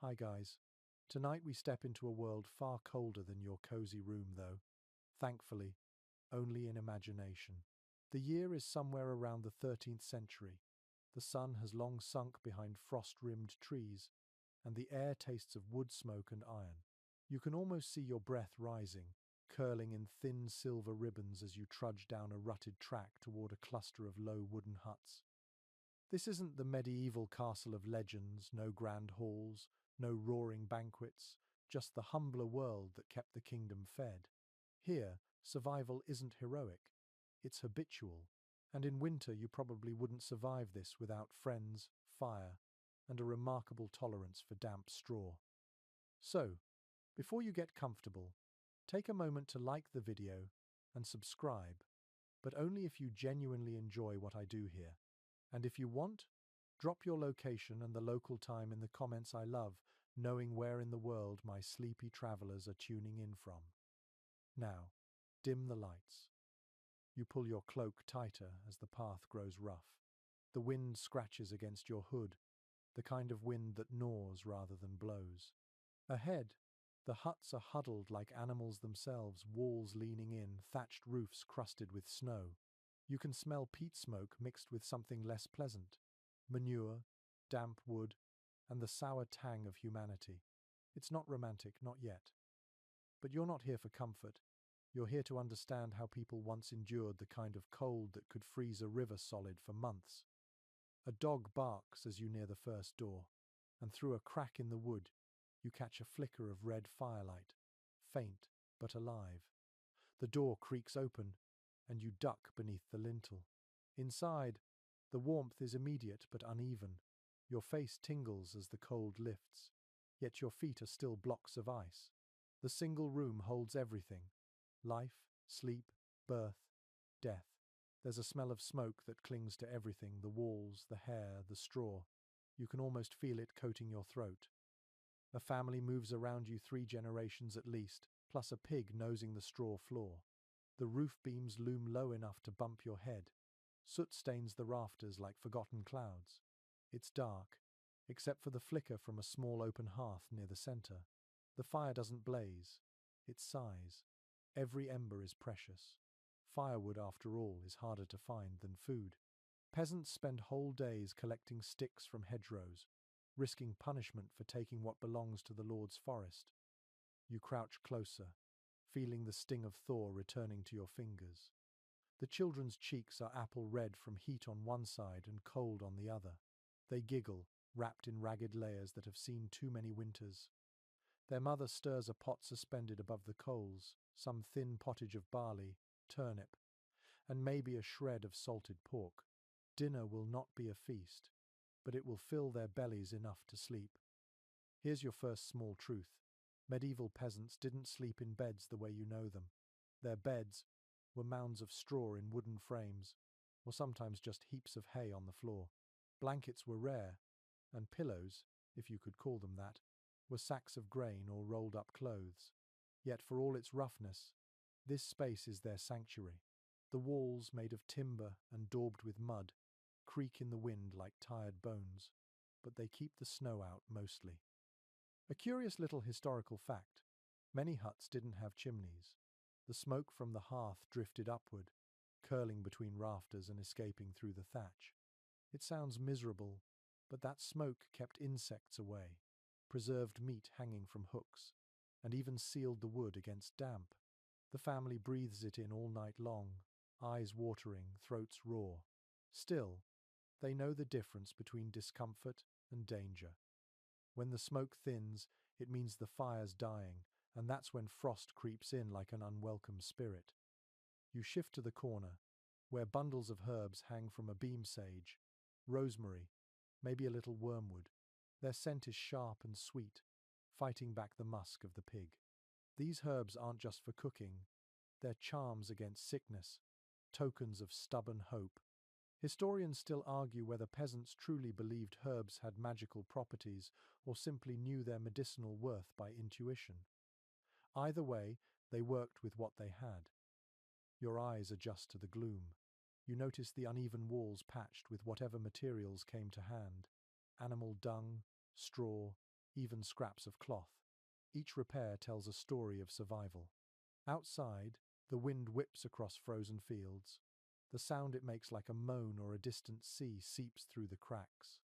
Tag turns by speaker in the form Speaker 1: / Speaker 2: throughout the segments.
Speaker 1: Hi guys. Tonight we step into a world far colder than your cozy room though. Thankfully, only in imagination. The year is somewhere around the 13th century. The sun has long sunk behind frost-rimmed trees, and the air tastes of wood smoke and iron. You can almost see your breath rising, curling in thin silver ribbons as you trudge down a rutted track toward a cluster of low wooden huts. This isn't the medieval castle of legends, no grand halls, no roaring banquets, just the humbler world that kept the kingdom fed. Here, survival isn't heroic, it's habitual, and in winter you probably wouldn't survive this without friends, fire, and a remarkable tolerance for damp straw. So, before you get comfortable, take a moment to like the video and subscribe, but only if you genuinely enjoy what I do here. And if you want, drop your location and the local time in the comments. I love knowing where in the world my sleepy travelers are tuning in from. Now, dim the lights. You pull your cloak tighter as the path grows rough. The wind scratches against your hood, the kind of wind that gnaws rather than blows. Ahead, the huts are huddled like animals themselves, walls leaning in, thatched roofs crusted with snow. You can smell peat smoke mixed with something less pleasant: manure, damp wood, and the sour tang of humanity. It's not romantic, not yet. But you're not here for comfort. You're here to understand how people once endured the kind of cold that could freeze a river solid for months. A dog barks as you near the first door, and through a crack in the wood, you catch a flicker of red firelight, faint but alive. The door creaks open, and you duck beneath the lintel. Inside, the warmth is immediate but uneven. Your face tingles as the cold lifts, yet your feet are still blocks of ice. The single room holds everything: life, sleep, birth, death. There's a smell of smoke that clings to everything: the walls, the hair, the straw. You can almost feel it coating your throat. A family moves around you, 3 generations at least, plus a pig nosing the straw floor. The roof beams loom low enough to bump your head. Soot stains the rafters like forgotten clouds. It's dark, except for the flicker from a small open hearth near the center. The fire doesn't blaze, it sighs. Every ember is precious. Firewood, after all, is harder to find than food. Peasants spend whole days collecting sticks from hedgerows, risking punishment for taking what belongs to the Lord's forest. You crouch closer, feeling the sting of Thor returning to your fingers. The children's cheeks are apple red from heat on one side and cold on the other. They giggle, wrapped in ragged layers that have seen too many winters. Their mother stirs a pot suspended above the coals, some thin pottage of barley, turnip, and maybe a shred of salted pork. Dinner will not be a feast, but it will fill their bellies enough to sleep. Here's your first small truth. Medieval peasants didn't sleep in beds the way you know them. Their beds were mounds of straw in wooden frames, or sometimes just heaps of hay on the floor. Blankets were rare, and pillows, if you could call them that, were sacks of grain or rolled-up clothes. Yet for all its roughness, this space is their sanctuary. The walls, made of timber and daubed with mud, creak in the wind like tired bones, but they keep the snow out mostly. A curious little historical fact: many huts didn't have chimneys. The smoke from the hearth drifted upward, curling between rafters and escaping through the thatch. It sounds miserable, but that smoke kept insects away, preserved meat hanging from hooks, and even sealed the wood against damp. The family breathes it in all night long, eyes watering, throats raw. Still, they know the difference between discomfort and danger. When the smoke thins, it means the fire's dying, and that's when frost creeps in like an unwelcome spirit. You shift to the corner, where bundles of herbs hang from a beam: sage, rosemary, maybe a little wormwood. Their scent is sharp and sweet, fighting back the musk of the pig. These herbs aren't just for cooking, they're charms against sickness, tokens of stubborn hope. Historians still argue whether peasants truly believed herbs had magical properties or simply knew their medicinal worth by intuition. Either way, they worked with what they had. Your eyes adjust to the gloom. You notice the uneven walls patched with whatever materials came to hand: animal dung, straw, even scraps of cloth. Each repair tells a story of survival. Outside, the wind whips across frozen fields. The sound it makes like a moan or a distant sea seeps through the cracks.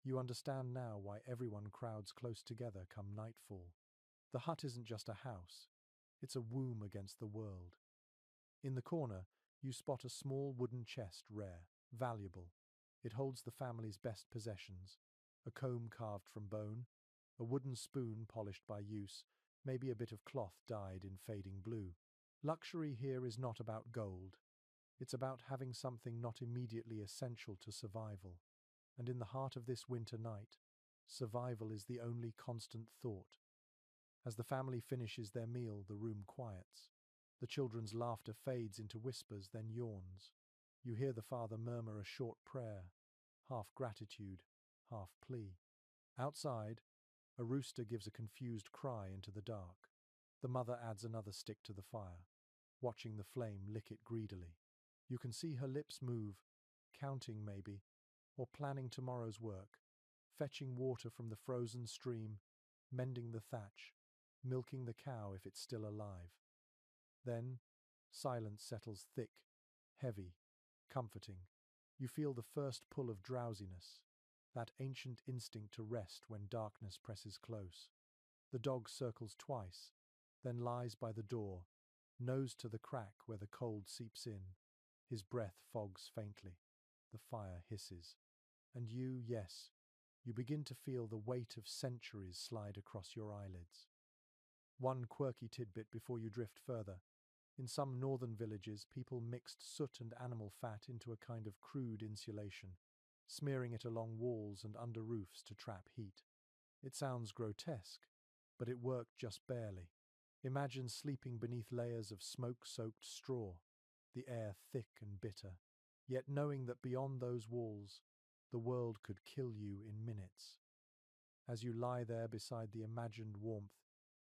Speaker 1: You understand now why everyone crowds close together come nightfall. The hut isn't just a house, it's a womb against the world. In the corner, you spot a small wooden chest, rare, valuable. It holds the family's best possessions: a comb carved from bone, a wooden spoon polished by use, maybe a bit of cloth dyed in fading blue. Luxury here is not about gold. It's about having something not immediately essential to survival. And in the heart of this winter night, survival is the only constant thought. As the family finishes their meal, the room quiets. The children's laughter fades into whispers, then yawns. You hear the father murmur a short prayer, half gratitude, half plea. Outside, a rooster gives a confused cry into the dark. The mother adds another stick to the fire, watching the flame lick it greedily. You can see her lips move, counting maybe, or planning tomorrow's work, fetching water from the frozen stream, mending the thatch, milking the cow if it's still alive. Then, silence settles thick, heavy, comforting. You feel the first pull of drowsiness, that ancient instinct to rest when darkness presses close. The dog circles twice, then lies by the door, nose to the crack where the cold seeps in. His breath fogs faintly. The fire hisses. And you, yes, you begin to feel the weight of centuries slide across your eyelids. One quirky tidbit before you drift further. In some northern villages, people mixed soot and animal fat into a kind of crude insulation, smearing it along walls and under roofs to trap heat. It sounds grotesque, but it worked just barely. Imagine sleeping beneath layers of smoke-soaked straw, the air thick and bitter, yet knowing that beyond those walls, the world could kill you in minutes. As you lie there beside the imagined warmth,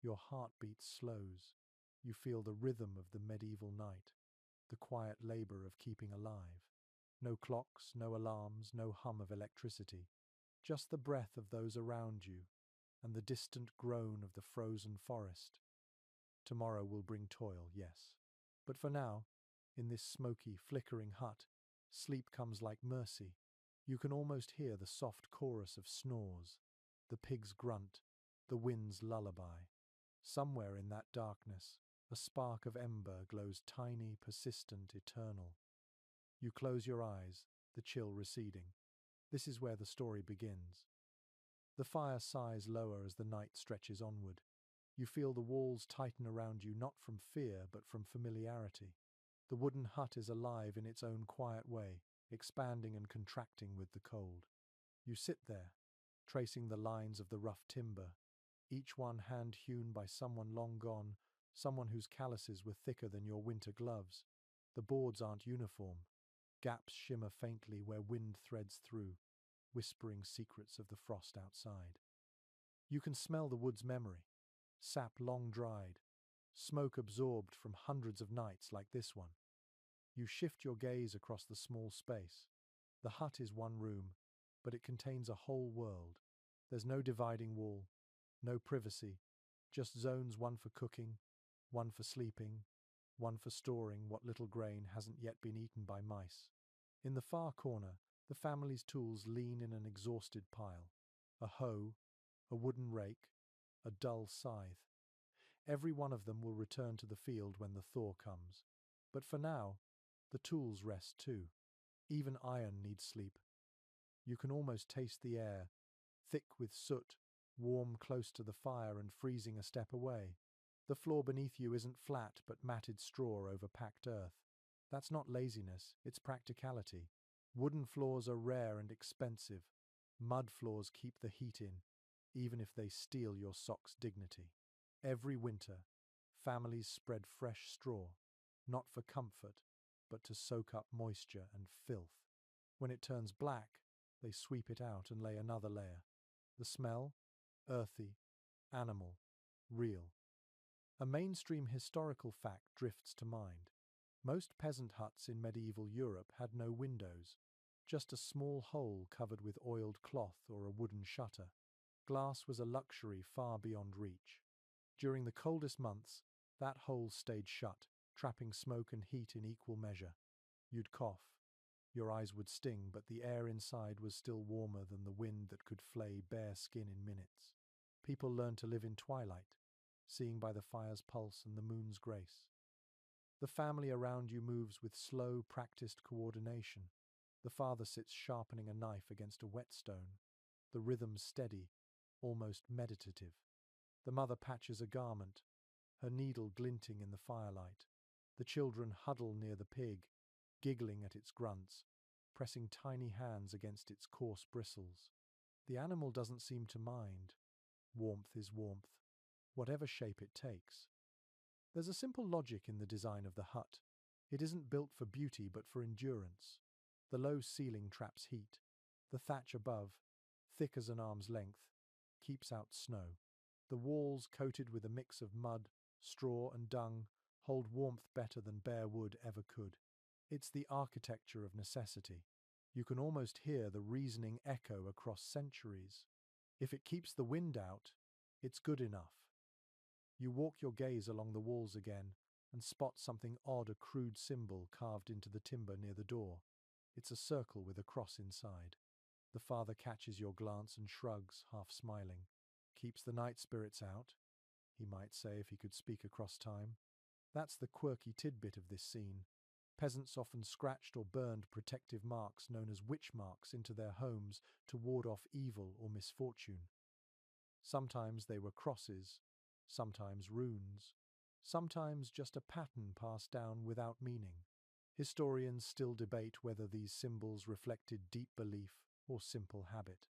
Speaker 1: your heartbeat slows. You feel the rhythm of the medieval night, the quiet labor of keeping alive. No clocks, no alarms, no hum of electricity, just the breath of those around you and the distant groan of the frozen forest. Tomorrow will bring toil, yes. But for now, in this smoky, flickering hut, sleep comes like mercy. You can almost hear the soft chorus of snores, the pig's grunt, the wind's lullaby. Somewhere in that darkness, a spark of ember glows tiny, persistent, eternal. You close your eyes, the chill receding. This is where the story begins. The fire sighs lower as the night stretches onward. You feel the walls tighten around you not from fear but from familiarity. The wooden hut is alive in its own quiet way, expanding and contracting with the cold. You sit there, tracing the lines of the rough timber, each one hand-hewn by someone long gone, someone whose calluses were thicker than your winter gloves. The boards aren't uniform. Gaps shimmer faintly where wind threads through, whispering secrets of the frost outside. You can smell the wood's memory, sap long dried, smoke absorbed from hundreds of nights like this one. You shift your gaze across the small space. The hut is one room, but it contains a whole world. There's no dividing wall, no privacy, just zones, one for cooking, one for sleeping, one for storing what little grain hasn't yet been eaten by mice. In the far corner, the family's tools lean in an exhausted pile. A hoe, a wooden rake, a dull scythe. Every one of them will return to the field when the thaw comes. But for now, the tools rest too. Even iron needs sleep. You can almost taste the air, thick with soot, warm close to the fire and freezing a step away. The floor beneath you isn't flat but matted straw over packed earth. That's not laziness, it's practicality. Wooden floors are rare and expensive. Mud floors keep the heat in, even if they steal your socks' dignity. Every winter, families spread fresh straw, not for comfort, but to soak up moisture and filth. When it turns black, they sweep it out and lay another layer. The smell? Earthy, animal, real. A mainstream historical fact drifts to mind. Most peasant huts in medieval Europe had no windows, just a small hole covered with oiled cloth or a wooden shutter. Glass was a luxury far beyond reach. During the coldest months, that hole stayed shut, trapping smoke and heat in equal measure. You'd cough. Your eyes would sting, but the air inside was still warmer than the wind that could flay bare skin in minutes. People learned to live in twilight, seeing by the fire's pulse and the moon's grace. The family around you moves with slow, practiced coordination. The father sits sharpening a knife against a whetstone, the rhythm steady, almost meditative. The mother patches a garment, her needle glinting in the firelight. The children huddle near the pig, giggling at its grunts, pressing tiny hands against its coarse bristles. The animal doesn't seem to mind. Warmth is warmth, whatever shape it takes. There's a simple logic in the design of the hut. It isn't built for beauty but for endurance. The low ceiling traps heat. The thatch above, thick as an arm's length, keeps out snow. The walls, coated with a mix of mud, straw and dung, hold warmth better than bare wood ever could. It's the architecture of necessity. You can almost hear the reasoning echo across centuries. If it keeps the wind out, it's good enough. You walk your gaze along the walls again and spot something odd, a crude symbol carved into the timber near the door. It's a circle with a cross inside. The father catches your glance and shrugs, half smiling. Keeps the night spirits out, he might say if he could speak across time. That's the quirky tidbit of this scene. Peasants often scratched or burned protective marks known as witch marks into their homes to ward off evil or misfortune. Sometimes they were crosses, sometimes runes, sometimes just a pattern passed down without meaning. Historians still debate whether these symbols reflected deep belief or simple habit.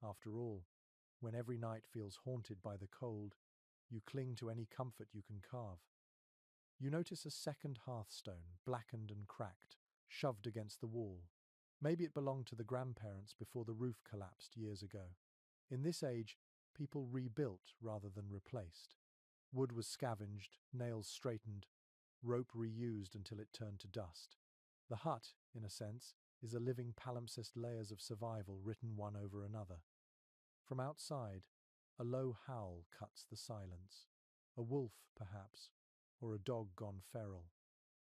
Speaker 1: After all, when every night feels haunted by the cold, you cling to any comfort you can carve. You notice a second hearthstone, blackened and cracked, shoved against the wall. Maybe it belonged to the grandparents before the roof collapsed years ago. In this age, people rebuilt rather than replaced. Wood was scavenged, nails straightened, rope reused until it turned to dust. The hut, in a sense, is a living palimpsest, layers of survival written one over another. From outside, a low howl cuts the silence. A wolf, perhaps, or a dog gone feral.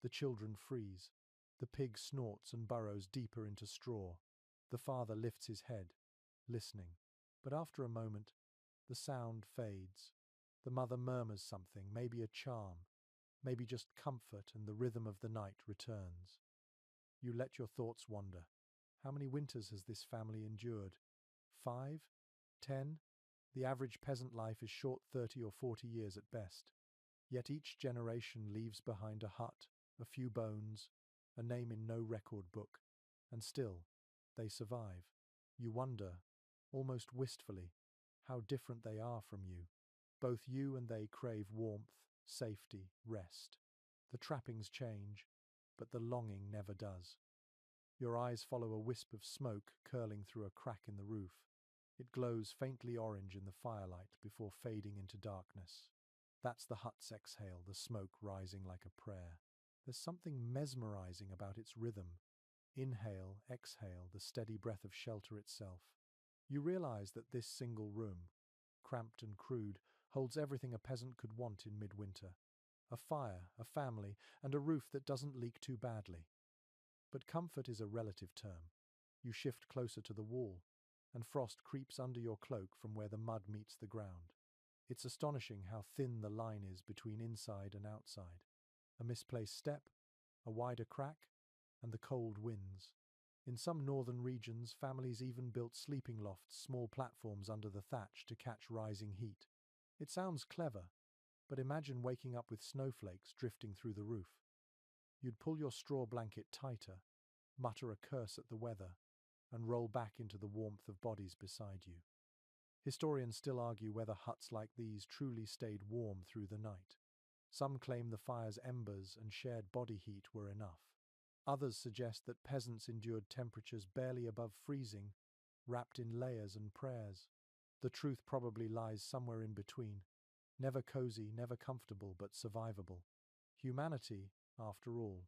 Speaker 1: The children freeze. The pig snorts and burrows deeper into straw. The father lifts his head, listening. But after a moment, the sound fades. The mother murmurs something, maybe a charm, maybe just comfort, and the rhythm of the night returns. You let your thoughts wander. How many winters has this family endured? 5? 10? The average peasant life is short 30 or 40 years at best. Yet each generation leaves behind a hut, a few bones, a name in no record book, and still, they survive. You wonder, almost wistfully, how different they are from you. Both you and they crave warmth, safety, rest. The trappings change, but the longing never does. Your eyes follow a wisp of smoke curling through a crack in the roof. It glows faintly orange in the firelight before fading into darkness. That's the hut's exhale, the smoke rising like a prayer. There's something mesmerizing about its rhythm. Inhale, exhale, the steady breath of shelter itself. You realize that this single room, cramped and crude, holds everything a peasant could want in midwinter. A fire, a family, and a roof that doesn't leak too badly. But comfort is a relative term. You shift closer to the wall, and frost creeps under your cloak from where the mud meets the ground. It's astonishing how thin the line is between inside and outside. A misplaced step, a wider crack, and the cold wins. In some northern regions, families even built sleeping lofts, small platforms under the thatch to catch rising heat. It sounds clever, but imagine waking up with snowflakes drifting through the roof. You'd pull your straw blanket tighter, mutter a curse at the weather, and roll back into the warmth of bodies beside you. Historians still argue whether huts like these truly stayed warm through the night. Some claim the fire's embers and shared body heat were enough. Others suggest that peasants endured temperatures barely above freezing, wrapped in layers and prayers. The truth probably lies somewhere in between. Never cozy, never comfortable, but survivable. Humanity, after all,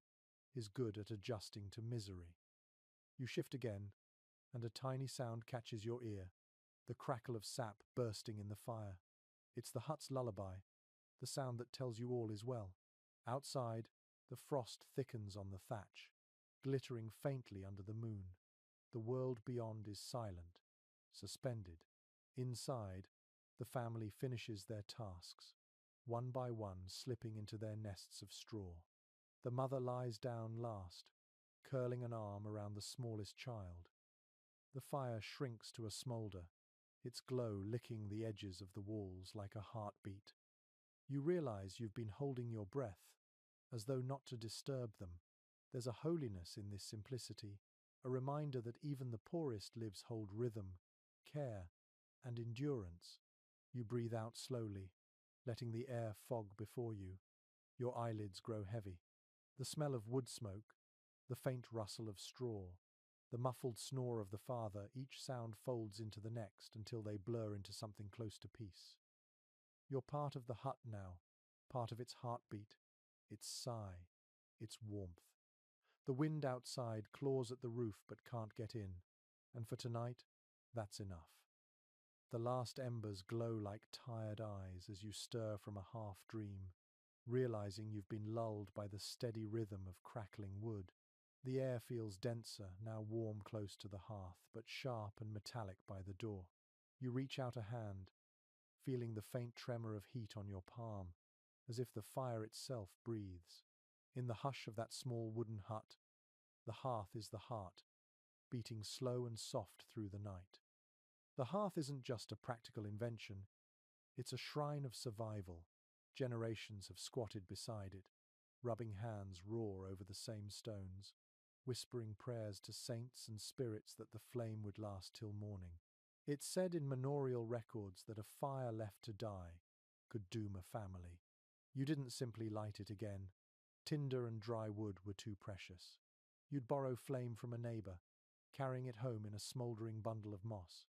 Speaker 1: is good at adjusting to misery. You shift again, and a tiny sound catches your ear. the crackle of sap bursting in the fire. It's the hut's lullaby, the sound that tells you all is well. Outside, the frost thickens on the thatch, glittering faintly under the moon. The world beyond is silent, suspended. Inside, the family finishes their tasks, one by one slipping into their nests of straw. The mother lies down last, curling an arm around the smallest child. The fire shrinks to a smoulder, its glow licking the edges of the walls like a heartbeat. You realize you've been holding your breath, as though not to disturb them. There's a holiness in this simplicity, a reminder that even the poorest lives hold rhythm, care, and endurance. You breathe out slowly, letting the air fog before you. Your eyelids grow heavy. The smell of wood smoke, the faint rustle of straw, the muffled snore of the father, each sound folds into the next until they blur into something close to peace. You're part of the hut now, part of its heartbeat, its sigh, its warmth. The wind outside claws at the roof but can't get in, and for tonight, that's enough. The last embers glow like tired eyes as you stir from a half-dream, realizing you've been lulled by the steady rhythm of crackling wood. The air feels denser, now warm close to the hearth, but sharp and metallic by the door. You reach out a hand, feeling the faint tremor of heat on your palm, as if the fire itself breathes. In the hush of that small wooden hut, the hearth is the heart, beating slow and soft through the night. The hearth isn't just a practical invention, it's a shrine of survival. Generations have squatted beside it, rubbing hands raw over the same stones, whispering prayers to saints and spirits that the flame would last till morning. It's said in manorial records that a fire left to die could doom a family. You didn't simply light it again. Tinder and dry wood were too precious. You'd borrow flame from a neighbor, carrying it home in a smoldering bundle of moss.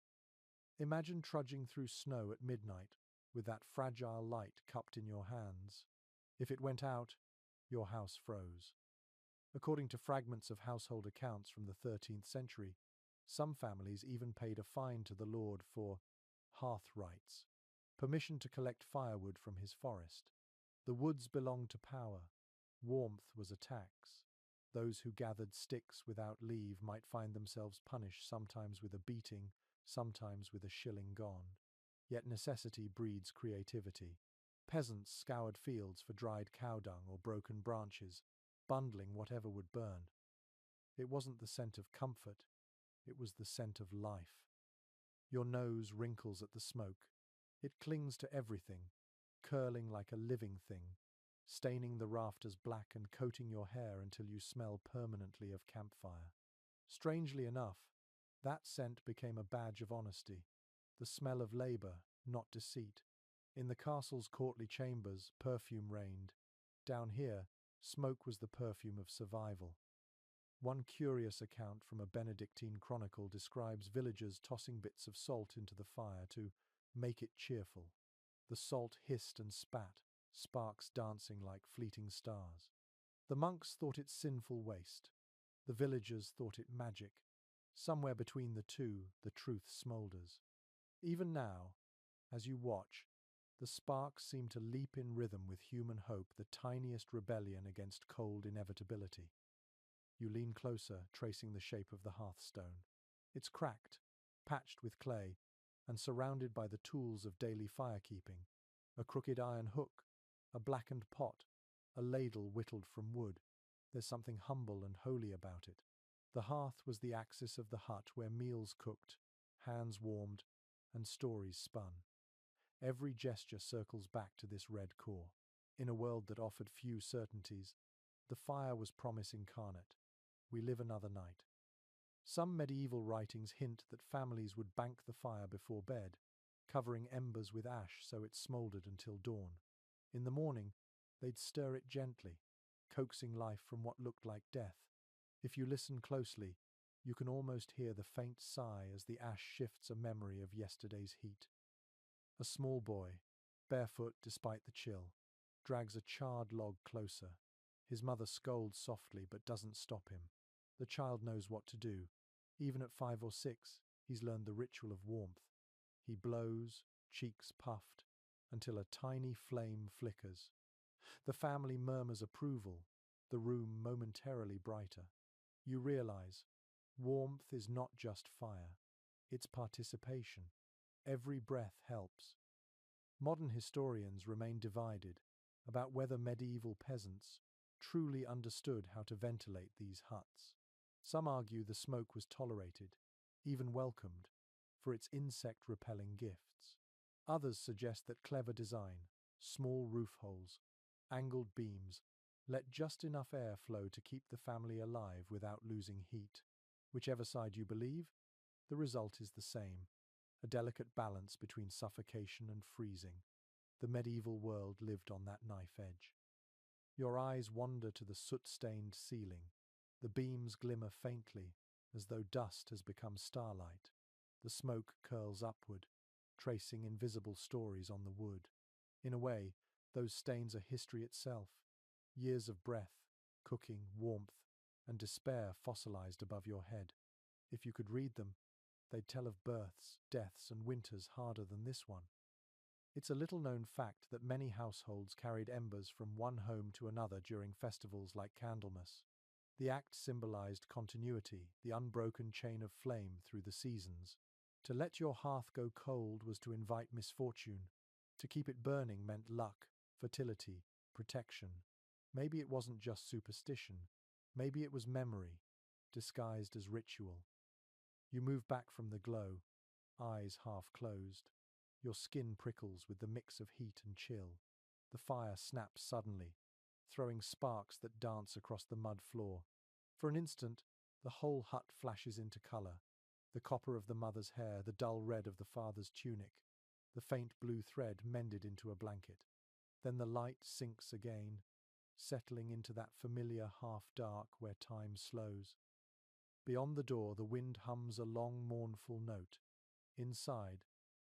Speaker 1: Imagine trudging through snow at midnight with that fragile light cupped in your hands. If it went out, your house froze. According to fragments of household accounts from the 13th century, some families even paid a fine to the lord for hearth rights, permission to collect firewood from his forest. The woods belonged to power. Warmth was a tax. Those who gathered sticks without leave might find themselves punished, sometimes with a beating, sometimes with a shilling gone. Yet necessity breeds creativity. Peasants scoured fields for dried cow dung or broken branches, bundling whatever would burn. It wasn't the scent of comfort, it was the scent of life. Your nose wrinkles at the smoke. It clings to everything, curling like a living thing, staining the rafters black and coating your hair until you smell permanently of campfire. Strangely enough, that scent became a badge of honesty, the smell of labor, not deceit. In the castle's courtly chambers, perfume reigned. Down here, smoke was the perfume of survival. One curious account from a Benedictine chronicle describes villagers tossing bits of salt into the fire to make it cheerful. The salt hissed and spat, sparks dancing like fleeting stars. The monks thought it sinful waste. The villagers thought it magic. Somewhere between the two, the truth smoulders. Even now, as you watch, the sparks seem to leap in rhythm with human hope, the tiniest rebellion against cold inevitability. You lean closer, tracing the shape of the hearthstone. It's cracked, patched with clay, and surrounded by the tools of daily firekeeping. A crooked iron hook, a blackened pot, a ladle whittled from wood. There's something humble and holy about it. The hearth was the axis of the hut where meals cooked, hands warmed, and stories spun. Every gesture circles back to this red core. In a world that offered few certainties, the fire was promise incarnate. We live another night. Some medieval writings hint that families would bank the fire before bed, covering embers with ash so it smouldered until dawn. In the morning, they'd stir it gently, coaxing life from what looked like death. If you listen closely, you can almost hear the faint sigh as the ash shifts a memory of yesterday's heat. A small boy, barefoot despite the chill, drags a charred log closer. His mother scolds softly but doesn't stop him. The child knows what to do. Even at 5 or 6, he's learned the ritual of warmth. He blows, cheeks puffed, until a tiny flame flickers. The family murmurs approval, the room momentarily brighter. You realize, warmth is not just fire, it's participation. Every breath helps. Modern historians remain divided about whether medieval peasants truly understood how to ventilate these huts. Some argue the smoke was tolerated, even welcomed, for its insect-repelling gifts. Others suggest that clever design, small roof holes, angled beams, let just enough air flow to keep the family alive without losing heat. Whichever side you believe, the result is the same, a delicate balance between suffocation and freezing. The medieval world lived on that knife edge. Your eyes wander to the soot-stained ceiling. The beams glimmer faintly, as though dust has become starlight. The smoke curls upward, tracing invisible stories on the wood. In a way, those stains are history itself. Years of breath, cooking, warmth, and despair fossilized above your head. If you could read them, they'd tell of births, deaths, and winters harder than this one. It's a little-known fact that many households carried embers from one home to another during festivals like Candlemas. The act symbolized continuity, the unbroken chain of flame through the seasons. To let your hearth go cold was to invite misfortune. To keep it burning meant luck, fertility, protection. Maybe it wasn't just superstition. Maybe it was memory, disguised as ritual. You move back from the glow, eyes half closed. Your skin prickles with the mix of heat and chill. The fire snaps suddenly, throwing sparks that dance across the mud floor. For an instant, the whole hut flashes into color. The copper of the mother's hair, the dull red of the father's tunic, the faint blue thread mended into a blanket. Then the light sinks again, settling into that familiar half-dark where time slows. Beyond the door, the wind hums a long, mournful note. Inside,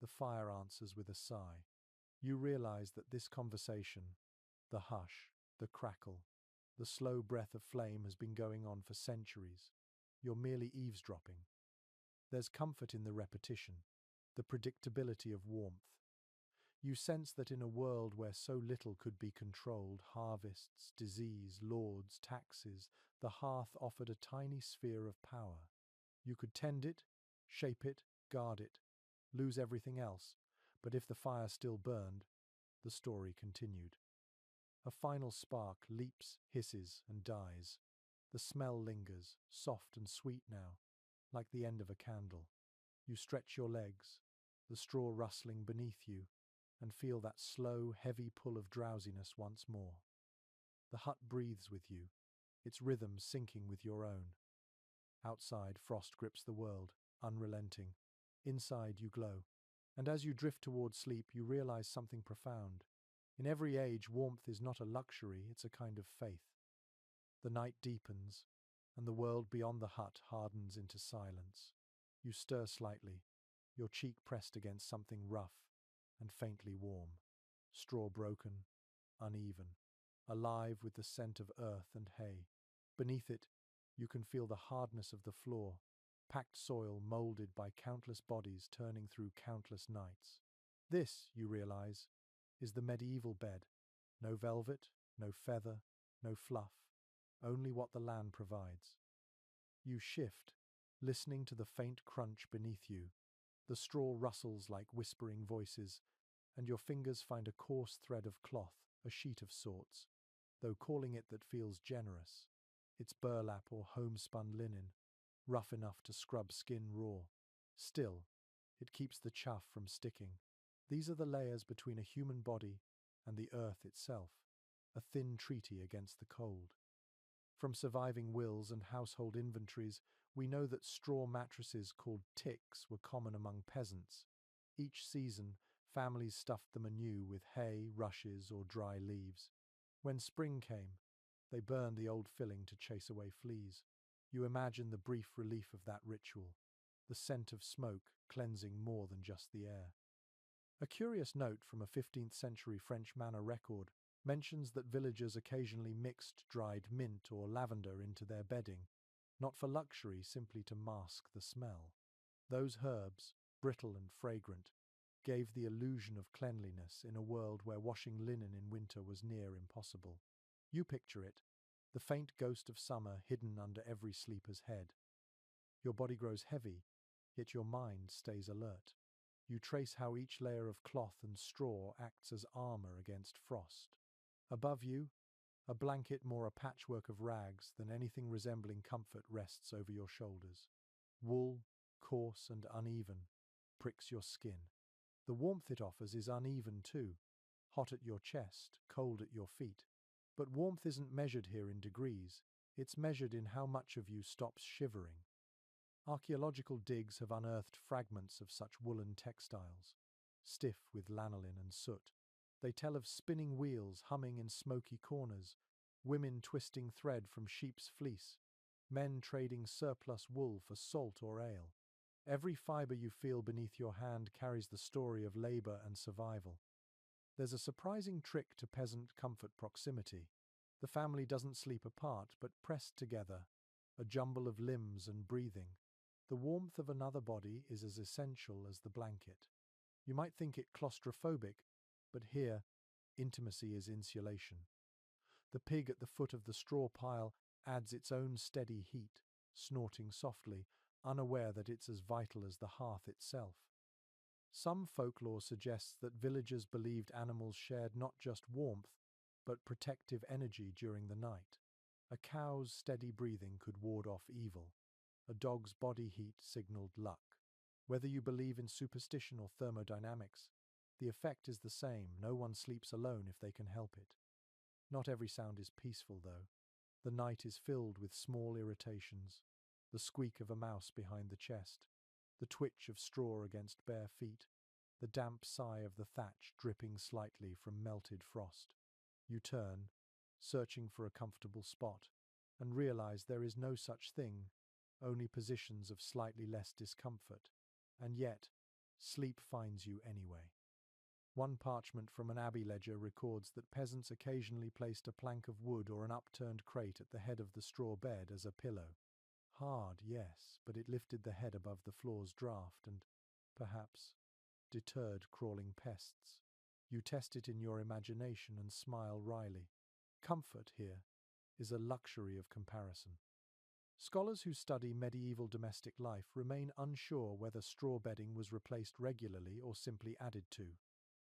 Speaker 1: the fire answers with a sigh. You realize that this conversation, the hush, the crackle, the slow breath of flame has been going on for centuries. You're merely eavesdropping. There's comfort in the repetition, the predictability of warmth. You sense that in a world where so little could be controlled, harvests, disease, lords, taxes, the hearth offered a tiny sphere of power. You could tend it, shape it, guard it, lose everything else, but if the fire still burned, the story continued. A final spark leaps, hisses, and dies. The smell lingers, soft and sweet now, like the end of a candle. You stretch your legs, the straw rustling beneath you, and feel that slow, heavy pull of drowsiness once more. The hut breathes with you, its rhythm syncing with your own. Outside, frost grips the world, unrelenting. Inside, you glow. And as you drift towards sleep, you realize something profound. In every age, warmth is not a luxury, it's a kind of faith. The night deepens, and the world beyond the hut hardens into silence. You stir slightly, your cheek pressed against something rough and faintly warm. Straw broken, uneven, alive with the scent of earth and hay. Beneath it, you can feel the hardness of the floor, packed soil molded by countless bodies turning through countless nights. This, you realize, is the medieval bed. No velvet, no feather, no fluff, only what the land provides. You shift, listening to the faint crunch beneath you. The straw rustles like whispering voices, and your fingers find a coarse thread of cloth, a sheet of sorts, though calling it that feels generous. It's burlap or homespun linen, rough enough to scrub skin raw. Still, it keeps the chaff from sticking. These are the layers between a human body and the earth itself, a thin treaty against the cold. From surviving wills and household inventories, we know that straw mattresses called ticks were common among peasants. Each season, families stuffed them anew with hay, rushes, or dry leaves. When spring came, they burned the old filling to chase away fleas. You imagine the brief relief of that ritual, the scent of smoke cleansing more than just the air. A curious note from a 15th century French manor record mentions that villagers occasionally mixed dried mint or lavender into their bedding, not for luxury, simply to mask the smell. Those herbs, brittle and fragrant, gave the illusion of cleanliness in a world where washing linen in winter was near impossible. You picture it, the faint ghost of summer hidden under every sleeper's head. Your body grows heavy, yet your mind stays alert. You trace how each layer of cloth and straw acts as armor against frost. Above you, a blanket more a patchwork of rags than anything resembling comfort rests over your shoulders. Wool, coarse and uneven, pricks your skin. The warmth it offers is uneven too, hot at your chest, cold at your feet. But warmth isn't measured here in degrees, it's measured in how much of you stops shivering. Archaeological digs have unearthed fragments of such woolen textiles, stiff with lanolin and soot. They tell of spinning wheels humming in smoky corners, women twisting thread from sheep's fleece, men trading surplus wool for salt or ale. Every fiber you feel beneath your hand carries the story of labor and survival. There's a surprising trick to peasant comfort proximity. The family doesn't sleep apart, but pressed together, a jumble of limbs and breathing. The warmth of another body is as essential as the blanket. You might think it claustrophobic, but here, intimacy is insulation. The pig at the foot of the straw pile adds its own steady heat, snorting softly, unaware that it's as vital as the hearth itself. Some folklore suggests that villagers believed animals shared not just warmth, but protective energy during the night. A cow's steady breathing could ward off evil. A dog's body heat signaled luck. Whether you believe in superstition or thermodynamics, the effect is the same. No one sleeps alone if they can help it. Not every sound is peaceful, though. The night is filled with small irritations. The squeak of a mouse behind the chest, the twitch of straw against bare feet, the damp sigh of the thatch dripping slightly from melted frost. You turn, searching for a comfortable spot, and realize there is no such thing, only positions of slightly less discomfort. And yet, sleep finds you anyway. One parchment from an abbey ledger records that peasants occasionally placed a plank of wood or an upturned crate at the head of the straw bed as a pillow. Hard, yes, but it lifted the head above the floor's draught and, perhaps, deterred crawling pests. You test it in your imagination and smile wryly. Comfort, here, is a luxury of comparison. Scholars who study medieval domestic life remain unsure whether straw bedding was replaced regularly or simply added to.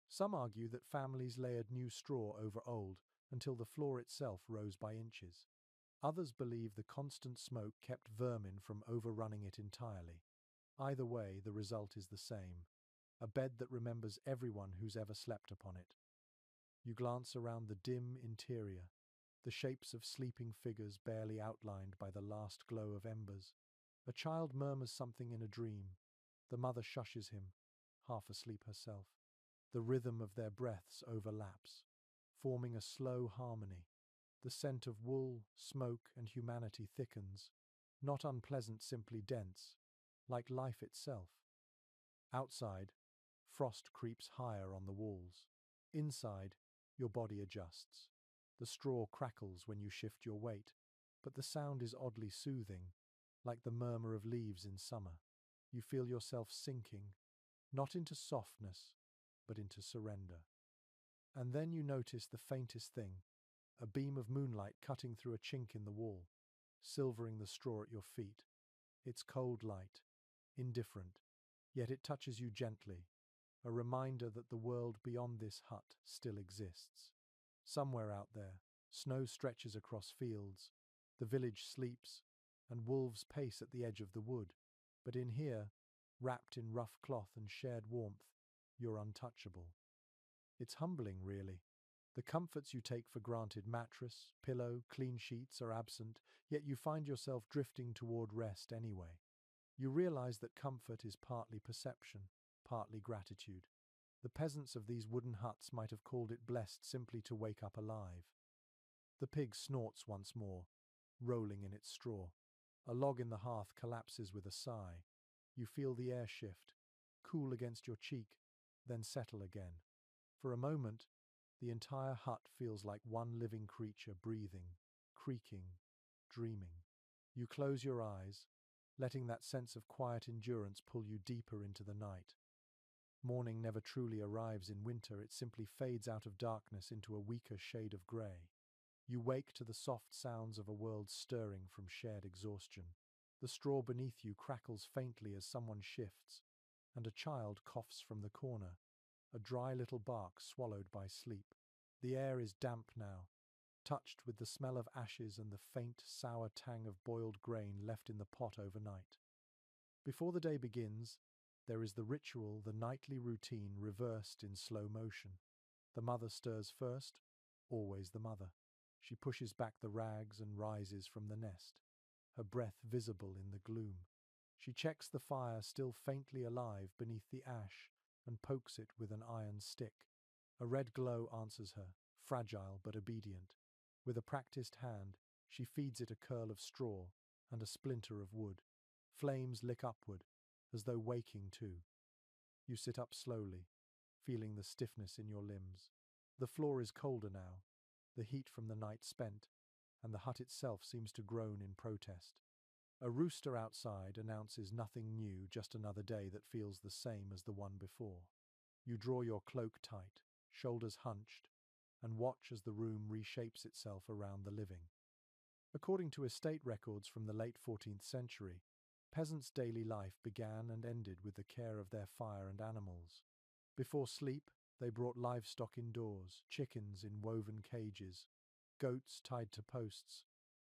Speaker 1: Some argue that families layered new straw over old until the floor itself rose by inches. Others believe the constant smoke kept vermin from overrunning it entirely. Either way, the result is the same: a bed that remembers everyone who's ever slept upon it. You glance around the dim interior, the shapes of sleeping figures barely outlined by the last glow of embers. A child murmurs something in a dream. The mother shushes him, half asleep herself. The rhythm of their breaths overlaps, forming a slow harmony. The scent of wool, smoke, and humanity thickens, not unpleasant, simply dense, like life itself. Outside, frost creeps higher on the walls. Inside, your body adjusts. The straw crackles when you shift your weight, but the sound is oddly soothing, like the murmur of leaves in summer. You feel yourself sinking, not into softness, but into surrender. And then you notice the faintest thing, a beam of moonlight cutting through a chink in the wall, silvering the straw at your feet. It's cold light, indifferent, yet it touches you gently, a reminder that the world beyond this hut still exists. Somewhere out there, snow stretches across fields, the village sleeps, and wolves pace at the edge of the wood. But in here, wrapped in rough cloth and shared warmth, you're untouchable. It's humbling, really. The comforts you take for granted, mattress, pillow, clean sheets, are absent, yet you find yourself drifting toward rest anyway. You realize that comfort is partly perception, partly gratitude. The peasants of these wooden huts might have called it blessed simply to wake up alive. The pig snorts once more, rolling in its straw. A log in the hearth collapses with a sigh. You feel the air shift, cool against your cheek, then settle again. For a moment, the entire hut feels like one living creature breathing, creaking, dreaming. You close your eyes, letting that sense of quiet endurance pull you deeper into the night. Morning never truly arrives in winter, it simply fades out of darkness into a weaker shade of grey. You wake to the soft sounds of a world stirring from shared exhaustion. The straw beneath you crackles faintly as someone shifts, and a child coughs from the corner, a dry little bark swallowed by sleep. The air is damp now, touched with the smell of ashes and the faint, sour tang of boiled grain left in the pot overnight. Before the day begins, there is the ritual, the nightly routine reversed in slow motion. The mother stirs first, always the mother. She pushes back the rags and rises from the nest, her breath visible in the gloom. She checks the fire still faintly alive beneath the ash and pokes it with an iron stick. A red glow answers her, fragile but obedient. With a practiced hand, she feeds it a curl of straw and a splinter of wood. Flames lick upward, as though waking too. You sit up slowly, feeling the stiffness in your limbs. The floor is colder now, the heat from the night spent, and the hut itself seems to groan in protest. A rooster outside announces nothing new, just another day that feels the same as the one before. You draw your cloak tight, shoulders hunched, and watch as the room reshapes itself around the living. According to estate records from the late 14th century, peasants' daily life began and ended with the care of their fire and animals. Before sleep, they brought livestock indoors, chickens in woven cages, goats tied to posts,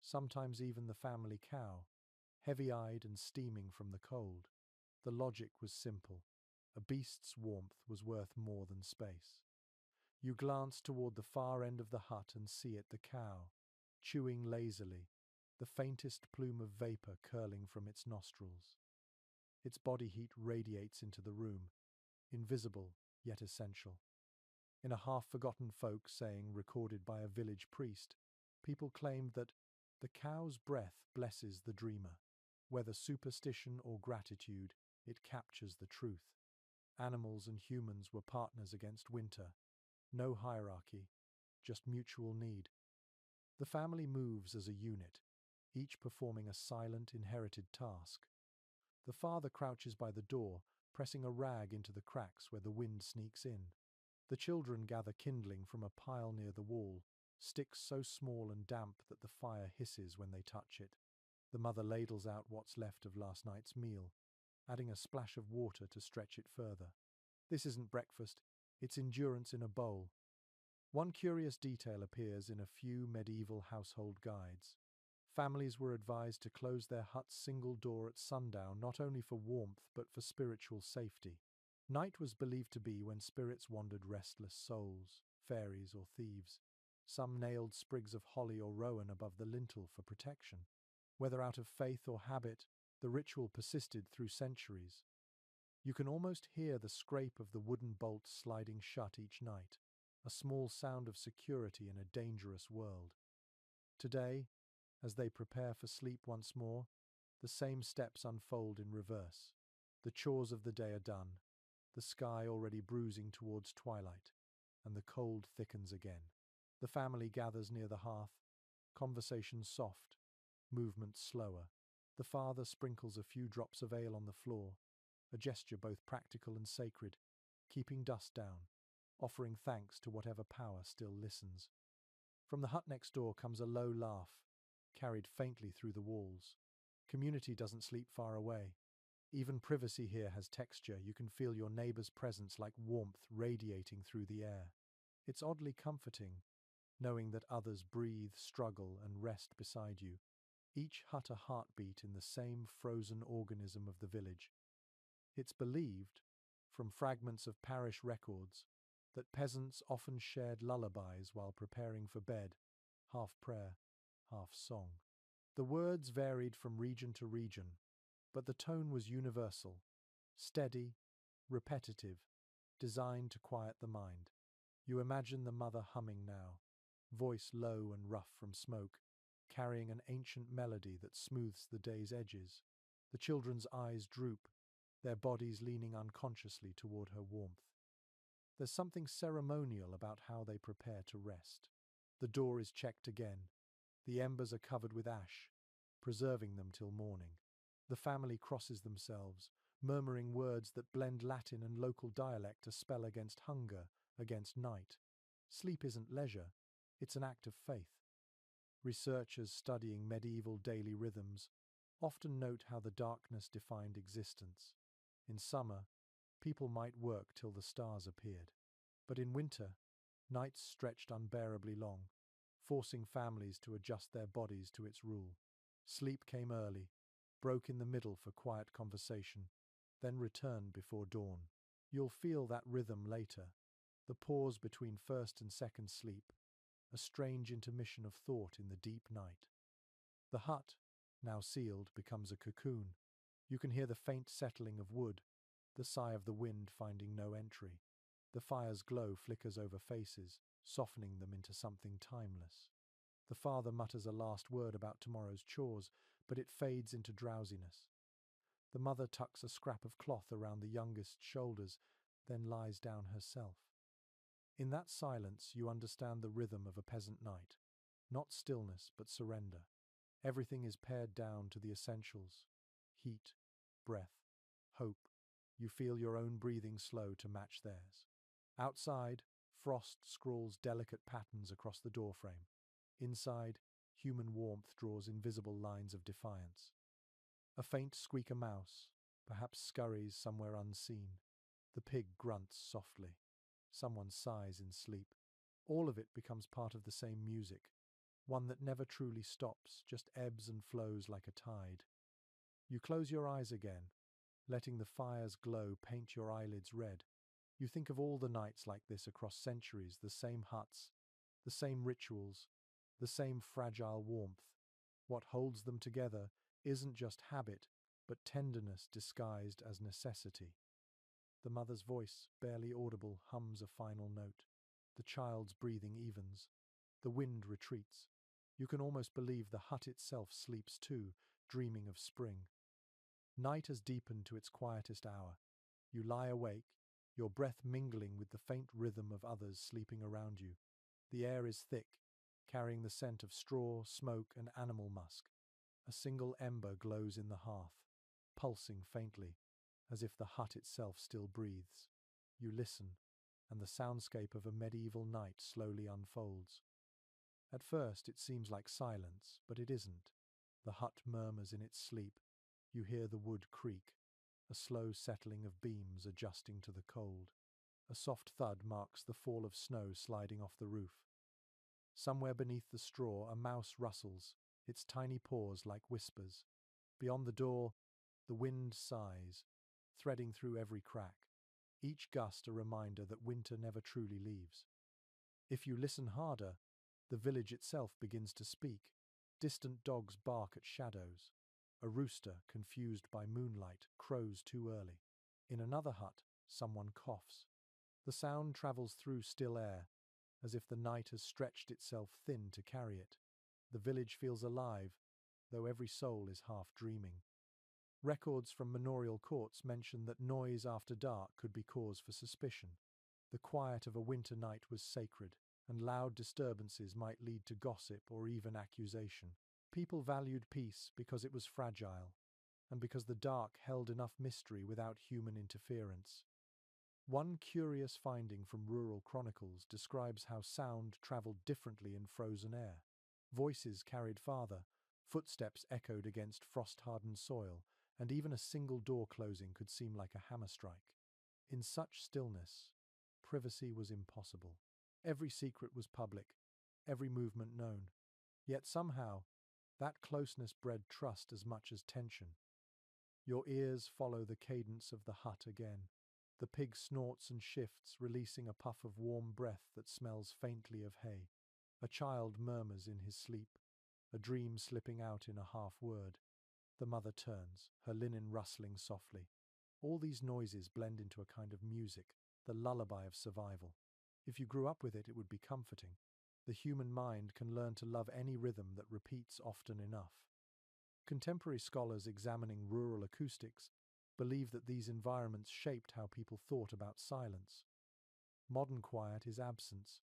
Speaker 1: sometimes even the family cow, heavy-eyed and steaming from the cold. The logic was simple. A beast's warmth was worth more than space. You glance toward the far end of the hut and see it, the cow, chewing lazily, the faintest plume of vapor curling from its nostrils. Its body heat radiates into the room, invisible yet essential. In a half-forgotten folk saying recorded by a village priest, people claimed that the cow's breath blesses the dreamer. Whether superstition or gratitude, it captures the truth. Animals and humans were partners against winter. No hierarchy, just mutual need. The family moves as a unit, each performing a silent, inherited task. The father crouches by the door, pressing a rag into the cracks where the wind sneaks in. The children gather kindling from a pile near the wall, sticks so small and damp that the fire hisses when they touch it. The mother ladles out what's left of last night's meal, adding a splash of water to stretch it further. This isn't breakfast, it's endurance in a bowl. One curious detail appears in a few medieval household guides. Families were advised to close their hut's single door at sundown, not only for warmth but for spiritual safety. Night was believed to be when spirits wandered, restless souls, fairies or thieves. Some nailed sprigs of holly or rowan above the lintel for protection. Whether out of faith or habit, the ritual persisted through centuries. You can almost hear the scrape of the wooden bolt sliding shut each night, a small sound of security in a dangerous world. Today, as they prepare for sleep once more, the same steps unfold in reverse. The chores of the day are done, the sky already bruising towards twilight, and the cold thickens again. The family gathers near the hearth, conversation soft, movement slower. The father sprinkles a few drops of ale on the floor, a gesture both practical and sacred, keeping dust down, offering thanks to whatever power still listens. From the hut next door comes a low laugh, carried faintly through the walls. Community doesn't sleep far away. Even privacy here has texture. You can feel your neighbor's presence like warmth radiating through the air. It's oddly comforting, knowing that others breathe, struggle, and rest beside you, each hut a heartbeat in the same frozen organism of the village. It's believed, from fragments of parish records, that peasants often shared lullabies while preparing for bed, half prayer, half song. The words varied from region to region, but the tone was universal, steady, repetitive, designed to quiet the mind. You imagine the mother humming now, voice low and rough from smoke, carrying an ancient melody that smooths the day's edges. The children's eyes droop, their bodies leaning unconsciously toward her warmth. There's something ceremonial about how they prepare to rest. The door is checked again. The embers are covered with ash, preserving them till morning. The family crosses themselves, murmuring words that blend Latin and local dialect to spell against hunger, against night. Sleep isn't leisure, it's an act of faith. Researchers studying medieval daily rhythms often note how the darkness defined existence. In summer, people might work till the stars appeared. But in winter, nights stretched unbearably long, forcing families to adjust their bodies to its rule. Sleep came early, broke in the middle for quiet conversation, then returned before dawn. You'll feel that rhythm later, the pause between first and second sleep, a strange intermission of thought in the deep night. The hut, now sealed, becomes a cocoon. You can hear the faint settling of wood, the sigh of the wind finding no entry. The fire's glow flickers over faces, softening them into something timeless. The father mutters a last word about tomorrow's chores, but it fades into drowsiness. The mother tucks a scrap of cloth around the youngest's shoulders, then lies down herself. In that silence you understand the rhythm of a peasant night. Not stillness, but surrender. Everything is pared down to the essentials: heat, breath, hope. You feel your own breathing slow to match theirs. Outside, frost scrawls delicate patterns across the doorframe. Inside, human warmth draws invisible lines of defiance. A faint squeak a mouse, perhaps scurries somewhere unseen. The pig grunts softly. Someone sighs in sleep. All of it becomes part of the same music, one that never truly stops, just ebbs and flows like a tide. You close your eyes again, letting the fire's glow paint your eyelids red. You think of all the nights like this across centuries, the same huts, the same rituals, the same fragile warmth. What holds them together isn't just habit, but tenderness disguised as necessity. The mother's voice, barely audible, hums a final note. The child's breathing evens. The wind retreats. You can almost believe the hut itself sleeps too, dreaming of spring. Night has deepened to its quietest hour. You lie awake, your breath mingling with the faint rhythm of others sleeping around you. The air is thick, carrying the scent of straw, smoke, and animal musk. A single ember glows in the hearth, pulsing faintly, as if the hut itself still breathes. You listen, and the soundscape of a medieval night slowly unfolds. At first it seems like silence, but it isn't. The hut murmurs in its sleep. You hear the wood creak, a slow settling of beams adjusting to the cold. A soft thud marks the fall of snow sliding off the roof. Somewhere beneath the straw a mouse rustles, its tiny paws like whispers. Beyond the door, the wind sighs, threading through every crack, each gust a reminder that winter never truly leaves. If you listen harder, the village itself begins to speak. Distant dogs bark at shadows. A rooster, confused by moonlight, crows too early. In another hut, someone coughs. The sound travels through still air, as if the night has stretched itself thin to carry it. The village feels alive, though every soul is half dreaming. Records from manorial courts mention that noise after dark could be cause for suspicion. The quiet of a winter night was sacred, and loud disturbances might lead to gossip or even accusation. People valued peace because it was fragile, and because the dark held enough mystery without human interference. One curious finding from rural chronicles describes how sound travelled differently in frozen air. Voices carried farther, footsteps echoed against frost-hardened soil, and even a single door closing could seem like a hammer strike. In such stillness, privacy was impossible. Every secret was public, every movement known. Yet somehow, that closeness bred trust as much as tension. Your ears follow the cadence of the hut again. The pig snorts and shifts, releasing a puff of warm breath that smells faintly of hay. A child murmurs in his sleep, a dream slipping out in a half-word. The mother turns, her linen rustling softly. All these noises blend into a kind of music, the lullaby of survival. If you grew up with it, it would be comforting. The human mind can learn to love any rhythm that repeats often enough. Contemporary scholars examining rural acoustics believe that these environments shaped how people thought about silence. Modern quiet is absence.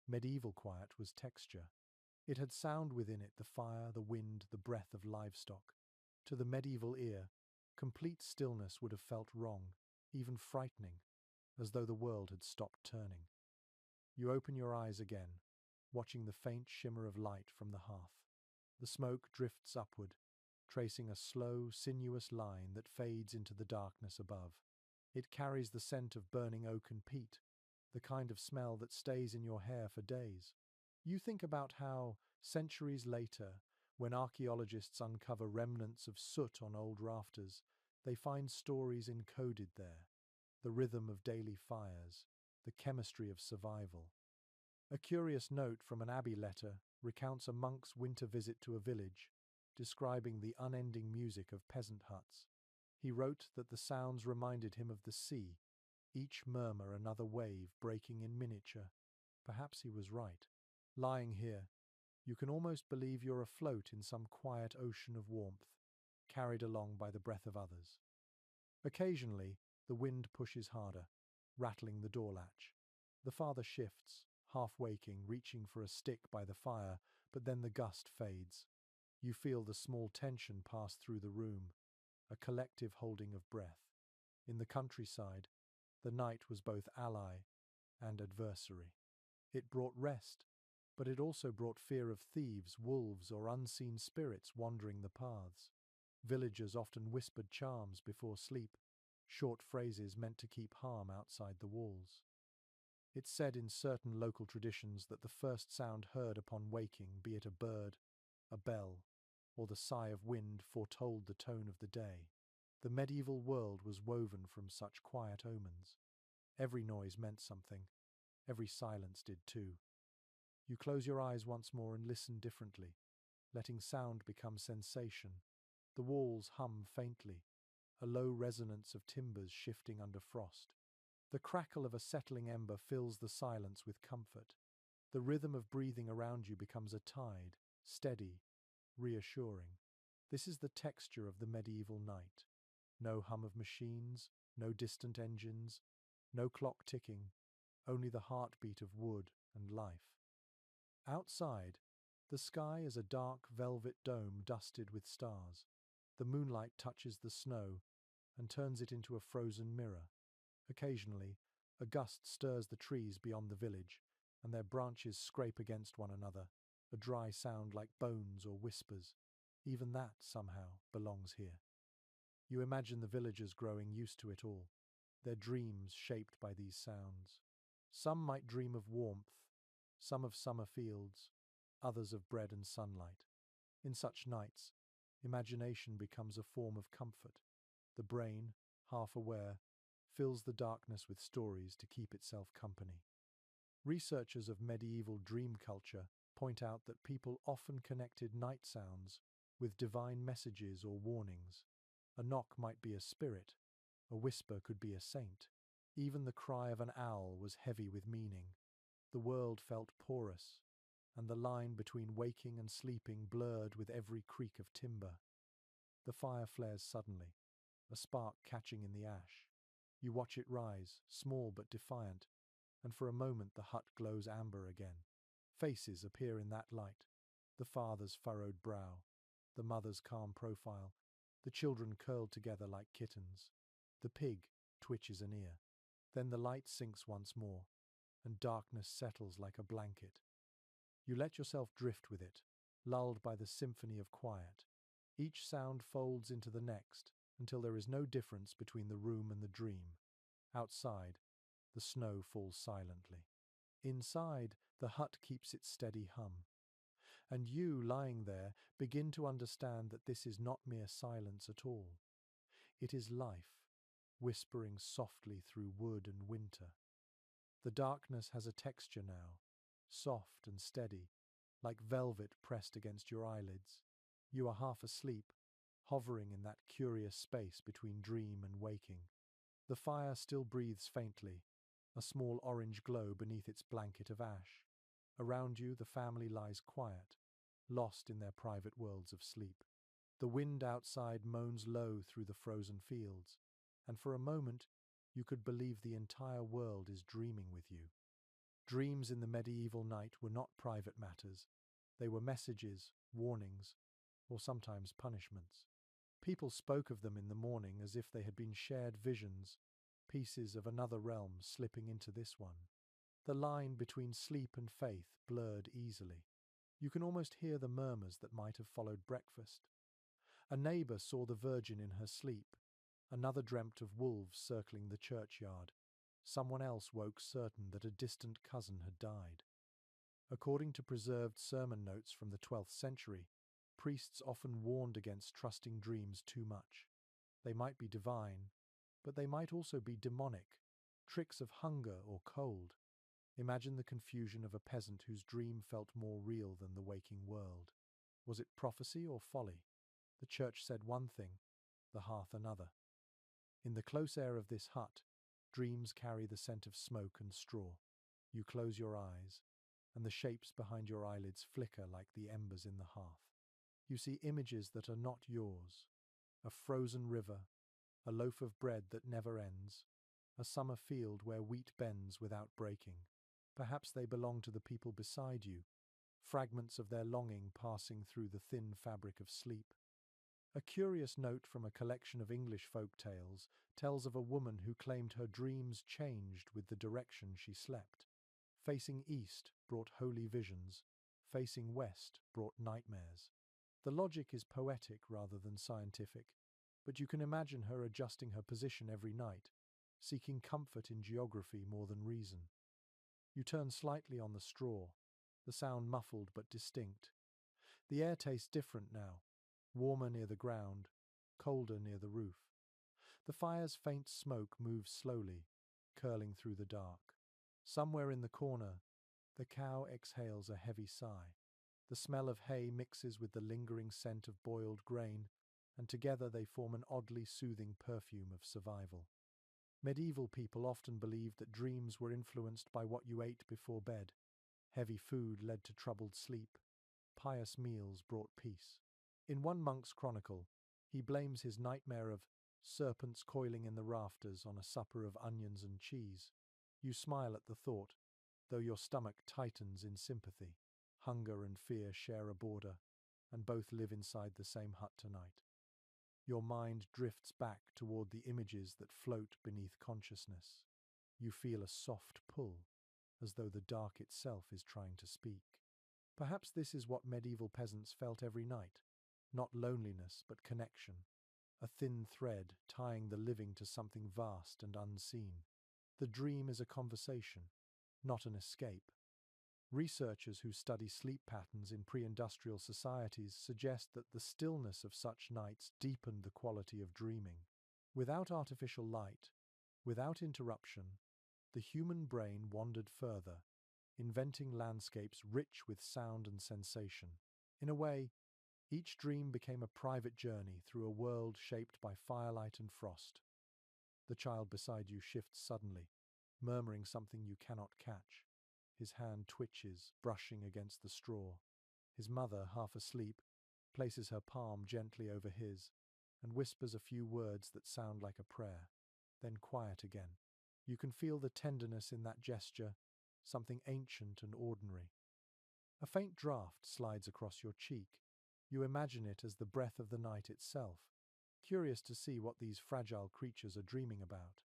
Speaker 1: Medieval quiet was texture. It had sound within it: the fire, the wind, the breath of livestock. To the medieval ear, Complete stillness would have felt wrong, even frightening, as though the world had stopped turning. You open your eyes again, watching the faint shimmer of light from the hearth. The smoke drifts upward, tracing a slow, sinuous line that fades into the darkness above. It carries the scent of burning oak and peat, the kind of smell that stays in your hair for days. You think about how, centuries later, when archaeologists uncover remnants of soot on old rafters, they find stories encoded there, the rhythm of daily fires, the chemistry of survival. A curious note from an abbey letter recounts a monk's winter visit to a village, describing the unending music of peasant huts. He wrote that the sounds reminded him of the sea, each murmur another wave breaking in miniature. Perhaps he was right. Lying here, you can almost believe you're afloat in some quiet ocean of warmth, carried along by the breath of others. Occasionally, the wind pushes harder, rattling the door latch. The father shifts, half waking, reaching for a stick by the fire, but then the gust fades. You feel the small tension pass through the room, a collective holding of breath. In the countryside, the night was both ally and adversary. It brought rest, but it also brought fear of thieves, wolves, or unseen spirits wandering the paths. Villagers often whispered charms before sleep, short phrases meant to keep harm outside the walls. It's said in certain local traditions that the first sound heard upon waking, be it a bird, a bell, or the sigh of wind, foretold the tone of the day. The medieval world was woven from such quiet omens. Every noise meant something. Every silence did too. You close your eyes once more and listen differently, letting sound become sensation. The walls hum faintly, a low resonance of timbers shifting under frost. The crackle of a settling ember fills the silence with comfort. The rhythm of breathing around you becomes a tide, steady, reassuring. This is the texture of the medieval night. No hum of machines, no distant engines, no clock ticking, only the heartbeat of wood and life. Outside, the sky is a dark velvet dome dusted with stars. The moonlight touches the snow and turns it into a frozen mirror. Occasionally, a gust stirs the trees beyond the village, and their branches scrape against one another, a dry sound like bones or whispers. Even that, somehow, belongs here. You imagine the villagers growing used to it all, their dreams shaped by these sounds. Some might dream of warmth, some of summer fields, others of bread and sunlight. In such nights, imagination becomes a form of comfort. The brain, half aware, fills the darkness with stories to keep itself company. Researchers of medieval dream culture point out that people often connected night sounds with divine messages or warnings. A knock might be a spirit, a whisper could be a saint. Even the cry of an owl was heavy with meaning. The world felt porous, and the line between waking and sleeping blurred with every creak of timber. The fire flares suddenly, a spark catching in the ash. You watch it rise, small but defiant, and for a moment the hut glows amber again. Faces appear in that light, the father's furrowed brow, the mother's calm profile, the children curled together like kittens. The pig twitches an ear. Then the light sinks once more, and darkness settles like a blanket. You let yourself drift with it, lulled by the symphony of quiet. Each sound folds into the next, until there is no difference between the room and the dream. Outside, the snow falls silently. Inside, the hut keeps its steady hum. And you, lying there, begin to understand that this is not mere silence at all. It is life, whispering softly through wood and winter. The darkness has a texture now, soft and steady, like velvet pressed against your eyelids. You are half asleep, hovering in that curious space between dream and waking. The fire still breathes faintly, a small orange glow beneath its blanket of ash. Around you, the family lies quiet, lost in their private worlds of sleep. The wind outside moans low through the frozen fields, and for a moment you could believe the entire world is dreaming with you. Dreams in the medieval night were not private matters. They were messages, warnings, or sometimes punishments. People spoke of them in the morning as if they had been shared visions, pieces of another realm slipping into this one. The line between sleep and faith blurred easily. You can almost hear the murmurs that might have followed breakfast. A neighbour saw the Virgin in her sleep. Another dreamt of wolves circling the churchyard. Someone else woke certain that a distant cousin had died. According to preserved sermon notes from the 12th century, priests often warned against trusting dreams too much. They might be divine, but they might also be demonic, tricks of hunger or cold. Imagine the confusion of a peasant whose dream felt more real than the waking world. Was it prophecy or folly? The church said one thing, the hearth another. In the close air of this hut, dreams carry the scent of smoke and straw. You close your eyes, and the shapes behind your eyelids flicker like the embers in the hearth. You see images that are not yours. A frozen river, a loaf of bread that never ends, a summer field where wheat bends without breaking. Perhaps they belong to the people beside you, fragments of their longing passing through the thin fabric of sleep. A curious note from a collection of English folk tales tells of a woman who claimed her dreams changed with the direction she slept. Facing east brought holy visions, facing west brought nightmares. The logic is poetic rather than scientific, but you can imagine her adjusting her position every night, seeking comfort in geography more than reason. You turn slightly on the straw, the sound muffled but distinct. The air tastes different now, warmer near the ground, colder near the roof. The fire's faint smoke moves slowly, curling through the dark. Somewhere in the corner, the cow exhales a heavy sigh. The smell of hay mixes with the lingering scent of boiled grain, and together they form an oddly soothing perfume of survival. Medieval people often believed that dreams were influenced by what you ate before bed. Heavy food led to troubled sleep. Pious meals brought peace. In one monk's chronicle, he blames his nightmare of serpents coiling in the rafters on a supper of onions and cheese. You smile at the thought, though your stomach tightens in sympathy. Hunger and fear share a border, and both live inside the same hut tonight. Your mind drifts back toward the images that float beneath consciousness. You feel a soft pull, as though the dark itself is trying to speak. Perhaps this is what medieval peasants felt every night. Not loneliness, but connection. A thin thread tying the living to something vast and unseen. The dream is a conversation, not an escape. Researchers who study sleep patterns in pre-industrial societies suggest that the stillness of such nights deepened the quality of dreaming. Without artificial light, without interruption, the human brain wandered further, inventing landscapes rich with sound and sensation. In a way, each dream became a private journey through a world shaped by firelight and frost. The child beside you shifts suddenly, murmuring something you cannot catch. His hand twitches, brushing against the straw. His mother, half asleep, places her palm gently over his and whispers a few words that sound like a prayer, then quiet again. You can feel the tenderness in that gesture, something ancient and ordinary. A faint draught slides across your cheek. You imagine it as the breath of the night itself, curious to see what these fragile creatures are dreaming about.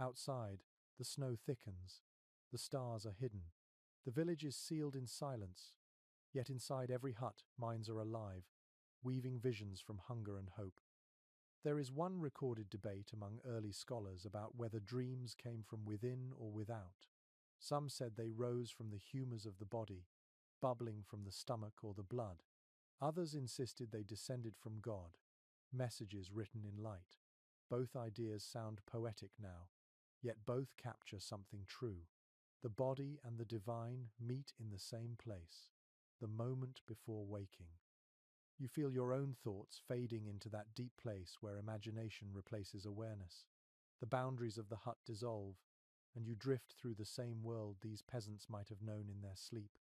Speaker 1: Outside, the snow thickens. The stars are hidden. The village is sealed in silence, yet inside every hut, minds are alive, weaving visions from hunger and hope. There is one recorded debate among early scholars about whether dreams came from within or without. Some said they rose from the humours of the body, bubbling from the stomach or the blood. Others insisted they descended from God, messages written in light. Both ideas sound poetic now, yet both capture something true. The body and the divine meet in the same place, the moment before waking. You feel your own thoughts fading into that deep place where imagination replaces awareness. The boundaries of the hut dissolve, and you drift through the same world these peasants might have known in their sleep.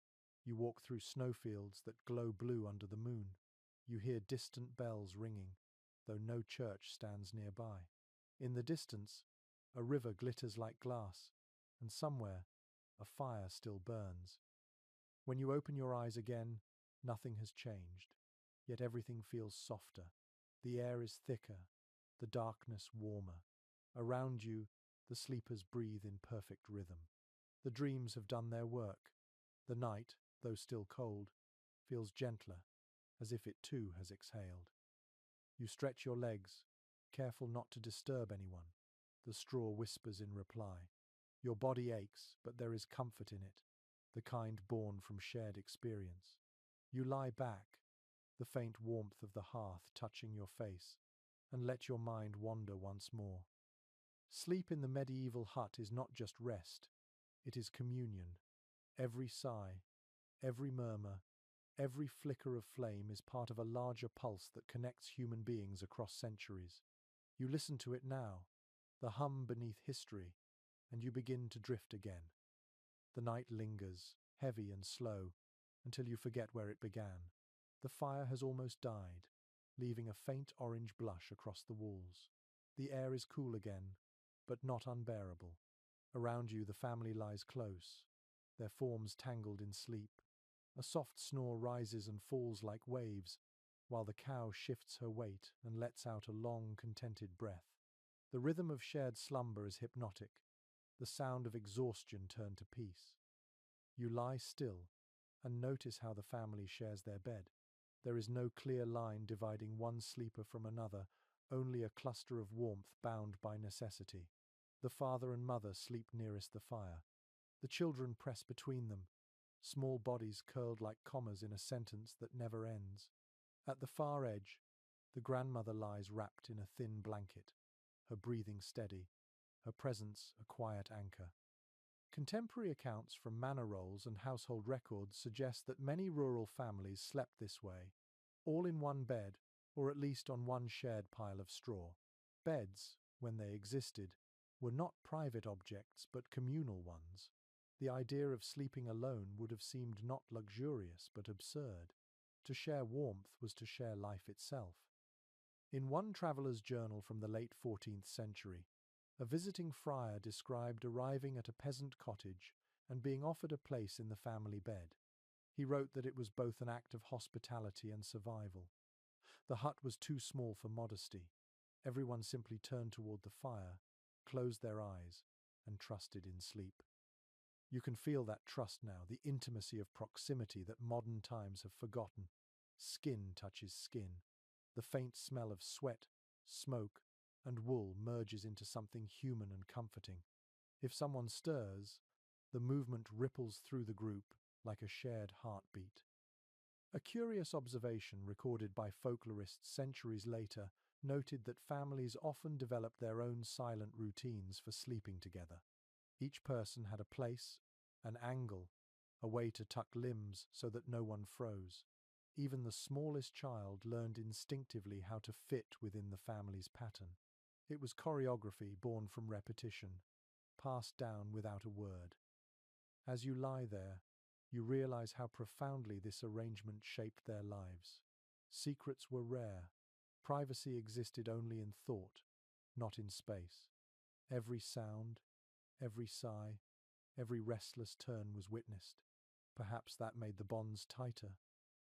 Speaker 1: You walk through snowfields that glow blue under the moon. You hear distant bells ringing, though no church stands nearby. In the distance, a river glitters like glass, and somewhere, a fire still burns. When you open your eyes again, nothing has changed, yet everything feels softer. The air is thicker, the darkness warmer. Around you, the sleepers breathe in perfect rhythm. The dreams have done their work. The night, though still cold, feels gentler, as if it too has exhaled. You stretch your legs, careful not to disturb anyone. The straw whispers in reply. Your body aches, but there is comfort in it, the kind born from shared experience. You lie back, the faint warmth of the hearth touching your face, and let your mind wander once more. Sleep in the medieval hut is not just rest, it is communion. Every sigh, every murmur, every flicker of flame is part of a larger pulse that connects human beings across centuries. You listen to it now, the hum beneath history, and you begin to drift again. The night lingers, heavy and slow, until you forget where it began. The fire has almost died, leaving a faint orange blush across the walls. The air is cool again, but not unbearable. Around you the family lies close, their forms tangled in sleep. A soft snore rises and falls like waves, while the cow shifts her weight and lets out a long, contented breath. The rhythm of shared slumber is hypnotic, the sound of exhaustion turned to peace. You lie still and notice how the family shares their bed. There is no clear line dividing one sleeper from another, only a cluster of warmth bound by necessity. The father and mother sleep nearest the fire. The children press between them, small bodies curled like commas in a sentence that never ends. At the far edge, the grandmother lies wrapped in a thin blanket, her breathing steady, her presence a quiet anchor. Contemporary accounts from manor rolls and household records suggest that many rural families slept this way, all in one bed, or at least on one shared pile of straw. Beds, when they existed, were not private objects but communal ones. The idea of sleeping alone would have seemed not luxurious but absurd. To share warmth was to share life itself. In one traveller's journal from the late 14th century, a visiting friar described arriving at a peasant cottage and being offered a place in the family bed. He wrote that it was both an act of hospitality and survival. The hut was too small for modesty. Everyone simply turned toward the fire, closed their eyes, and trusted in sleep. You can feel that trust now, the intimacy of proximity that modern times have forgotten. Skin touches skin. The faint smell of sweat, smoke, and wool merges into something human and comforting. If someone stirs, the movement ripples through the group like a shared heartbeat. A curious observation recorded by folklorists centuries later noted that families often developed their own silent routines for sleeping together. Each person had a place, an angle, a way to tuck limbs so that no one froze. Even the smallest child learned instinctively how to fit within the family's pattern. It was choreography born from repetition, passed down without a word. As you lie there, you realize how profoundly this arrangement shaped their lives. Secrets were rare. Privacy existed only in thought, not in space. Every sound, every sigh, every restless turn was witnessed. Perhaps that made the bonds tighter,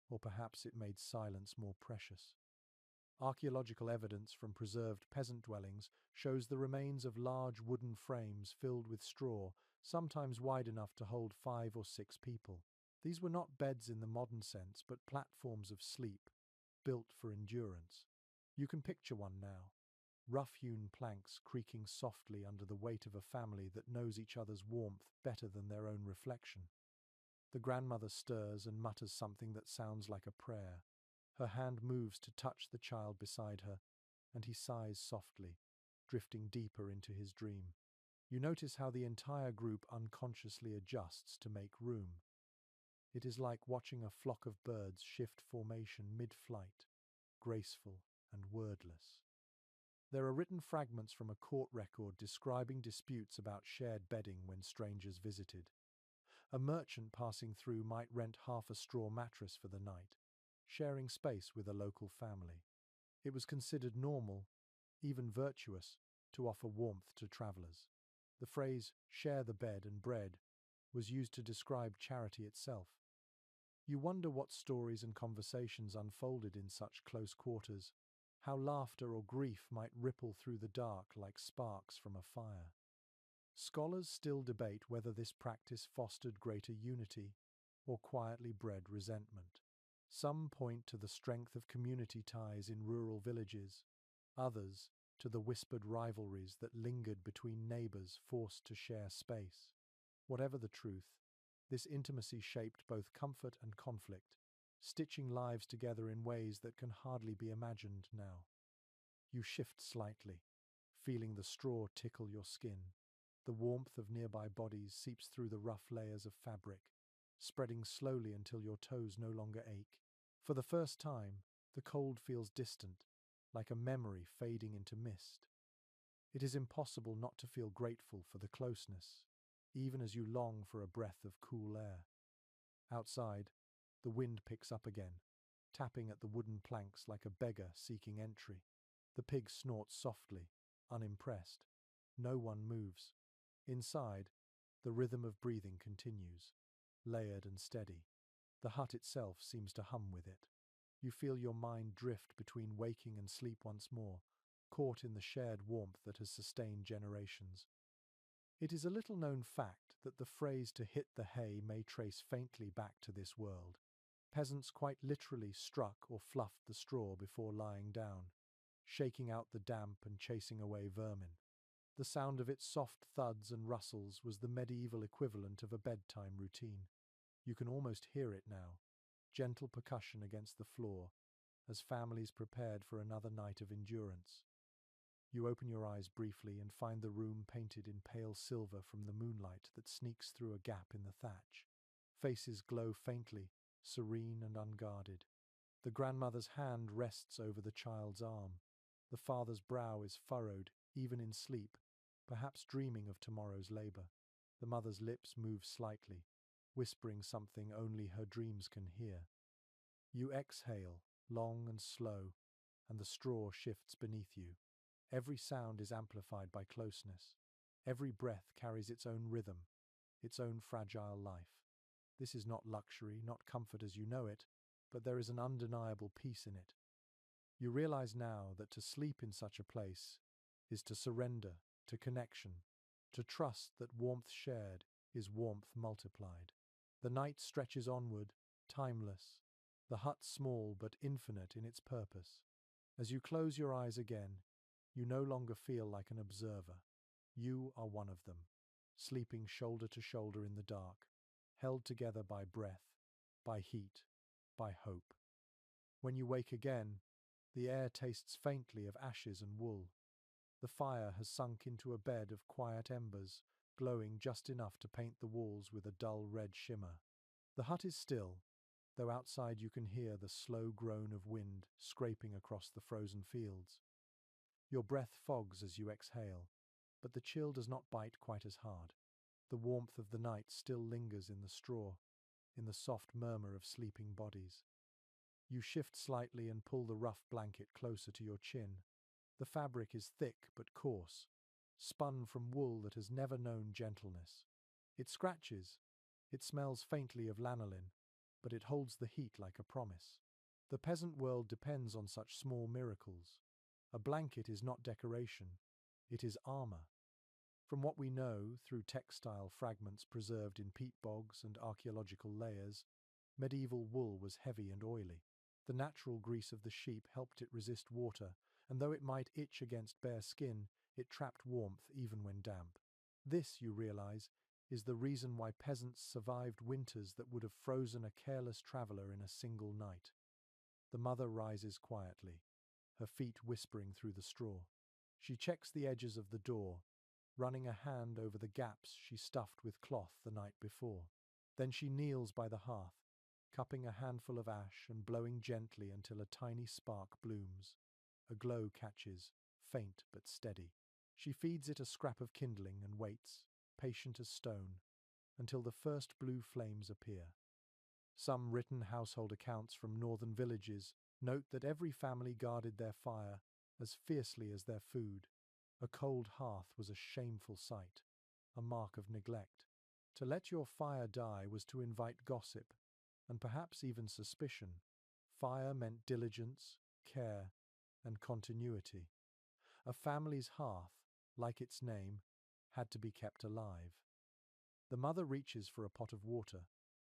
Speaker 1: or perhaps it made silence more precious. Archaeological evidence from preserved peasant dwellings shows the remains of large wooden frames filled with straw, sometimes wide enough to hold 5 or 6 people. These were not beds in the modern sense, but platforms of sleep, built for endurance. You can picture one now. Rough-hewn planks creaking softly under the weight of a family that knows each other's warmth better than their own reflection. The grandmother stirs and mutters something that sounds like a prayer. Her hand moves to touch the child beside her, and he sighs softly, drifting deeper into his dream. You notice how the entire group unconsciously adjusts to make room. It is like watching a flock of birds shift formation mid-flight, graceful and wordless. There are written fragments from a court record describing disputes about shared bedding when strangers visited. A merchant passing through might rent half a straw mattress for the night, sharing space with a local family. It was considered normal, even virtuous, to offer warmth to travelers. The phrase, "share the bed and bread," was used to describe charity itself. You wonder what stories and conversations unfolded in such close quarters, how laughter or grief might ripple through the dark like sparks from a fire. Scholars still debate whether this practice fostered greater unity or quietly bred resentment. Some point to the strength of community ties in rural villages, others to the whispered rivalries that lingered between neighbors forced to share space. Whatever the truth, this intimacy shaped both comfort and conflict, stitching lives together in ways that can hardly be imagined now. You shift slightly, feeling the straw tickle your skin. The warmth of nearby bodies seeps through the rough layers of fabric, spreading slowly until your toes no longer ache. For the first time, the cold feels distant, like a memory fading into mist. It is impossible not to feel grateful for the closeness, even as you long for a breath of cool air. Outside, the wind picks up again, tapping at the wooden planks like a beggar seeking entry. The pig snorts softly, unimpressed. No one moves. Inside, the rhythm of breathing continues, layered and steady. The hut itself seems to hum with it. You feel your mind drift between waking and sleep once more, caught in the shared warmth that has sustained generations. It is a little-known fact that the phrase "to hit the hay" may trace faintly back to this world. Peasants quite literally struck or fluffed the straw before lying down, shaking out the damp and chasing away vermin. The sound of its soft thuds and rustles was the medieval equivalent of a bedtime routine. You can almost hear it now, gentle percussion against the floor, as families prepared for another night of endurance. You open your eyes briefly and find the room painted in pale silver from the moonlight that sneaks through a gap in the thatch. Faces glow faintly, serene and unguarded. The grandmother's hand rests over the child's arm. The father's brow is furrowed, even in sleep, perhaps dreaming of tomorrow's labor. The mother's lips move slightly, whispering something only her dreams can hear. You exhale, long and slow, and the straw shifts beneath you. Every sound is amplified by closeness. Every breath carries its own rhythm, its own fragile life. This is not luxury, not comfort as you know it, but there is an undeniable peace in it. You realize now that to sleep in such a place is to surrender to connection, to trust that warmth shared is warmth multiplied. The night stretches onward, timeless, the hut small but infinite in its purpose. As you close your eyes again, you no longer feel like an observer. You are one of them, sleeping shoulder to shoulder in the dark, held together by breath, by heat, by hope. When you wake again, the air tastes faintly of ashes and wool. The fire has sunk into a bed of quiet embers, glowing just enough to paint the walls with a dull red shimmer. The hut is still, though outside you can hear the slow groan of wind scraping across the frozen fields. Your breath fogs as you exhale, but the chill does not bite quite as hard. The warmth of the night still lingers in the straw, in the soft murmur of sleeping bodies. You shift slightly and pull the rough blanket closer to your chin. The fabric is thick but coarse, spun from wool that has never known gentleness. It scratches. It smells faintly of lanolin, but it holds the heat like a promise. The peasant world depends on such small miracles. A blanket is not decoration, it is armor. From what we know, through textile fragments preserved in peat bogs and archaeological layers, medieval wool was heavy and oily. The natural grease of the sheep helped it resist water, and though it might itch against bare skin, it trapped warmth even when damp. This, you realize, is the reason why peasants survived winters that would have frozen a careless traveler in a single night. The mother rises quietly, her feet whispering through the straw. She checks the edges of the door, running a hand over the gaps she stuffed with cloth the night before. Then she kneels by the hearth, cupping a handful of ash and blowing gently until a tiny spark blooms. A glow catches, faint but steady. She feeds it a scrap of kindling and waits, patient as stone, until the first blue flames appear. Some written household accounts from northern villages note that every family guarded their fire as fiercely as their food. A cold hearth was a shameful sight, a mark of neglect. To let your fire die was to invite gossip, and perhaps even suspicion. Fire meant diligence, care, and continuity. A family's hearth, like its name, had to be kept alive. The mother reaches for a pot of water,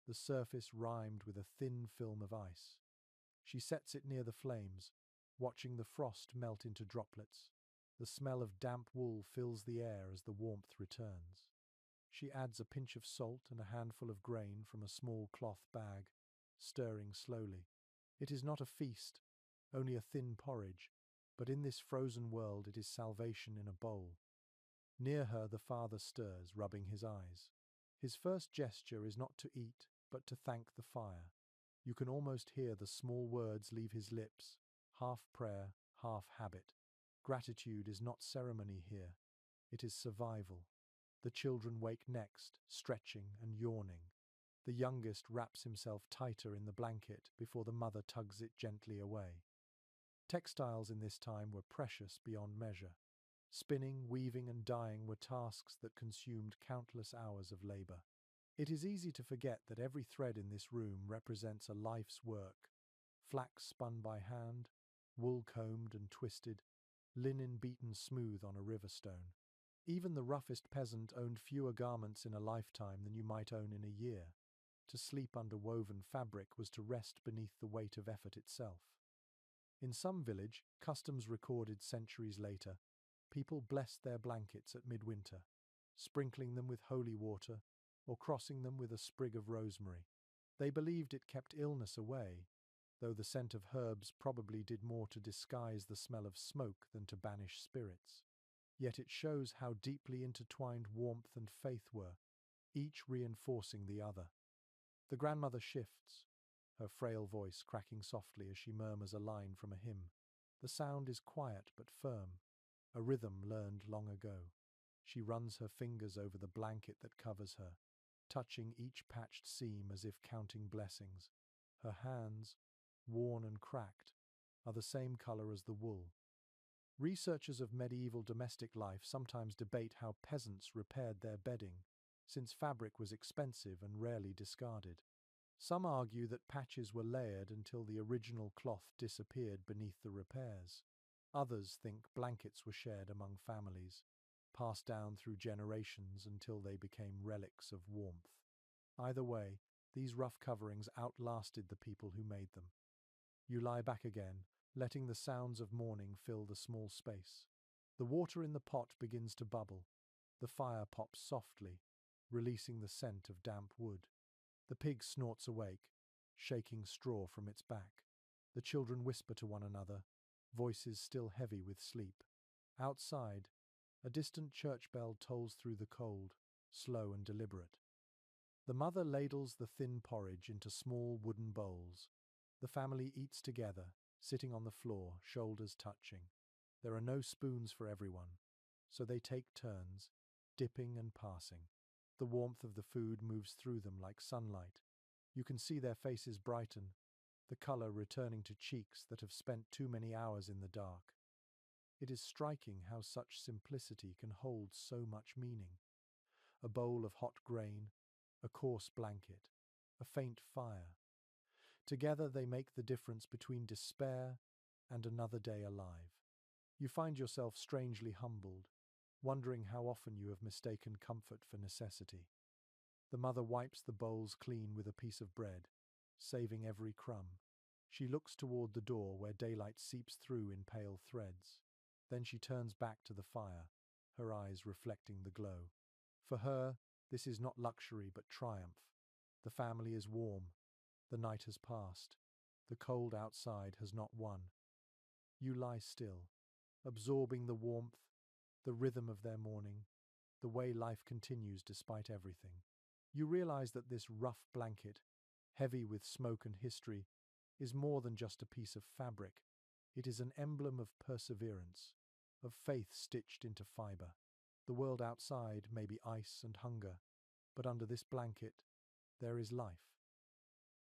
Speaker 1: the surface rimed with a thin film of ice. She sets it near the flames, watching the frost melt into droplets. The smell of damp wool fills the air as the warmth returns. She adds a pinch of salt and a handful of grain from a small cloth bag, stirring slowly. It is not a feast, only a thin porridge, but in this frozen world it is salvation in a bowl. Near her the father stirs, rubbing his eyes. His first gesture is not to eat, but to thank the fire. You can almost hear the small words leave his lips, half prayer, half habit. Gratitude is not ceremony here, it is survival. The children wake next, stretching and yawning. The youngest wraps himself tighter in the blanket before the mother tugs it gently away. Textiles in this time were precious beyond measure. Spinning, weaving, and dyeing were tasks that consumed countless hours of labor. It is easy to forget that every thread in this room represents a life's work. Flax spun by hand, wool combed and twisted, linen beaten smooth on a river stone. Even the roughest peasant owned fewer garments in a lifetime than you might own in a year. To sleep under woven fabric was to rest beneath the weight of effort itself. In some village, customs recorded centuries later, people blessed their blankets at midwinter, sprinkling them with holy water or crossing them with a sprig of rosemary. They believed it kept illness away, though the scent of herbs probably did more to disguise the smell of smoke than to banish spirits. Yet it shows how deeply intertwined warmth and faith were, each reinforcing the other. The grandmother shifts, her frail voice cracking softly as she murmurs a line from a hymn. The sound is quiet but firm, a rhythm learned long ago. She runs her fingers over the blanket that covers her, touching each patched seam as if counting blessings. Her hands, worn and cracked, are the same color as the wool. Researchers of medieval domestic life sometimes debate how peasants repaired their bedding, since fabric was expensive and rarely discarded. Some argue that patches were layered until the original cloth disappeared beneath the repairs. Others think blankets were shared among families, passed down through generations until they became relics of warmth. Either way, these rough coverings outlasted the people who made them. You lie back again, letting the sounds of morning fill the small space. The water in the pot begins to bubble. The fire pops softly, releasing the scent of damp wood. The pig snorts awake, shaking straw from its back. The children whisper to one another, voices still heavy with sleep. Outside, a distant church bell tolls through the cold, slow and deliberate. The mother ladles the thin porridge into small wooden bowls. The family eats together, sitting on the floor, shoulders touching. There are no spoons for everyone, so they take turns, dipping and passing. The warmth of the food moves through them like sunlight. You can see their faces brighten, the color returning to cheeks that have spent too many hours in the dark. It is striking how such simplicity can hold so much meaning. A bowl of hot grain, a coarse blanket, a faint fire. Together they make the difference between despair and another day alive. You find yourself strangely humbled, wondering how often you have mistaken comfort for necessity. The mother wipes the bowls clean with a piece of bread, saving every crumb. She looks toward the door where daylight seeps through in pale threads. Then she turns back to the fire, her eyes reflecting the glow. For her, this is not luxury but triumph. The family is warm. The night has passed. The cold outside has not won. You lie still, absorbing the warmth, the rhythm of their morning, the way life continues despite everything. You realize that this rough blanket, heavy with smoke and history, is more than just a piece of fabric. It is an emblem of perseverance, of faith stitched into fiber. The world outside may be ice and hunger, but under this blanket, there is life.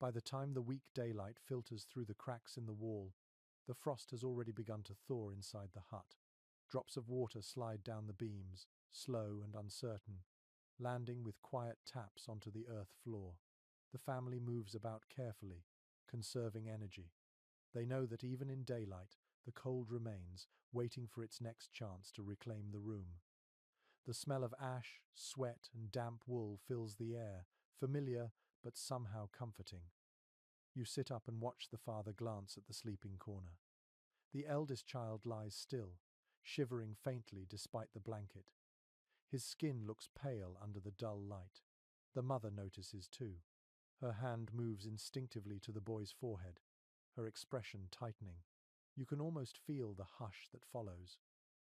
Speaker 1: By the time the weak daylight filters through the cracks in the wall, the frost has already begun to thaw inside the hut. Drops of water slide down the beams, slow and uncertain, landing with quiet taps onto the earth floor. The family moves about carefully, conserving energy. They know that even in daylight, The cold remains, waiting for its next chance to reclaim the room. The smell of ash, sweat, and damp wool fills the air, familiar but somehow comforting. You sit up and watch the father glance at the sleeping corner. The eldest child lies still, shivering faintly despite the blanket. His skin looks pale under the dull light. The mother notices too. Her hand moves instinctively to the boy's forehead, her expression tightening. You can almost feel the hush that follows.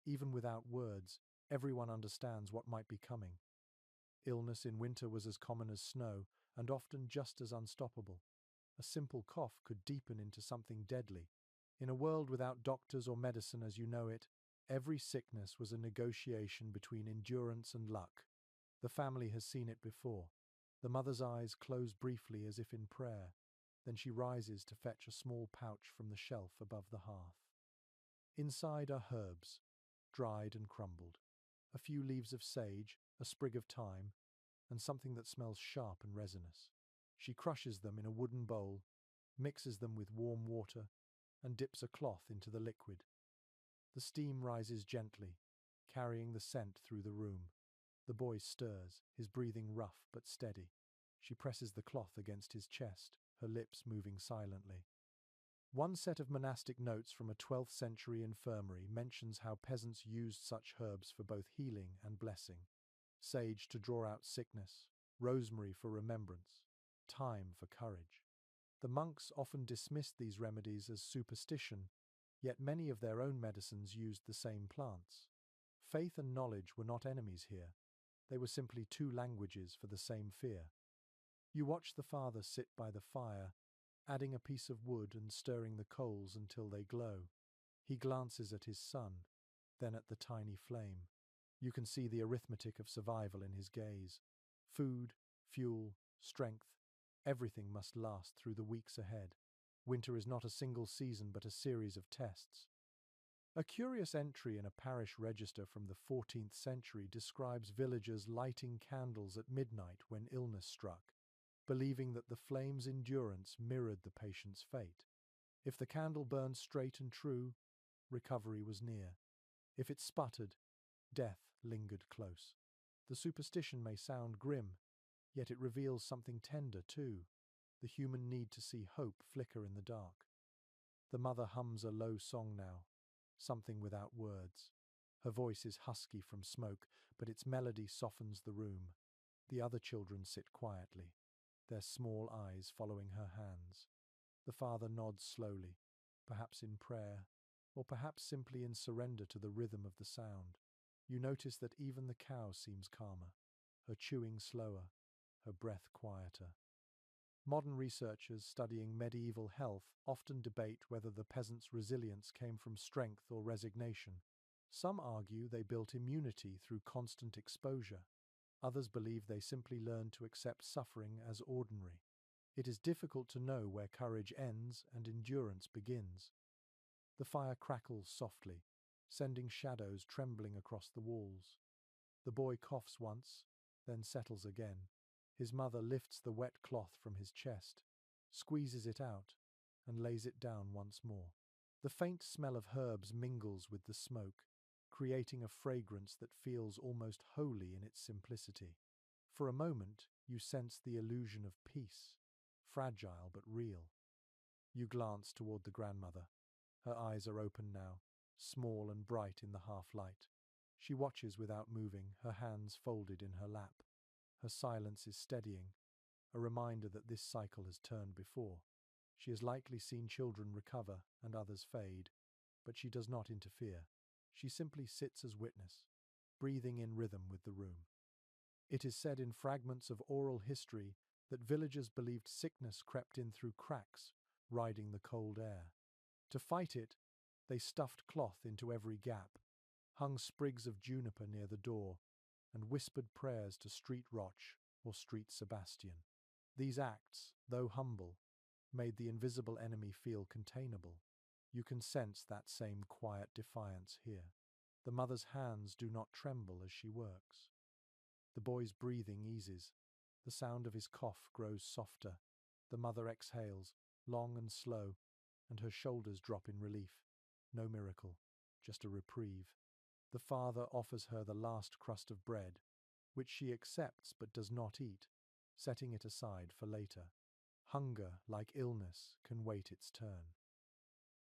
Speaker 1: Even without words, everyone understands what might be coming. Illness in winter was as common as snow, and often just as unstoppable. A simple cough could deepen into something deadly. In a world without doctors or medicine as you know it, every sickness was a negotiation between endurance and luck. The family has seen it before. The mother's eyes close briefly as if in prayer. Then she rises to fetch a small pouch from the shelf above the hearth. Inside are herbs, dried and crumbled. A few leaves of sage, a sprig of thyme, and something that smells sharp and resinous. She crushes them in a wooden bowl, mixes them with warm water, and dips a cloth into the liquid. The steam rises gently, carrying the scent through the room. The boy stirs, his breathing rough but steady. She presses the cloth against his chest, her lips moving silently. One set of monastic notes from a 12th century infirmary mentions how peasants used such herbs for both healing and blessing. Sage to draw out sickness, rosemary for remembrance, thyme for courage. The monks often dismissed these remedies as superstition, yet many of their own medicines used the same plants. Faith and knowledge were not enemies here. They were simply two languages for the same fear. You watch the father sit by the fire, adding a piece of wood and stirring the coals until they glow. He glances at his son, then at the tiny flame. You can see the arithmetic of survival in his gaze. Food, fuel, strength, everything must last through the weeks ahead. Winter is not a single season but a series of tests. A curious entry in a parish register from the 14th century describes villagers lighting candles at midnight when illness struck, believing that the flame's endurance mirrored the patient's fate. If the candle burned straight and true, recovery was near. If it sputtered, death lingered close. The superstition may sound grim, yet it reveals something tender too, the human need to see hope flicker in the dark. The mother hums a low song now, something without words. Her voice is husky from smoke, but its melody softens the room. The other children sit quietly, their small eyes following her hands. The father nods slowly, perhaps in prayer, or perhaps simply in surrender to the rhythm of the sound. You notice that even the cow seems calmer, her chewing slower, her breath quieter. Modern researchers studying medieval health often debate whether the peasants' resilience came from strength or resignation. Some argue they built immunity through constant exposure. Others believe they simply learned to accept suffering as ordinary. It is difficult to know where courage ends and endurance begins. The fire crackles softly, sending shadows trembling across the walls. The boy coughs once, then settles again. His mother lifts the wet cloth from his chest, squeezes it out, and lays it down once more. The faint smell of herbs mingles with the smoke, creating a fragrance that feels almost holy in its simplicity. For a moment, you sense the illusion of peace, fragile but real. You glance toward the grandmother. Her eyes are open now, small and bright in the half-light. She watches without moving, her hands folded in her lap. Her silence is steadying, a reminder that this cycle has turned before. She has likely seen children recover and others fade, but she does not interfere. She simply sits as witness, breathing in rhythm with the room. It is said in fragments of oral history that villagers believed sickness crept in through cracks, riding the cold air. To fight it, they stuffed cloth into every gap, hung sprigs of juniper near the door, and whispered prayers to Street Roch or Street Sebastian. These acts, though humble, made the invisible enemy feel containable. You can sense that same quiet defiance here. The mother's hands do not tremble as she works. The boy's breathing eases. The sound of his cough grows softer. The mother exhales, long and slow, and her shoulders drop in relief. No miracle, just a reprieve. The father offers her the last crust of bread, which she accepts but does not eat, setting it aside for later. Hunger, like illness, can wait its turn.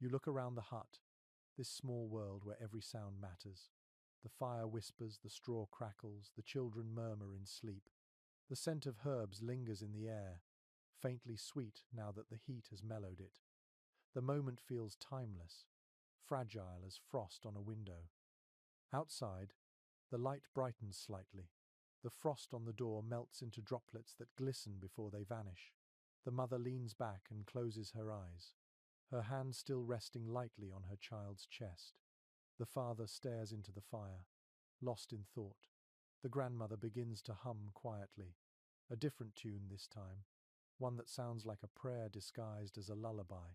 Speaker 1: You look around the hut, this small world where every sound matters. The fire whispers, the straw crackles, the children murmur in sleep. The scent of herbs lingers in the air, faintly sweet now that the heat has mellowed it. The moment feels timeless, fragile as frost on a window. Outside, the light brightens slightly. The frost on the door melts into droplets that glisten before they vanish. The mother leans back and closes her eyes, her hand still resting lightly on her child's chest. The father stares into the fire, lost in thought. The grandmother begins to hum quietly, a different tune this time, one that sounds like a prayer disguised as a lullaby.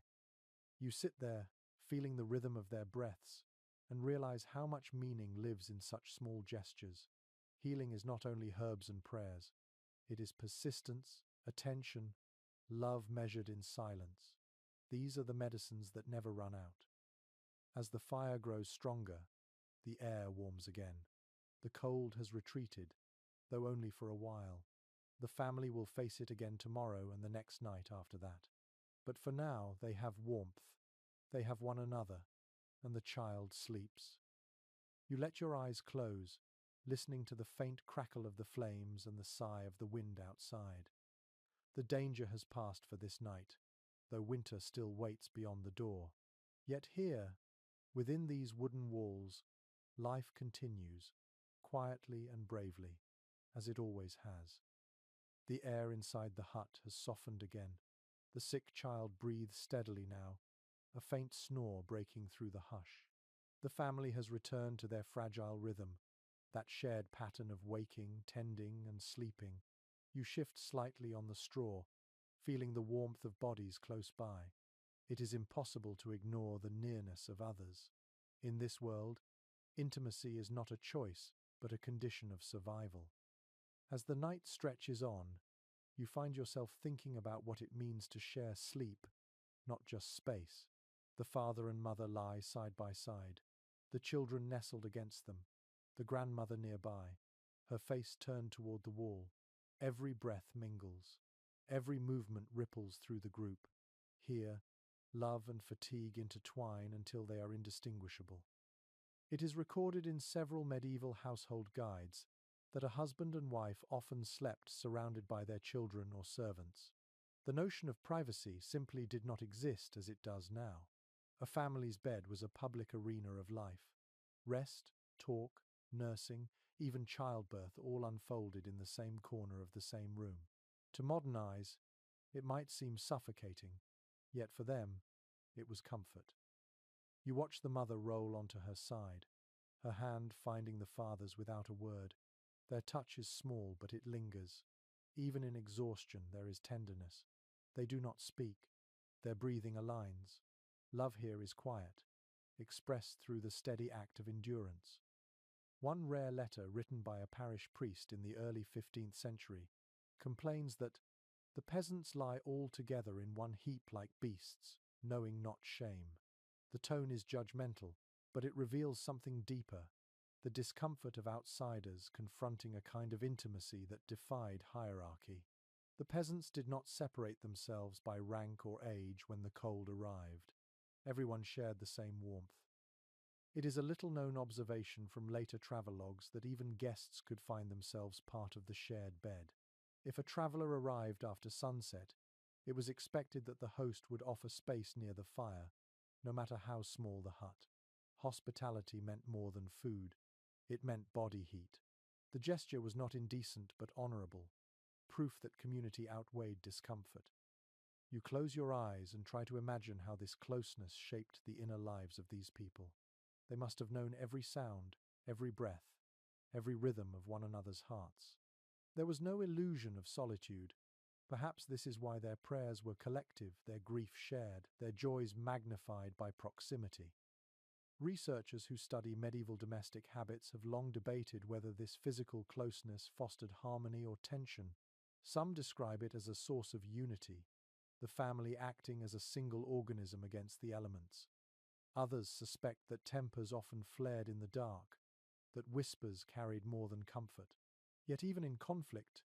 Speaker 1: You sit there, feeling the rhythm of their breaths, and realize how much meaning lives in such small gestures. Healing is not only herbs and prayers, it is persistence, attention, love measured in silence. These are the medicines that never run out. As the fire grows stronger, the air warms again. The cold has retreated, though only for a while. The family will face it again tomorrow and the next night after that. But for now, they have warmth. They have one another, and the child sleeps. You let your eyes close, listening to the faint crackle of the flames and the sigh of the wind outside. The danger has passed for this night, though winter still waits beyond the door. Yet here, within these wooden walls, life continues, quietly and bravely, as it always has. The air inside the hut has softened again. The sick child breathes steadily now, a faint snore breaking through the hush. The family has returned to their fragile rhythm, that shared pattern of waking, tending, and sleeping. You shift slightly on the straw, feeling the warmth of bodies close by. It is impossible to ignore the nearness of others. In this world, intimacy is not a choice, but a condition of survival. As the night stretches on, you find yourself thinking about what it means to share sleep, not just space. The father and mother lie side by side, the children nestled against them, the grandmother nearby, her face turned toward the wall. Every breath mingles. Every movement ripples through the group. Here, love and fatigue intertwine until they are indistinguishable. It is recorded in several medieval household guides that a husband and wife often slept surrounded by their children or servants. The notion of privacy simply did not exist as it does now. A family's bed was a public arena of life. Rest, talk, nursing, even childbirth all unfolded in the same corner of the same room. To modern eyes, it might seem suffocating, yet for them, it was comfort. You watch the mother roll onto her side, her hand finding the father's without a word. Their touch is small, but it lingers. Even in exhaustion, there is tenderness. They do not speak. Their breathing aligns. Love here is quiet, expressed through the steady act of endurance. One rare letter written by a parish priest in the early 15th century complains that the peasants lie all together in one heap like beasts, knowing not shame. The tone is judgmental, but it reveals something deeper, the discomfort of outsiders confronting a kind of intimacy that defied hierarchy. The peasants did not separate themselves by rank or age when the cold arrived. Everyone shared the same warmth. It is a little-known observation from later travelogues that even guests could find themselves part of the shared bed. If a traveler arrived after sunset, it was expected that the host would offer space near the fire, no matter how small the hut. Hospitality meant more than food. It meant body heat. The gesture was not indecent but honorable, proof that community outweighed discomfort. You close your eyes and try to imagine how this closeness shaped the inner lives of these people. They must have known every sound, every breath, every rhythm of one another's hearts. There was no illusion of solitude. Perhaps this is why their prayers were collective, their grief shared, their joys magnified by proximity. Researchers who study medieval domestic habits have long debated whether this physical closeness fostered harmony or tension. Some describe it as a source of unity, the family acting as a single organism against the elements. Others suspect that tempers often flared in the dark, that whispers carried more than comfort. Yet even in conflict,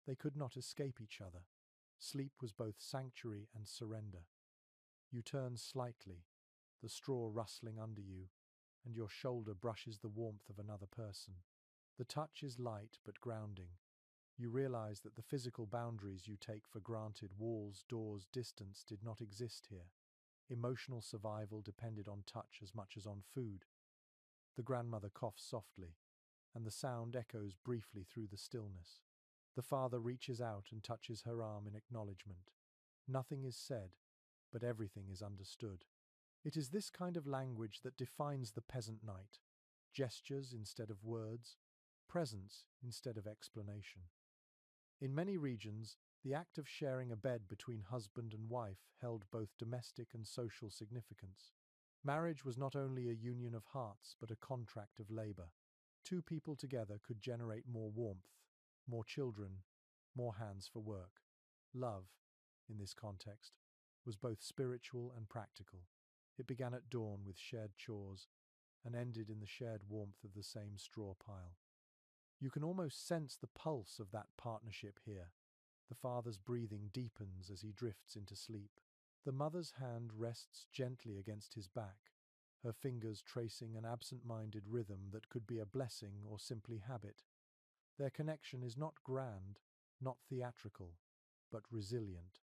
Speaker 1: they could not escape each other. Sleep was both sanctuary and surrender. You turn slightly, the straw rustling under you, and your shoulder brushes the warmth of another person. The touch is light but grounding. You realize that the physical boundaries you take for granted, walls, doors, distance, did not exist here. Emotional survival depended on touch as much as on food. The grandmother coughs softly, and the sound echoes briefly through the stillness. The father reaches out and touches her arm in acknowledgement. Nothing is said, but everything is understood. It is this kind of language that defines the peasant night. Gestures instead of words, presence instead of explanation. In many regions, the act of sharing a bed between husband and wife held both domestic and social significance. Marriage was not only a union of hearts, but a contract of labor. Two people together could generate more warmth, more children, more hands for work. Love, in this context, was both spiritual and practical. It began at dawn with shared chores and ended in the shared warmth of the same straw pile. You can almost sense the pulse of that partnership here. The father's breathing deepens as he drifts into sleep. The mother's hand rests gently against his back, her fingers tracing an absent-minded rhythm that could be a blessing or simply habit. Their connection is not grand, not theatrical, but resilient.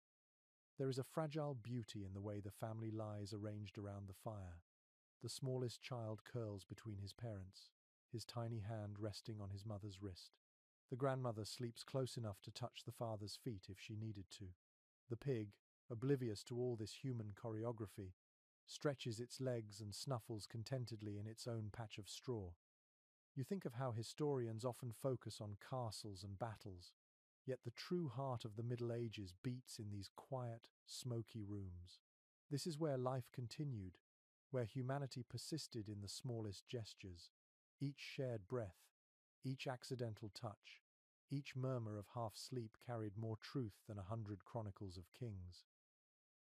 Speaker 1: There is a fragile beauty in the way the family lies arranged around the fire. The smallest child curls between his parents, his tiny hand resting on his mother's wrist. The grandmother sleeps close enough to touch the father's feet if she needed to. The pig, oblivious to all this human choreography, stretches its legs and snuffles contentedly in its own patch of straw. You think of how historians often focus on castles and battles, yet the true heart of the Middle Ages beats in these quiet, smoky rooms. This is where life continued, where humanity persisted in the smallest gestures. Each shared breath, each accidental touch, each murmur of half-sleep carried more truth than 100 chronicles of kings.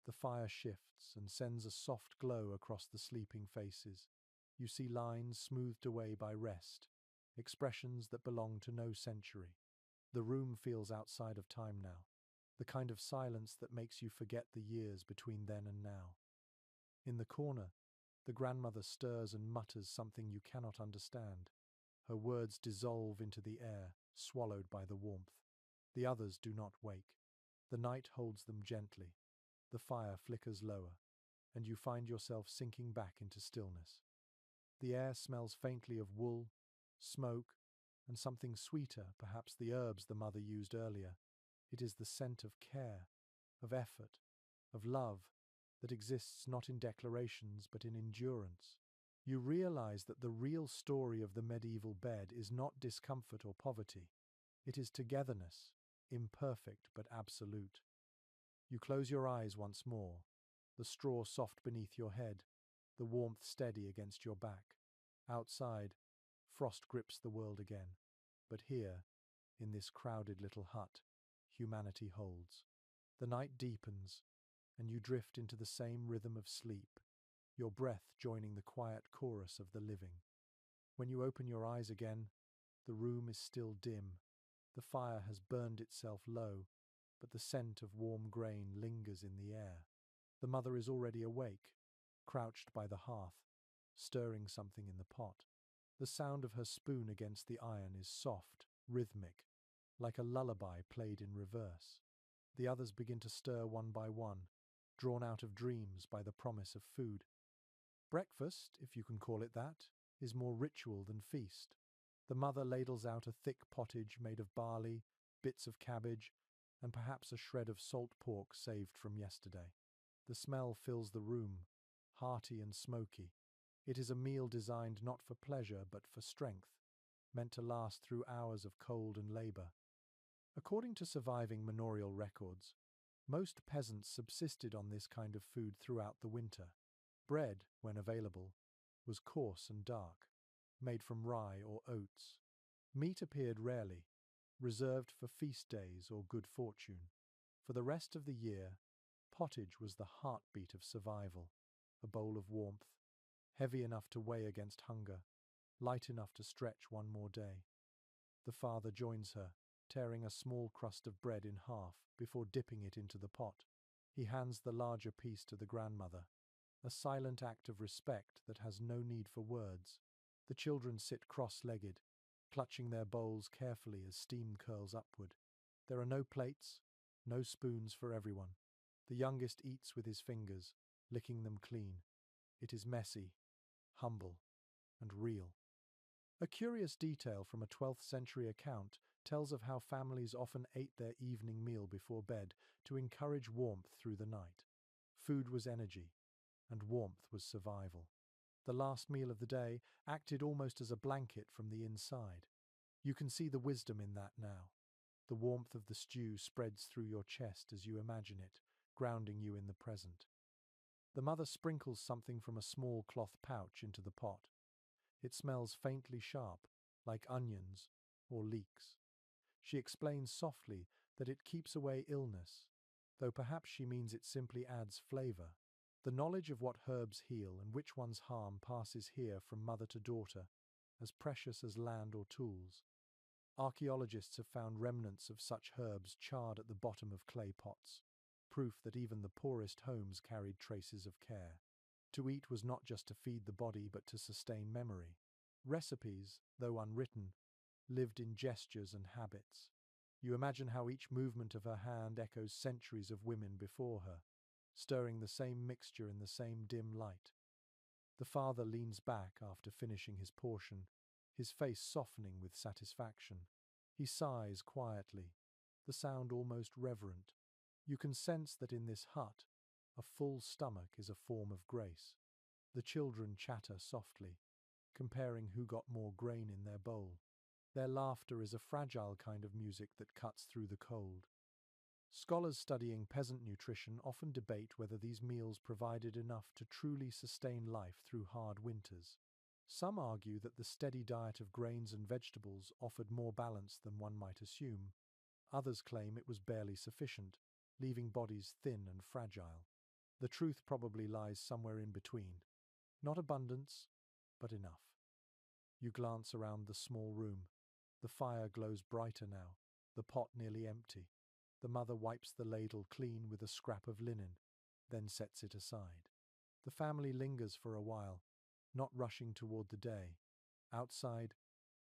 Speaker 1: The fire shifts and sends a soft glow across the sleeping faces. You see lines smoothed away by rest, expressions that belong to no century. The room feels outside of time now, the kind of silence that makes you forget the years between then and now. In the corner, the grandmother stirs and mutters something you cannot understand. Her words dissolve into the air, swallowed by the warmth. The others do not wake. The night holds them gently. The fire flickers lower, and you find yourself sinking back into stillness. The air smells faintly of wool, smoke, and something sweeter, perhaps the herbs the mother used earlier. It is the scent of care, of effort, of love that exists not in declarations but in endurance. You realize that the real story of the medieval bed is not discomfort or poverty. It is togetherness, imperfect but absolute. You close your eyes once more, the straw soft beneath your head, the warmth steady against your back. Outside, frost grips the world again. But here, in this crowded little hut, humanity holds. The night deepens, and you drift into the same rhythm of sleep, your breath joining the quiet chorus of the living. When you open your eyes again, the room is still dim. The fire has burned itself low, but the scent of warm grain lingers in the air. The mother is already awake, crouched by the hearth, stirring something in the pot. The sound of her spoon against the iron is soft, rhythmic, like a lullaby played in reverse. The others begin to stir one by one, drawn out of dreams by the promise of food. Breakfast, if you can call it that, is more ritual than feast. The mother ladles out a thick pottage made of barley, bits of cabbage, and perhaps a shred of salt pork saved from yesterday. The smell fills the room, hearty and smoky. It is a meal designed not for pleasure but for strength, meant to last through hours of cold and labor. According to surviving manorial records, most peasants subsisted on this kind of food throughout the winter. Bread, when available, was coarse and dark, made from rye or oats. Meat appeared rarely, reserved for feast days or good fortune. For the rest of the year, pottage was the heartbeat of survival, a bowl of warmth, heavy enough to weigh against hunger, light enough to stretch one more day. The father joins her, tearing a small crust of bread in half before dipping it into the pot. He hands the larger piece to the grandmother, a silent act of respect that has no need for words. The children sit cross-legged, clutching their bowls carefully as steam curls upward. There are no plates, no spoons for everyone. The youngest eats with his fingers, licking them clean. It is messy, humble, and real. A curious detail from a 12th century account tells of how families often ate their evening meal before bed to encourage warmth through the night. Food was energy, and warmth was survival. The last meal of the day acted almost as a blanket from the inside. You can see the wisdom in that now. The warmth of the stew spreads through your chest as you imagine it, grounding you in the present. The mother sprinkles something from a small cloth pouch into the pot. It smells faintly sharp, like onions or leeks. She explains softly that it keeps away illness, though perhaps she means it simply adds flavor. The knowledge of what herbs heal and which ones harm passes here from mother to daughter, as precious as land or tools. Archaeologists have found remnants of such herbs charred at the bottom of clay pots, proof that even the poorest homes carried traces of care. To eat was not just to feed the body but to sustain memory. Recipes, though unwritten, lived in gestures and habits. You imagine how each movement of her hand echoes centuries of women before her, stirring the same mixture in the same dim light. The father leans back after finishing his portion, his face softening with satisfaction. He sighs quietly, the sound almost reverent. You can sense that in this hut, a full stomach is a form of grace. The children chatter softly, comparing who got more grain in their bowl. Their laughter is a fragile kind of music that cuts through the cold. Scholars studying peasant nutrition often debate whether these meals provided enough to truly sustain life through hard winters. Some argue that the steady diet of grains and vegetables offered more balance than one might assume. Others claim it was barely sufficient, leaving bodies thin and fragile. The truth probably lies somewhere in between. Not abundance, but enough. You glance around the small room. The fire glows brighter now, the pot nearly empty. The mother wipes the ladle clean with a scrap of linen, then sets it aside. The family lingers for a while, not rushing toward the day. Outside,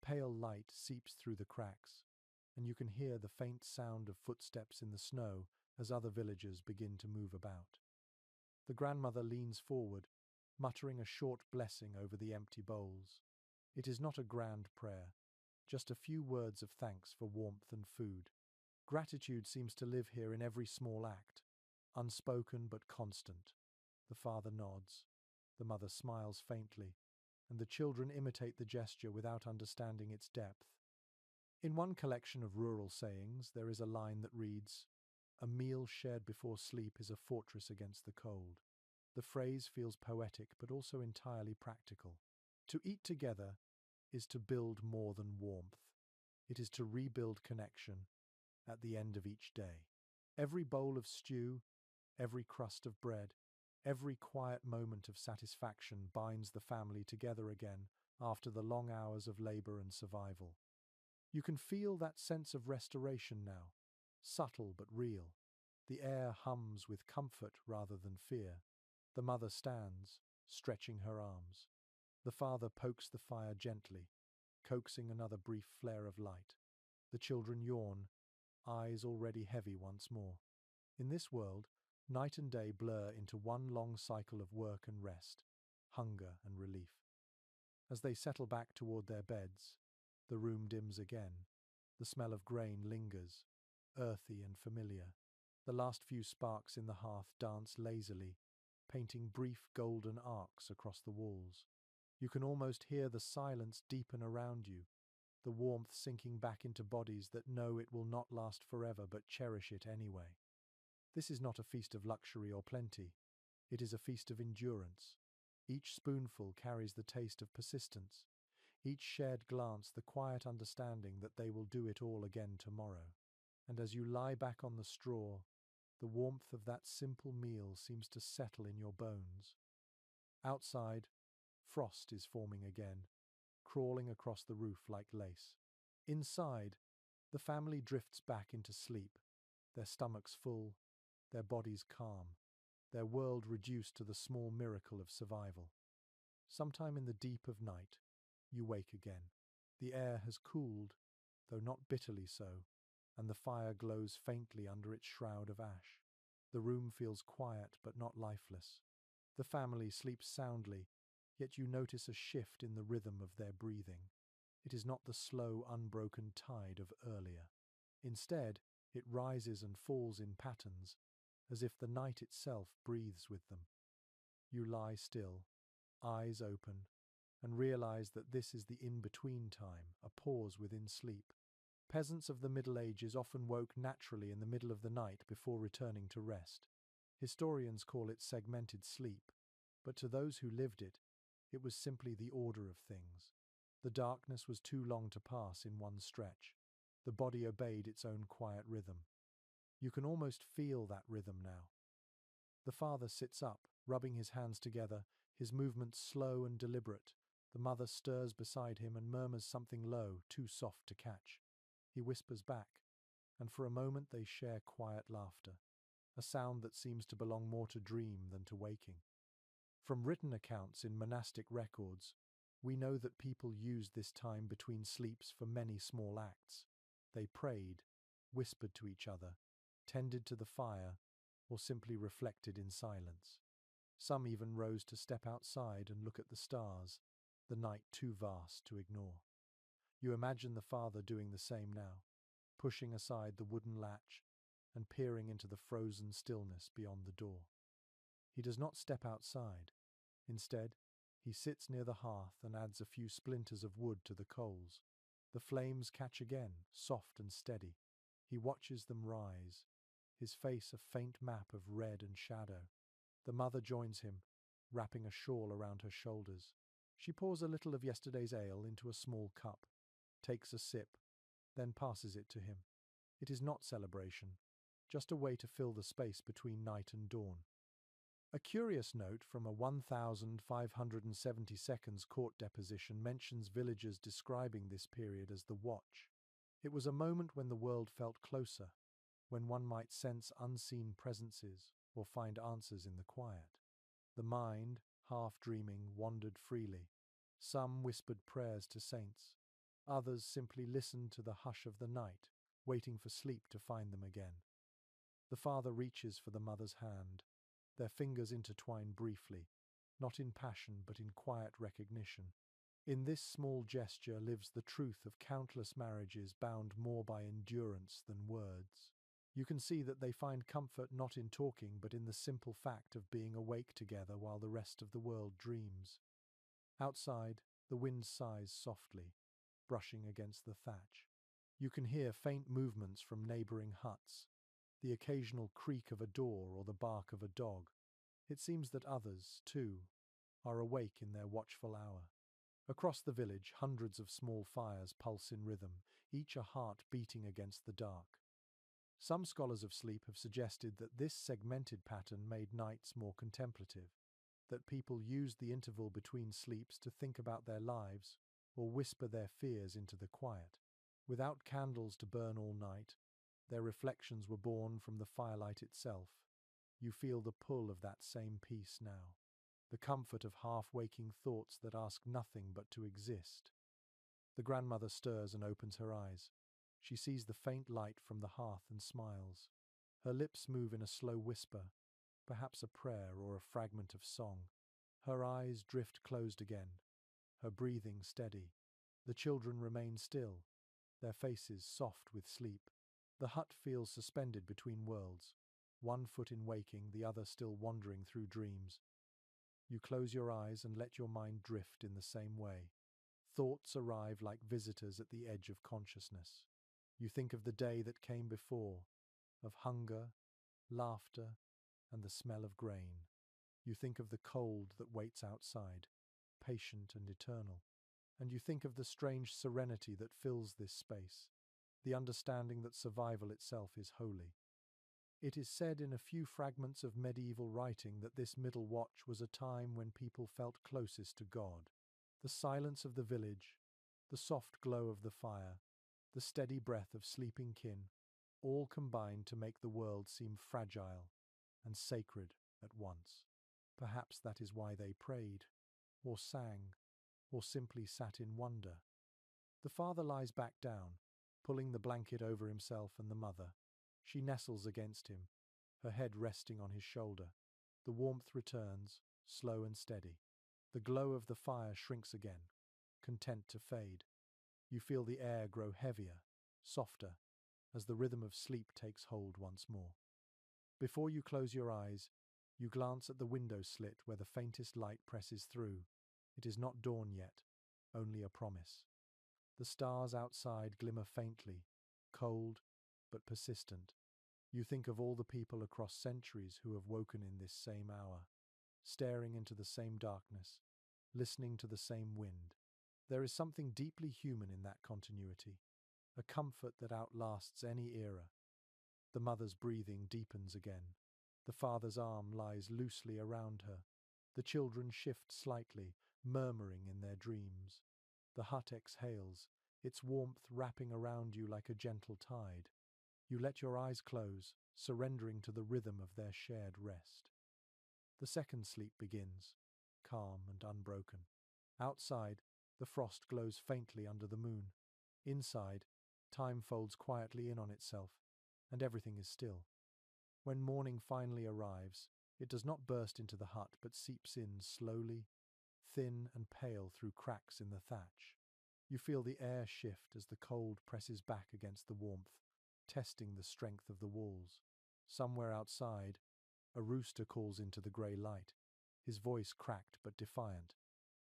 Speaker 1: pale light seeps through the cracks, and you can hear the faint sound of footsteps in the snow as other villagers begin to move about. The grandmother leans forward, muttering a short blessing over the empty bowls. It is not a grand prayer, just a few words of thanks for warmth and food. Gratitude seems to live here in every small act, unspoken but constant. The father nods, the mother smiles faintly, and the children imitate the gesture without understanding its depth. In one collection of rural sayings, there is a line that reads, "A meal shared before sleep is a fortress against the cold." The phrase feels poetic but also entirely practical. To eat together is to build more than warmth. It is to rebuild connection at the end of each day. Every bowl of stew, every crust of bread, every quiet moment of satisfaction binds the family together again after the long hours of labor and survival. You can feel that sense of restoration now, subtle but real. The air hums with comfort rather than fear. The mother stands, stretching her arms. The father pokes the fire gently, coaxing another brief flare of light. The children yawn, eyes already heavy once more. In this world, night and day blur into one long cycle of work and rest, hunger and relief. As they settle back toward their beds, the room dims again. The smell of grain lingers, earthy and familiar. The last few sparks in the hearth dance lazily, painting brief golden arcs across the walls. You can almost hear the silence deepen around you, the warmth sinking back into bodies that know it will not last forever but cherish it anyway. This is not a feast of luxury or plenty. It is a feast of endurance. Each spoonful carries the taste of persistence, each shared glance the quiet understanding that they will do it all again tomorrow. And as you lie back on the straw, the warmth of that simple meal seems to settle in your bones. Outside, frost is forming again, crawling across the roof like lace. Inside, the family drifts back into sleep, their stomachs full, their bodies calm, their world reduced to the small miracle of survival. Sometime in the deep of night, you wake again. The air has cooled, though not bitterly so, and the fire glows faintly under its shroud of ash. The room feels quiet but not lifeless. The family sleeps soundly, yet you notice a shift in the rhythm of their breathing. It is not the slow, unbroken tide of earlier. Instead, it rises and falls in patterns, as if the night itself breathes with them. You lie still, eyes open, and realize that this is the in-between time, a pause within sleep. Peasants of the Middle Ages often woke naturally in the middle of the night before returning to rest. Historians call it segmented sleep, but to those who lived it, it was simply the order of things. The darkness was too long to pass in one stretch. The body obeyed its own quiet rhythm. You can almost feel that rhythm now. The father sits up, rubbing his hands together, his movements slow and deliberate. The mother stirs beside him and murmurs something low, too soft to catch. He whispers back, and for a moment they share quiet laughter, a sound that seems to belong more to dream than to waking. From written accounts in monastic records, we know that people used this time between sleeps for many small acts. They prayed, whispered to each other, tended to the fire, or simply reflected in silence. Some even rose to step outside and look at the stars, the night too vast to ignore. You imagine the father doing the same now, pushing aside the wooden latch and peering into the frozen stillness beyond the door. He does not step outside. Instead, he sits near the hearth and adds a few splinters of wood to the coals. The flames catch again, soft and steady. He watches them rise, his face a faint map of red and shadow. The mother joins him, wrapping a shawl around her shoulders. She pours a little of yesterday's ale into a small cup, takes a sip, then passes it to him. It is not celebration, just a way to fill the space between night and dawn. A curious note from a 1572 court deposition mentions villagers describing this period as the watch. It was a moment when the world felt closer, when one might sense unseen presences or find answers in the quiet. The mind, half dreaming, wandered freely. Some whispered prayers to saints. Others simply listened to the hush of the night, waiting for sleep to find them again. The father reaches for the mother's hand. Their fingers intertwine briefly, not in passion but in quiet recognition. In this small gesture lives the truth of countless marriages bound more by endurance than words. You can see that they find comfort not in talking but in the simple fact of being awake together while the rest of the world dreams. Outside, the wind sighs softly, brushing against the thatch. You can hear faint movements from neighboring huts, the occasional creak of a door or the bark of a dog. It seems that others, too, are awake in their watchful hour. Across the village, hundreds of small fires pulse in rhythm, each a heart beating against the dark. Some scholars of sleep have suggested that this segmented pattern made nights more contemplative, that people used the interval between sleeps to think about their lives or whisper their fears into the quiet. Without candles to burn all night, their reflections were born from the firelight itself. You feel the pull of that same peace now, the comfort of half-waking thoughts that ask nothing but to exist. The grandmother stirs and opens her eyes. She sees the faint light from the hearth and smiles. Her lips move in a slow whisper, perhaps a prayer or a fragment of song. Her eyes drift closed again, her breathing steady. The children remain still, their faces soft with sleep. The hut feels suspended between worlds, one foot in waking, the other still wandering through dreams. You close your eyes and let your mind drift in the same way. Thoughts arrive like visitors at the edge of consciousness. You think of the day that came before, of hunger, laughter, and the smell of grain. You think of the cold that waits outside, patient and eternal. And you think of the strange serenity that fills this space, the understanding that survival itself is holy. It is said in a few fragments of medieval writing that this middle watch was a time when people felt closest to God. The silence of the village, the soft glow of the fire, the steady breath of sleeping kin, all combined to make the world seem fragile and sacred at once. Perhaps that is why they prayed, or sang, or simply sat in wonder. The father lies back down, pulling the blanket over himself and the mother. She nestles against him, her head resting on his shoulder. The warmth returns, slow and steady. The glow of the fire shrinks again, content to fade. You feel the air grow heavier, softer, as the rhythm of sleep takes hold once more. Before you close your eyes, you glance at the window slit where the faintest light presses through. It is not dawn yet, only a promise. The stars outside glimmer faintly, cold but persistent. You think of all the people across centuries who have woken in this same hour, staring into the same darkness, listening to the same wind. There is something deeply human in that continuity, a comfort that outlasts any era. The mother's breathing deepens again. The father's arm lies loosely around her. The children shift slightly, murmuring in their dreams. The hut exhales, its warmth wrapping around you like a gentle tide. You let your eyes close, surrendering to the rhythm of their shared rest. The second sleep begins, calm and unbroken. Outside, the frost glows faintly under the moon. Inside, time folds quietly in on itself, and everything is still. When morning finally arrives, it does not burst into the hut but seeps in slowly, thin and pale through cracks in the thatch. You feel the air shift as the cold presses back against the warmth, testing the strength of the walls. Somewhere outside, a rooster calls into the grey light, his voice cracked but defiant.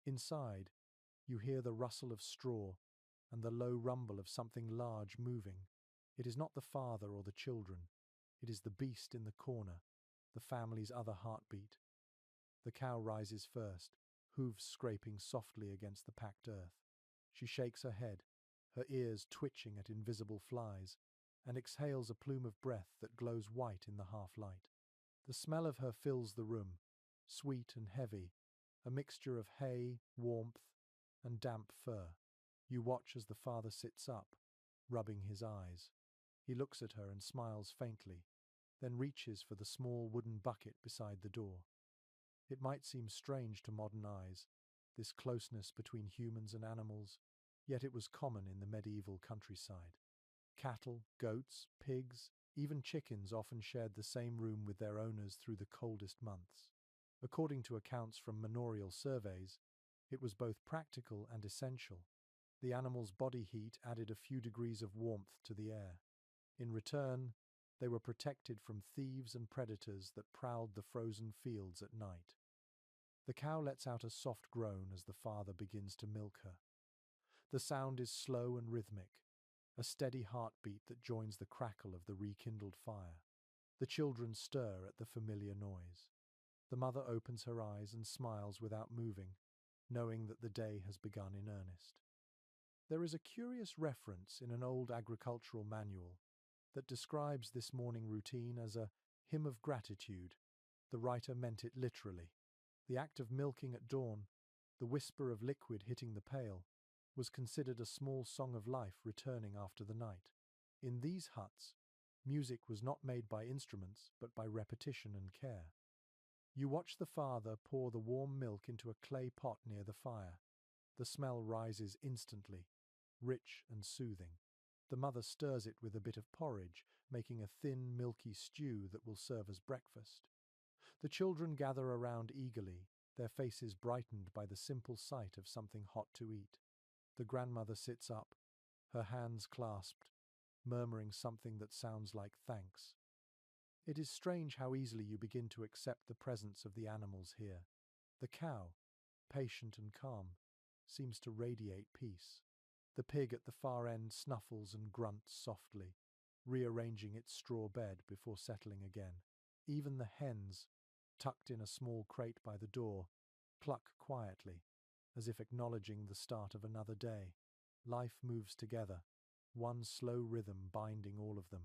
Speaker 1: Inside, you hear the rustle of straw and the low rumble of something large moving. It is not the father or the children. It is the beast in the corner, the family's other heartbeat. The cow rises first, hooves scraping softly against the packed earth. She shakes her head, her ears twitching at invisible flies, and exhales a plume of breath that glows white in the half-light. The smell of her fills the room, sweet and heavy, a mixture of hay, warmth, and damp fur. You watch as the father sits up, rubbing his eyes. He looks at her and smiles faintly, then reaches for the small wooden bucket beside the door. It might seem strange to modern eyes, this closeness between humans and animals, yet it was common in the medieval countryside. Cattle, goats, pigs, even chickens often shared the same room with their owners through the coldest months. According to accounts from manorial surveys, it was both practical and essential. The animal's body heat added a few degrees of warmth to the air. In return, they were protected from thieves and predators that prowled the frozen fields at night. The cow lets out a soft groan as the father begins to milk her. The sound is slow and rhythmic, a steady heartbeat that joins the crackle of the rekindled fire. The children stir at the familiar noise. The mother opens her eyes and smiles without moving, knowing that the day has begun in earnest. There is a curious reference in an old agricultural manual that describes this morning routine as a hymn of gratitude. The writer meant it literally. The act of milking at dawn, the whisper of liquid hitting the pail, was considered a small song of life returning after the night. In these huts, music was not made by instruments but by repetition and care. You watch the father pour the warm milk into a clay pot near the fire. The smell rises instantly, rich and soothing. The mother stirs it with a bit of porridge, making a thin, milky stew that will serve as breakfast. The children gather around eagerly, their faces brightened by the simple sight of something hot to eat. The grandmother sits up, her hands clasped, murmuring something that sounds like thanks. It is strange how easily you begin to accept the presence of the animals here. The cow, patient and calm, seems to radiate peace. The pig at the far end snuffles and grunts softly, rearranging its straw bed before settling again. Even the hens, tucked in a small crate by the door, cluck quietly, as if acknowledging the start of another day. Life moves together, one slow rhythm binding all of them.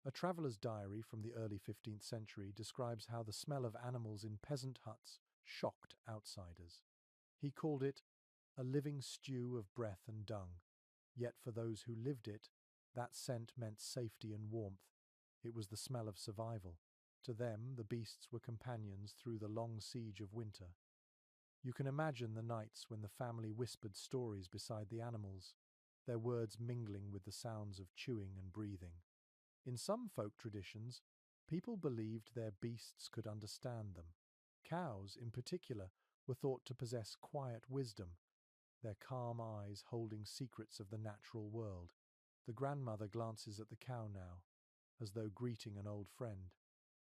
Speaker 1: A traveller's diary from the early 15th century describes how the smell of animals in peasant huts shocked outsiders. He called it a living stew of breath and dung. Yet for those who lived it, that scent meant safety and warmth. It was the smell of survival. To them, the beasts were companions through the long siege of winter. You can imagine the nights when the family whispered stories beside the animals, their words mingling with the sounds of chewing and breathing. In some folk traditions, people believed their beasts could understand them. Cows, in particular, were thought to possess quiet wisdom, their calm eyes holding secrets of the natural world. The grandmother glances at the cow now, as though greeting an old friend.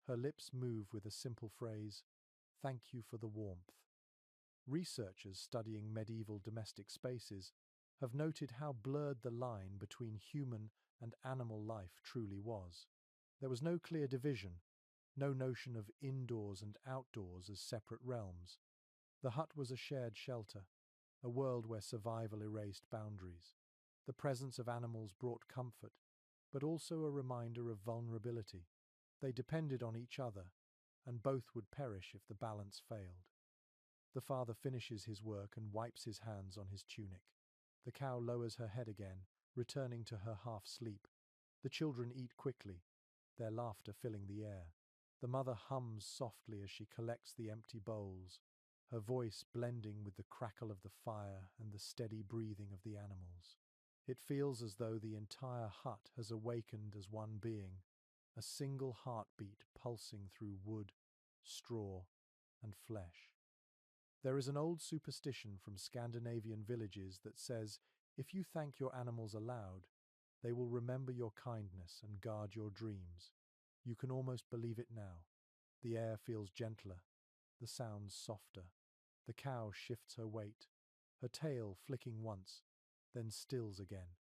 Speaker 1: Her lips move with a simple phrase, "Thank you for the warmth." Researchers studying medieval domestic spaces have noted how blurred the line between human and animal life truly was. There was no clear division, no notion of indoors and outdoors as separate realms. The hut was a shared shelter, a world where survival erased boundaries. The presence of animals brought comfort, but also a reminder of vulnerability. They depended on each other, and both would perish if the balance failed. The father finishes his work and wipes his hands on his tunic. The cow lowers her head again, returning to her half-sleep. The children eat quickly, their laughter filling the air. The mother hums softly as she collects the empty bowls, her voice blending with the crackle of the fire and the steady breathing of the animals. It feels as though the entire hut has awakened as one being, a single heartbeat pulsing through wood, straw, and flesh. There is an old superstition from Scandinavian villages that says, if you thank your animals aloud, they will remember your kindness and guard your dreams. You can almost believe it now. The air feels gentler, the sounds softer. The cow shifts her weight, her tail flicking once, then stills again.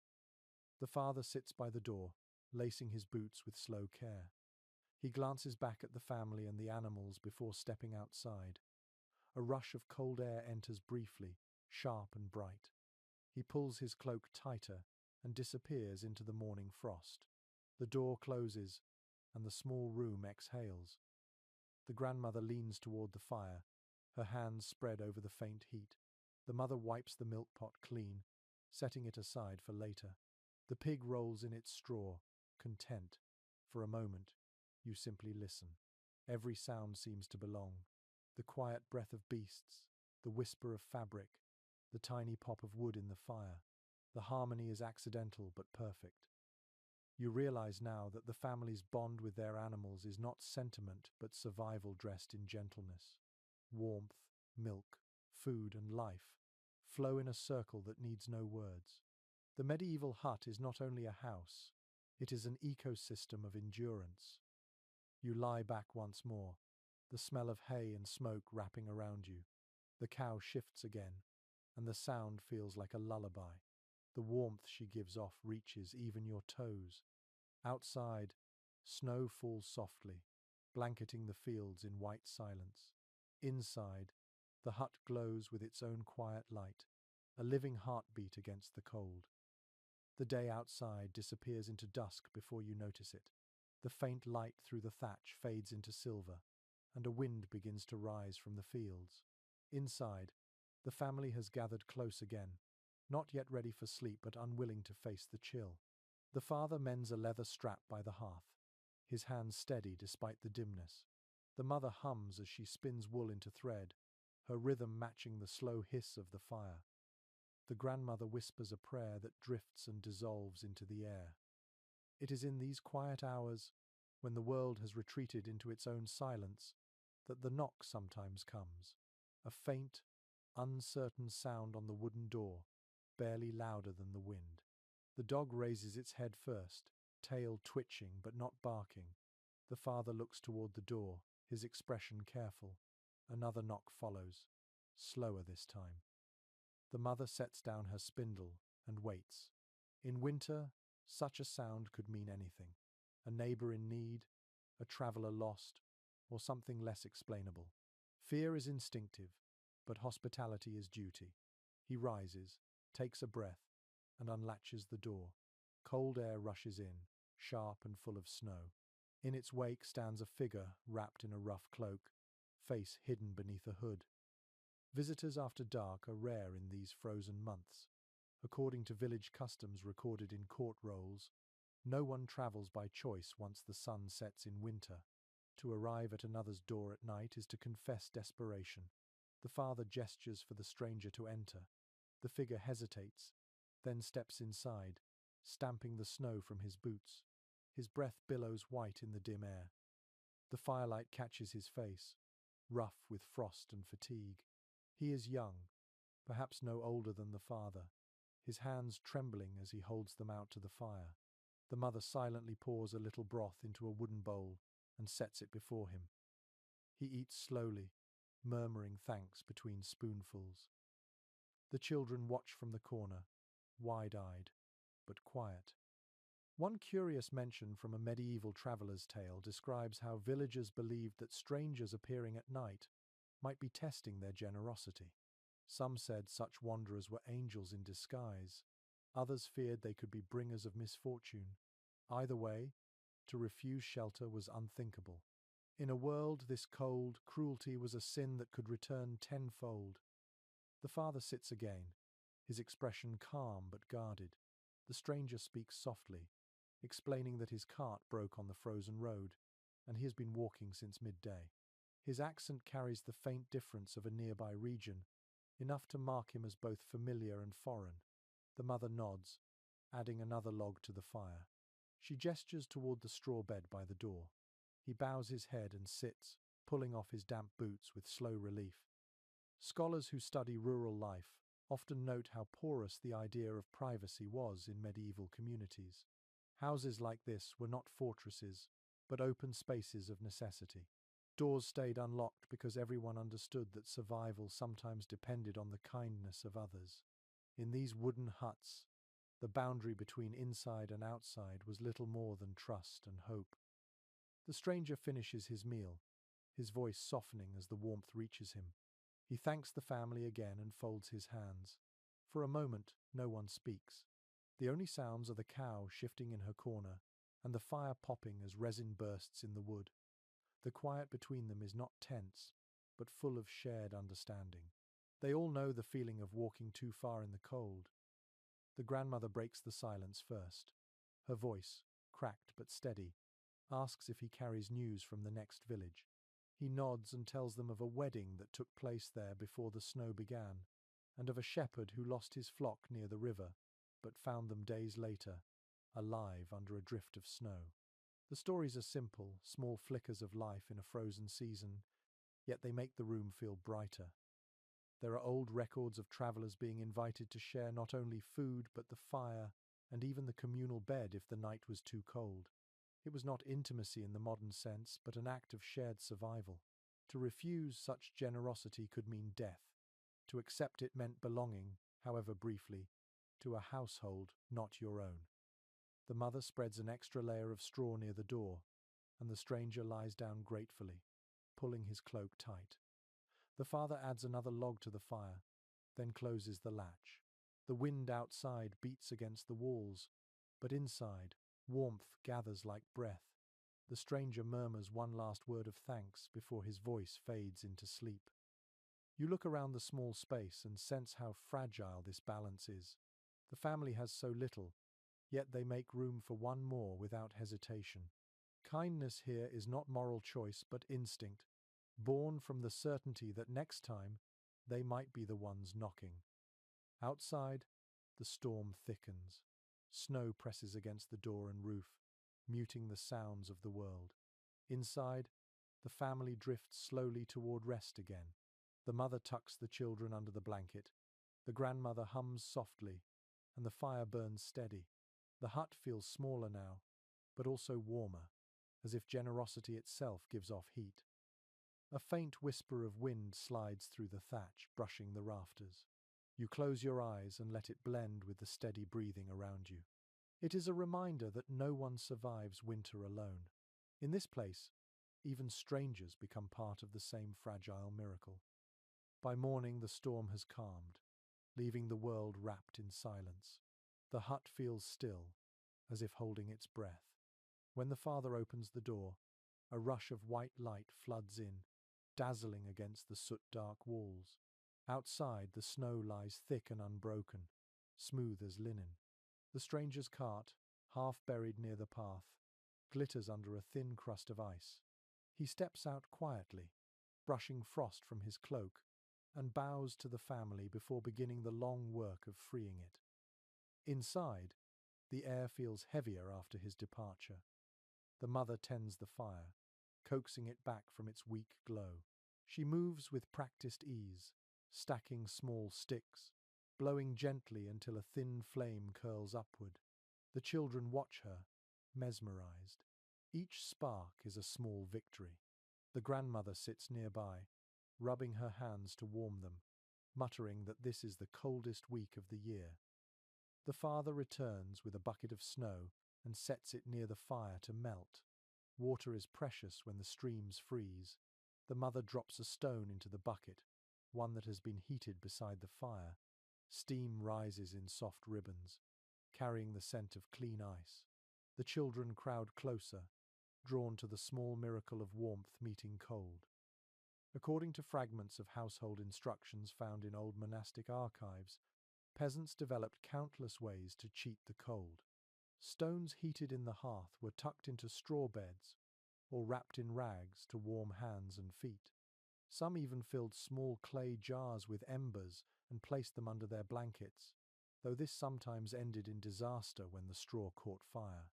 Speaker 1: The father sits by the door, lacing his boots with slow care. He glances back at the family and the animals before stepping outside. A rush of cold air enters briefly, sharp and bright. He pulls his cloak tighter and disappears into the morning frost. The door closes, and the small room exhales. The grandmother leans toward the fire, her hands spread over the faint heat. The mother wipes the milk pot clean, setting it aside for later. The pig rolls in its straw, content. For a moment, you simply listen. Every sound seems to belong. The quiet breath of beasts, the whisper of fabric, the tiny pop of wood in the fire. The harmony is accidental but perfect. You realize now that the family's bond with their animals is not sentiment but survival dressed in gentleness. Warmth, milk, food, and life flow in a circle that needs no words. The medieval hut is not only a house, it is an ecosystem of endurance. You lie back once more, the smell of hay and smoke wrapping around you. The cow shifts again, and the sound feels like a lullaby. The warmth she gives off reaches even your toes. Outside, snow falls softly, blanketing the fields in white silence. Inside, the hut glows with its own quiet light, a living heartbeat against the cold. The day outside disappears into dusk before you notice it. The faint light through the thatch fades into silver, and a wind begins to rise from the fields. Inside, the family has gathered close again, not yet ready for sleep but unwilling to face the chill. The father mends a leather strap by the hearth, his hands steady despite the dimness. The mother hums as she spins wool into thread, her rhythm matching the slow hiss of the fire. The grandmother whispers a prayer that drifts and dissolves into the air. It is in these quiet hours, when the world has retreated into its own silence, that the knock sometimes comes, a faint, uncertain sound on the wooden door, barely louder than the wind. The dog raises its head first, tail twitching but not barking. The father looks toward the door, his expression careful. Another knock follows, slower this time. The mother sets down her spindle and waits. In winter, such a sound could mean anything. A neighbor in need, a traveler lost, or something less explainable. Fear is instinctive, but hospitality is duty. He rises, takes a breath, and unlatches the door. Cold air rushes in, sharp and full of snow. In its wake stands a figure wrapped in a rough cloak, face hidden beneath a hood. Visitors after dark are rare in these frozen months. According to village customs recorded in court rolls, no one travels by choice once the sun sets in winter. To arrive at another's door at night is to confess desperation. The father gestures for the stranger to enter. The figure hesitates, then steps inside, stamping the snow from his boots. His breath billows white in the dim air. The firelight catches his face, rough with frost and fatigue. He is young, perhaps no older than the father, his hands trembling as he holds them out to the fire. The mother silently pours a little broth into a wooden bowl and sets it before him. He eats slowly, murmuring thanks between spoonfuls. The children watch from the corner, wide-eyed, but quiet. One curious mention from a medieval traveller's tale describes how villagers believed that strangers appearing at night might be testing their generosity. Some said such wanderers were angels in disguise. Others feared they could be bringers of misfortune. Either way, to refuse shelter was unthinkable. In a world this cold, cruelty was a sin that could return tenfold. The father sits again, his expression calm but guarded. The stranger speaks softly, explaining that his cart broke on the frozen road, and he has been walking since midday. His accent carries the faint difference of a nearby region, enough to mark him as both familiar and foreign. The mother nods, adding another log to the fire. She gestures toward the straw bed by the door. He bows his head and sits, pulling off his damp boots with slow relief. Scholars who study rural life often note how porous the idea of privacy was in medieval communities. Houses like this were not fortresses, but open spaces of necessity. Doors stayed unlocked because everyone understood that survival sometimes depended on the kindness of others. In these wooden huts, the boundary between inside and outside was little more than trust and hope. The stranger finishes his meal, his voice softening as the warmth reaches him. He thanks the family again and folds his hands. For a moment, no one speaks. The only sounds are the cow shifting in her corner and the fire popping as resin bursts in the wood. The quiet between them is not tense, but full of shared understanding. They all know the feeling of walking too far in the cold. The grandmother breaks the silence first. Her voice, cracked but steady, asks if he carries news from the next village. He nods and tells them of a wedding that took place there before the snow began, and of a shepherd who lost his flock near the river, but found them days later, alive under a drift of snow. The stories are simple, small flickers of life in a frozen season, yet they make the room feel brighter. There are old records of travelers being invited to share not only food but the fire and even the communal bed if the night was too cold. It was not intimacy in the modern sense, but an act of shared survival. To refuse such generosity could mean death. To accept it meant belonging, however briefly, to a household not your own. The mother spreads an extra layer of straw near the door, and the stranger lies down gratefully, pulling his cloak tight. The father adds another log to the fire, then closes the latch. The wind outside beats against the walls, but inside, warmth gathers like breath. The stranger murmurs one last word of thanks before his voice fades into sleep. You look around the small space and sense how fragile this balance is. The family has so little, yet they make room for one more without hesitation. Kindness here is not moral choice but instinct, born from the certainty that next time they might be the ones knocking. Outside, the storm thickens. Snow presses against the door and roof, muting the sounds of the world. Inside, the family drifts slowly toward rest again. The mother tucks the children under the blanket. The grandmother hums softly, and the fire burns steady. The hut feels smaller now, but also warmer, as if generosity itself gives off heat. A faint whisper of wind slides through the thatch, brushing the rafters. You close your eyes and let it blend with the steady breathing around you. It is a reminder that no one survives winter alone. In this place, even strangers become part of the same fragile miracle. By morning, the storm has calmed, leaving the world wrapped in silence. The hut feels still, as if holding its breath. When the father opens the door, a rush of white light floods in, dazzling against the soot-dark walls. Outside, the snow lies thick and unbroken, smooth as linen. The stranger's cart, half buried near the path, glitters under a thin crust of ice. He steps out quietly, brushing frost from his cloak, and bows to the family before beginning the long work of freeing it. Inside, the air feels heavier after his departure. The mother tends the fire, coaxing it back from its weak glow. She moves with practiced ease, stacking small sticks, blowing gently until a thin flame curls upward. The children watch her, mesmerized. Each spark is a small victory. The grandmother sits nearby, rubbing her hands to warm them, muttering that this is the coldest week of the year. The father returns with a bucket of snow and sets it near the fire to melt. Water is precious when the streams freeze. The mother drops a stone into the bucket, one that has been heated beside the fire. Steam rises in soft ribbons, carrying the scent of clean ice. The children crowd closer, drawn to the small miracle of warmth meeting cold. According to fragments of household instructions found in old monastic archives, peasants developed countless ways to cheat the cold. Stones heated in the hearth were tucked into straw beds or wrapped in rags to warm hands and feet. Some even filled small clay jars with embers and placed them under their blankets, though this sometimes ended in disaster when the straw caught fire.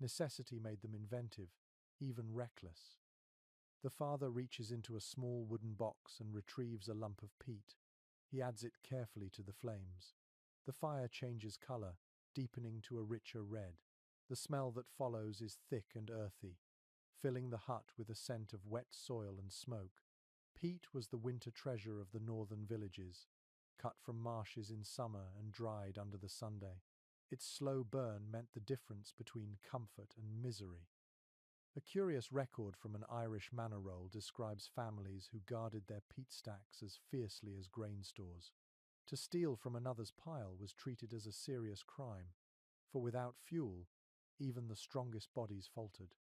Speaker 1: Necessity made them inventive, even reckless. The father reaches into a small wooden box and retrieves a lump of peat. He adds it carefully to the flames. The fire changes color, deepening to a richer red. The smell that follows is thick and earthy, filling the hut with a scent of wet soil and smoke. Peat was the winter treasure of the northern villages, cut from marshes in summer and dried under the Sunday. Its slow burn meant the difference between comfort and misery. A curious record from an Irish manor roll describes families who guarded their peat stacks as fiercely as grain stores. To steal from another's pile was treated as a serious crime, for without fuel, even the strongest bodies faltered.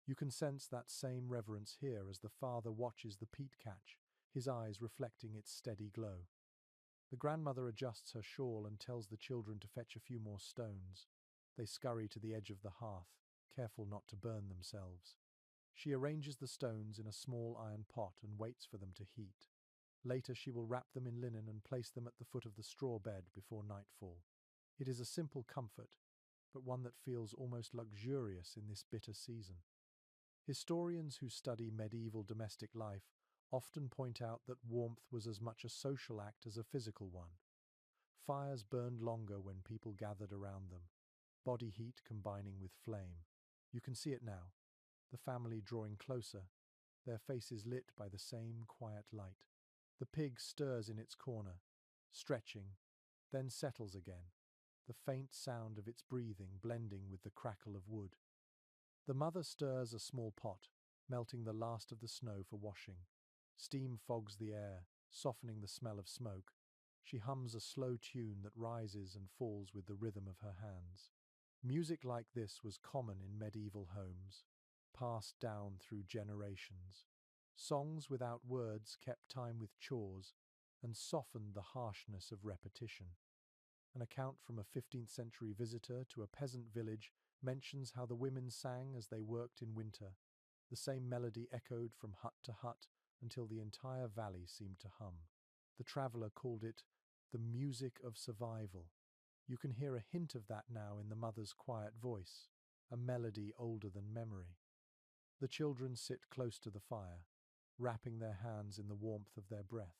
Speaker 1: You can sense that same reverence here as the father watches the peat catch, his eyes reflecting its steady glow. The grandmother adjusts her shawl and tells the children to fetch a few more stones. They scurry to the edge of the hearth, careful not to burn themselves. She arranges the stones in a small iron pot and waits for them to heat. Later she will wrap them in linen and place them at the foot of the straw bed before nightfall. It is a simple comfort, but one that feels almost luxurious in this bitter season. Historians who study medieval domestic life often point out that warmth was as much a social act as a physical one. Fires burned longer when people gathered around them, body heat combining with flame. You can see it now, the family drawing closer, their faces lit by the same quiet light. The pig stirs in its corner, stretching, then settles again, the faint sound of its breathing blending with the crackle of wood. The mother stirs a small pot, melting the last of the snow for washing. Steam fogs the air, softening the smell of smoke. She hums a slow tune that rises and falls with the rhythm of her hands. Music like this was common in medieval homes, passed down through generations. Songs without words kept time with chores and softened the harshness of repetition. An account from a 15th century visitor to a peasant village mentions how the women sang as they worked in winter. The same melody echoed from hut to hut until the entire valley seemed to hum. The traveller called it the music of survival. You can hear a hint of that now in the mother's quiet voice, a melody older than memory. The children sit close to the fire, wrapping their hands in the warmth of their breath.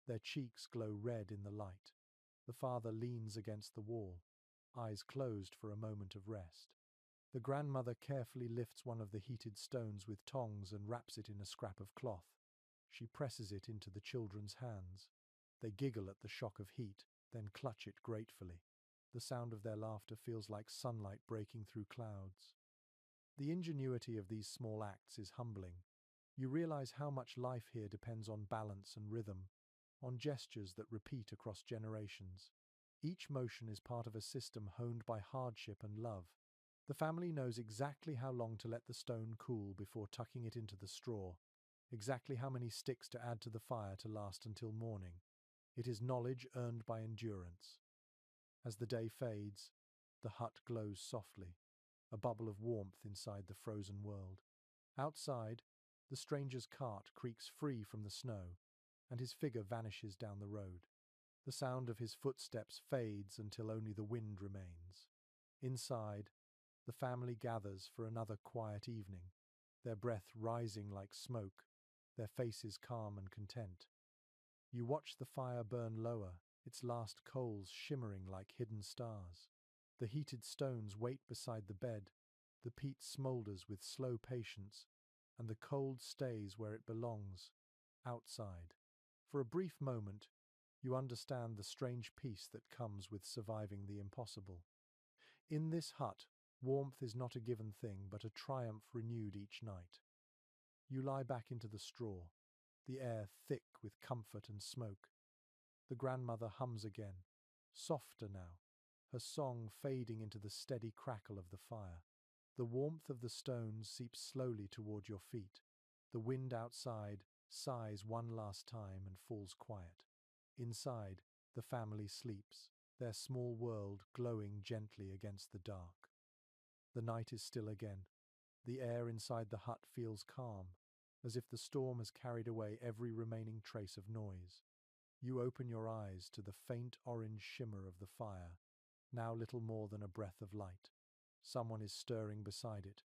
Speaker 1: Their cheeks glow red in the light. The father leans against the wall, eyes closed for a moment of rest. The grandmother carefully lifts one of the heated stones with tongs and wraps it in a scrap of cloth. She presses it into the children's hands. They giggle at the shock of heat, then clutch it gratefully. The sound of their laughter feels like sunlight breaking through clouds. The ingenuity of these small acts is humbling. You realize how much life here depends on balance and rhythm, on gestures that repeat across generations. Each motion is part of a system honed by hardship and love. The family knows exactly how long to let the stone cool before tucking it into the straw, exactly how many sticks to add to the fire to last until morning. It is knowledge earned by endurance. As the day fades, the hut glows softly, a bubble of warmth inside the frozen world. Outside, the stranger's cart creaks free from the snow, and his figure vanishes down the road. The sound of his footsteps fades until only the wind remains. Inside, the family gathers for another quiet evening, their breath rising like smoke, their faces calm and content. You watch the fire burn lower, its last coals shimmering like hidden stars. The heated stones wait beside the bed, the peat smoulders with slow patience, and the cold stays where it belongs, outside. For a brief moment, you understand the strange peace that comes with surviving the impossible. In this hut, warmth is not a given thing, but a triumph renewed each night. You lie back into the straw, the air thick with comfort and smoke. The grandmother hums again, softer now, her song fading into the steady crackle of the fire. The warmth of the stones seeps slowly toward your feet. The wind outside sighs one last time and falls quiet. Inside, the family sleeps, their small world glowing gently against the dark. The night is still again. The air inside the hut feels calm, as if the storm has carried away every remaining trace of noise. You open your eyes to the faint orange shimmer of the fire, now little more than a breath of light. Someone is stirring beside it,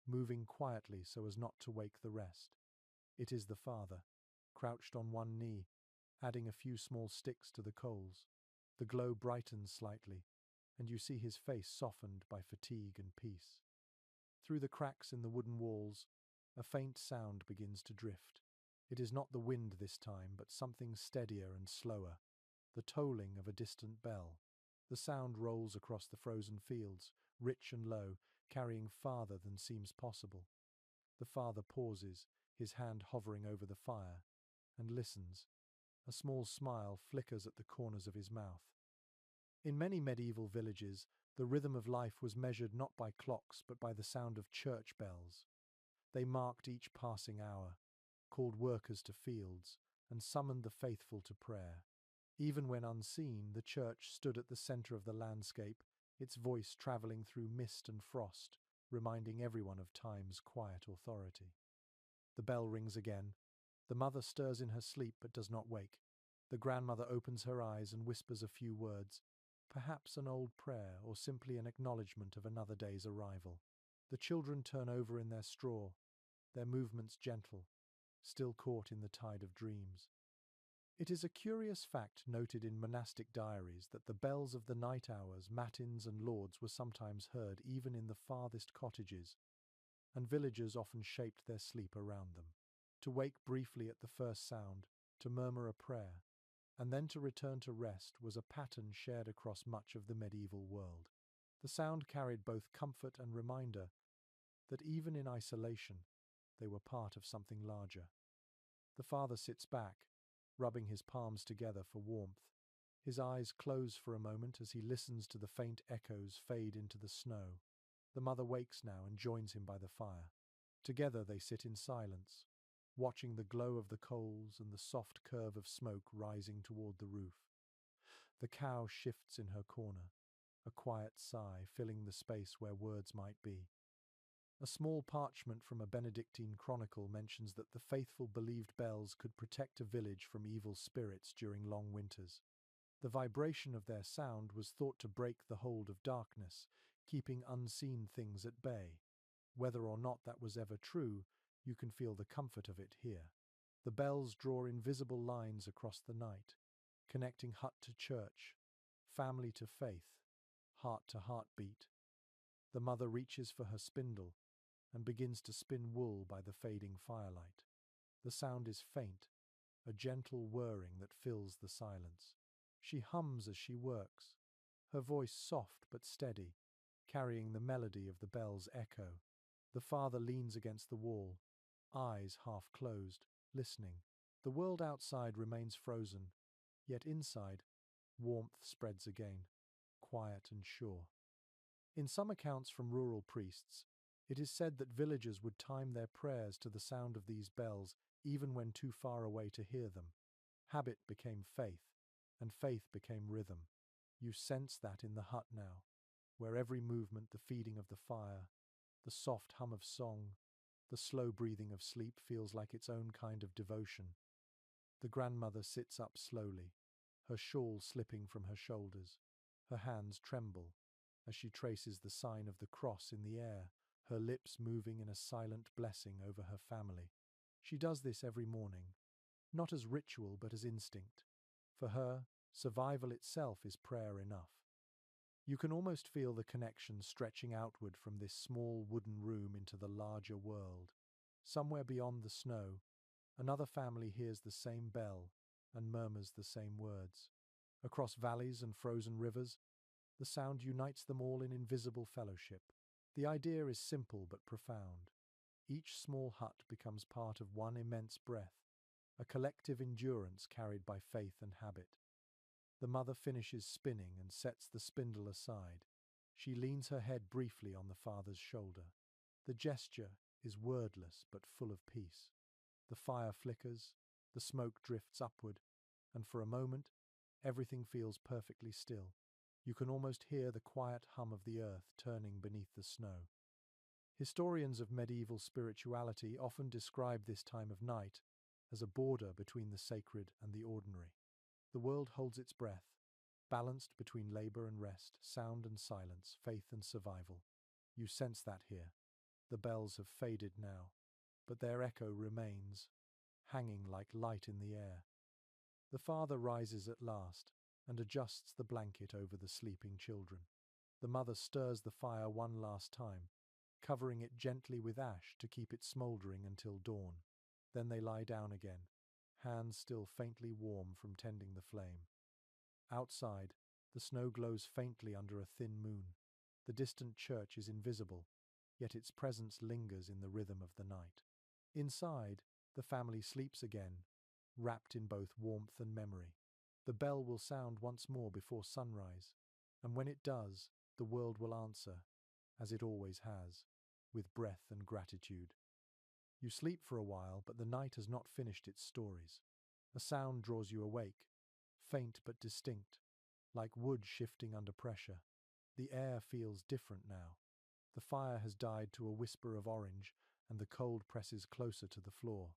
Speaker 1: moving quietly so as not to wake the rest. It is the father, crouched on one knee, adding a few small sticks to the coals. The glow brightens slightly, and you see his face softened by fatigue and peace. Through the cracks in the wooden walls, a faint sound begins to drift. It is not the wind this time, but something steadier and slower, the tolling of a distant bell. The sound rolls across the frozen fields, rich and low, carrying farther than seems possible. The father pauses, his hand hovering over the fire, and listens. A small smile flickers at the corners of his mouth. In many medieval villages, the rhythm of life was measured not by clocks but by the sound of church bells. They marked each passing hour, called workers to fields, and summoned the faithful to prayer. Even when unseen, the church stood at the center of the landscape, its voice traveling through mist and frost, reminding everyone of time's quiet authority. The bell rings again. The mother stirs in her sleep but does not wake. The grandmother opens her eyes and whispers a few words, perhaps an old prayer or simply an acknowledgement of another day's arrival. The children turn over in their straw, their movements gentle, still caught in the tide of dreams. It is a curious fact noted in monastic diaries that the bells of the night hours, matins and lauds were sometimes heard even in the farthest cottages, and villagers often shaped their sleep around them. To wake briefly at the first sound, to murmur a prayer, and then to return to rest was a pattern shared across much of the medieval world. The sound carried both comfort and reminder that even in isolation, they were part of something larger. The father sits back, rubbing his palms together for warmth. His eyes close for a moment as he listens to the faint echoes fade into the snow. The mother wakes now and joins him by the fire. Together they sit in silence, watching the glow of the coals and the soft curve of smoke rising toward the roof. The cow shifts in her corner, a quiet sigh filling the space where words might be. A small parchment from a Benedictine chronicle mentions that the faithful believed bells could protect a village from evil spirits during long winters. The vibration of their sound was thought to break the hold of darkness, keeping unseen things at bay. Whether or not that was ever true, you can feel the comfort of it here. The bells draw invisible lines across the night, connecting hut to church, family to faith, heart to heartbeat. The mother reaches for her spindle and begins to spin wool by the fading firelight. The sound is faint, a gentle whirring that fills the silence. She hums as she works, her voice soft but steady, carrying the melody of the bell's echo. The father leans against the wall, eyes half closed, listening. The world outside remains frozen, yet inside, warmth spreads again, quiet and sure. In some accounts from rural priests, it is said that villagers would time their prayers to the sound of these bells even when too far away to hear them. Habit became faith, and faith became rhythm. You sense that in the hut now, where every movement, the feeding of the fire, the soft hum of song, the slow breathing of sleep feels like its own kind of devotion. The grandmother sits up slowly, her shawl slipping from her shoulders. Her hands tremble as she traces the sign of the cross in the air, her lips moving in a silent blessing over her family. She does this every morning, not as ritual but as instinct. For her, survival itself is prayer enough. You can almost feel the connection stretching outward from this small wooden room into the larger world. Somewhere beyond the snow, another family hears the same bell and murmurs the same words. Across valleys and frozen rivers, the sound unites them all in invisible fellowship. The idea is simple but profound. Each small hut becomes part of one immense breath, a collective endurance carried by faith and habit. The mother finishes spinning and sets the spindle aside. She leans her head briefly on the father's shoulder. The gesture is wordless but full of peace. The fire flickers, the smoke drifts upward, and for a moment, everything feels perfectly still. You can almost hear the quiet hum of the earth turning beneath the snow. Historians of medieval spirituality often describe this time of night as a border between the sacred and the ordinary. The world holds its breath, balanced between labor and rest, sound and silence, faith and survival. You sense that here. The bells have faded now, but their echo remains, hanging like light in the air. The father rises at last and adjusts the blanket over the sleeping children. The mother stirs the fire one last time, covering it gently with ash to keep it smouldering until dawn. Then they lie down again, hands still faintly warm from tending the flame. Outside, the snow glows faintly under a thin moon. The distant church is invisible, yet its presence lingers in the rhythm of the night. Inside, the family sleeps again, wrapped in both warmth and memory. The bell will sound once more before sunrise, and when it does, the world will answer, as it always has, with breath and gratitude. You sleep for a while, but the night has not finished its stories. A sound draws you awake, faint but distinct, like wood shifting under pressure. The air feels different now. The fire has died to a whisper of orange, and the cold presses closer to the floor.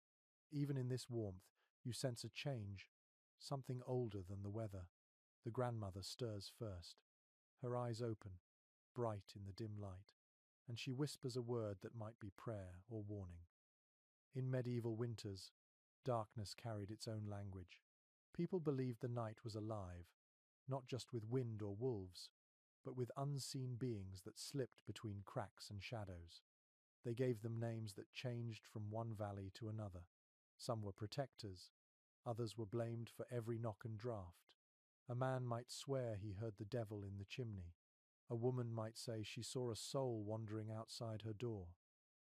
Speaker 1: Even in this warmth, you sense a change, something older than the weather. The grandmother stirs first. Her eyes open, bright in the dim light, and she whispers a word that might be prayer or warning. In medieval winters, darkness carried its own language. People believed the night was alive, not just with wind or wolves, but with unseen beings that slipped between cracks and shadows. They gave them names that changed from one valley to another. Some were protectors, others were blamed for every knock and draught. A man might swear he heard the devil in the chimney. A woman might say she saw a soul wandering outside her door.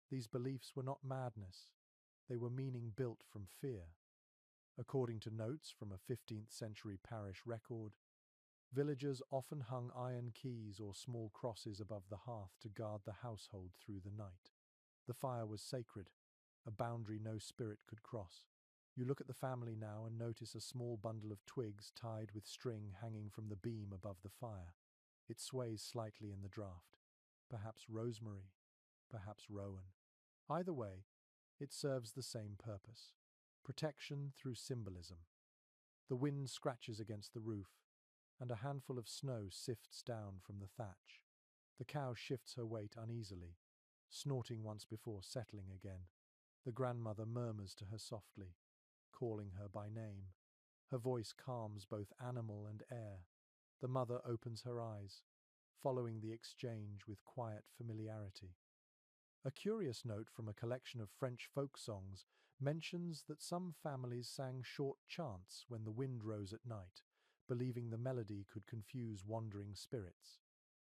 Speaker 1: These beliefs were not madness. They were meaning built from fear. According to notes from a 15th century parish record, villagers often hung iron keys or small crosses above the hearth to guard the household through the night. The fire was sacred, a boundary no spirit could cross. You look at the family now and notice a small bundle of twigs tied with string hanging from the beam above the fire. It sways slightly in the draught. Perhaps rosemary, perhaps rowan. Either way, it serves the same purpose: protection through symbolism. The wind scratches against the roof, and a handful of snow sifts down from the thatch. The cow shifts her weight uneasily, snorting once before settling again. The grandmother murmurs to her softly, calling her by name. Her voice calms both animal and air. The mother opens her eyes, following the exchange with quiet familiarity. A curious note from a collection of French folk songs mentions that some families sang short chants when the wind rose at night, believing the melody could confuse wandering spirits.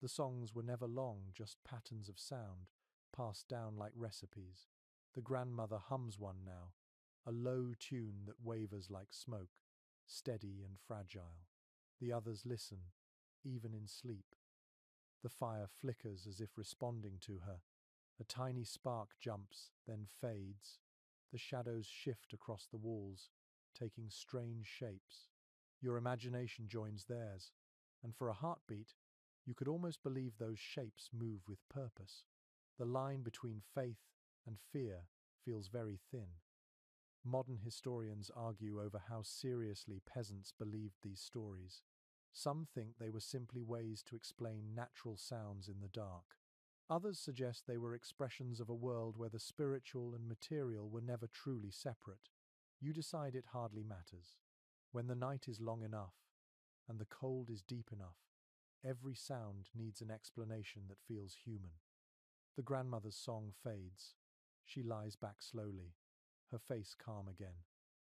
Speaker 1: The songs were never long, just patterns of sound, passed down like recipes. The grandmother hums one now, a low tune that wavers like smoke, steady and fragile. The others listen, even in sleep. The fire flickers as if responding to her. A tiny spark jumps, then fades. The shadows shift across the walls, taking strange shapes. Your imagination joins theirs, and for a heartbeat, you could almost believe those shapes move with purpose. The line between faith and fear feels very thin. Modern historians argue over how seriously peasants believed these stories. Some think they were simply ways to explain natural sounds in the dark. Others suggest they were expressions of a world where the spiritual and material were never truly separate. You decide, it hardly matters. When the night is long enough, and the cold is deep enough, every sound needs an explanation that feels human. The grandmother's song fades. She lies back slowly, her face calm again.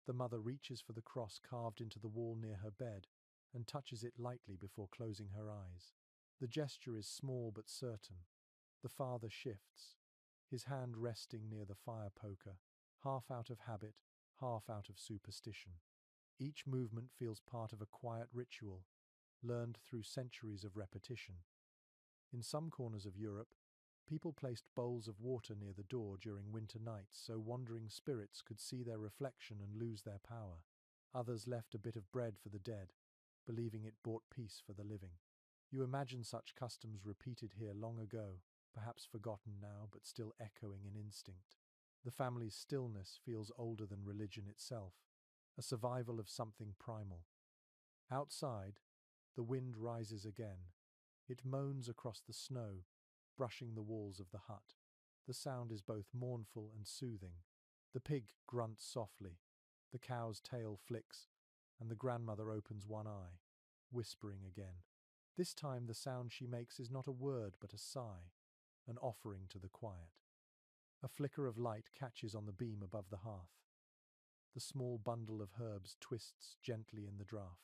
Speaker 1: The mother reaches for the cross carved into the wall near her bed and touches it lightly before closing her eyes. The gesture is small but certain. The father shifts, his hand resting near the fire poker, half out of habit, half out of superstition. Each movement feels part of a quiet ritual, learned through centuries of repetition. In some corners of Europe, people placed bowls of water near the door during winter nights so wandering spirits could see their reflection and lose their power. Others left a bit of bread for the dead, believing it brought peace for the living. You imagine such customs repeated here long ago, perhaps forgotten now but still echoing in instinct. The family's stillness feels older than religion itself, a survival of something primal. Outside, the wind rises again. It moans across the snow, brushing the walls of the hut. The sound is both mournful and soothing. The pig grunts softly, the cow's tail flicks, and the grandmother opens one eye, whispering again. This time the sound she makes is not a word but a sigh, an offering to the quiet. A flicker of light catches on the beam above the hearth. The small bundle of herbs twists gently in the draught.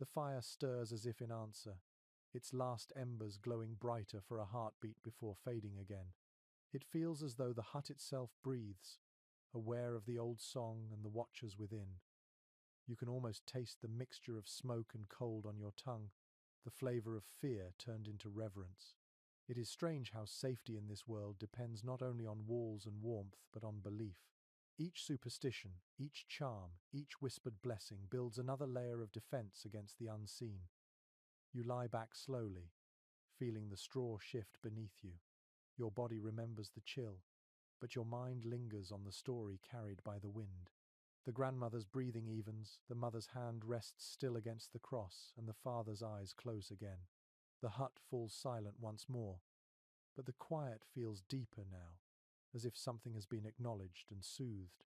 Speaker 1: The fire stirs as if in answer, its last embers glowing brighter for a heartbeat before fading again. It feels as though the hut itself breathes, aware of the old song and the watchers within. You can almost taste the mixture of smoke and cold on your tongue, the flavor of fear turned into reverence. It is strange how safety in this world depends not only on walls and warmth, but on belief. Each superstition, each charm, each whispered blessing builds another layer of defense against the unseen. You lie back slowly, feeling the straw shift beneath you. Your body remembers the chill, but your mind lingers on the story carried by the wind. The grandmother's breathing evens, the mother's hand rests still against the cross, and the father's eyes close again. The hut falls silent once more, but the quiet feels deeper now, as if something has been acknowledged and soothed.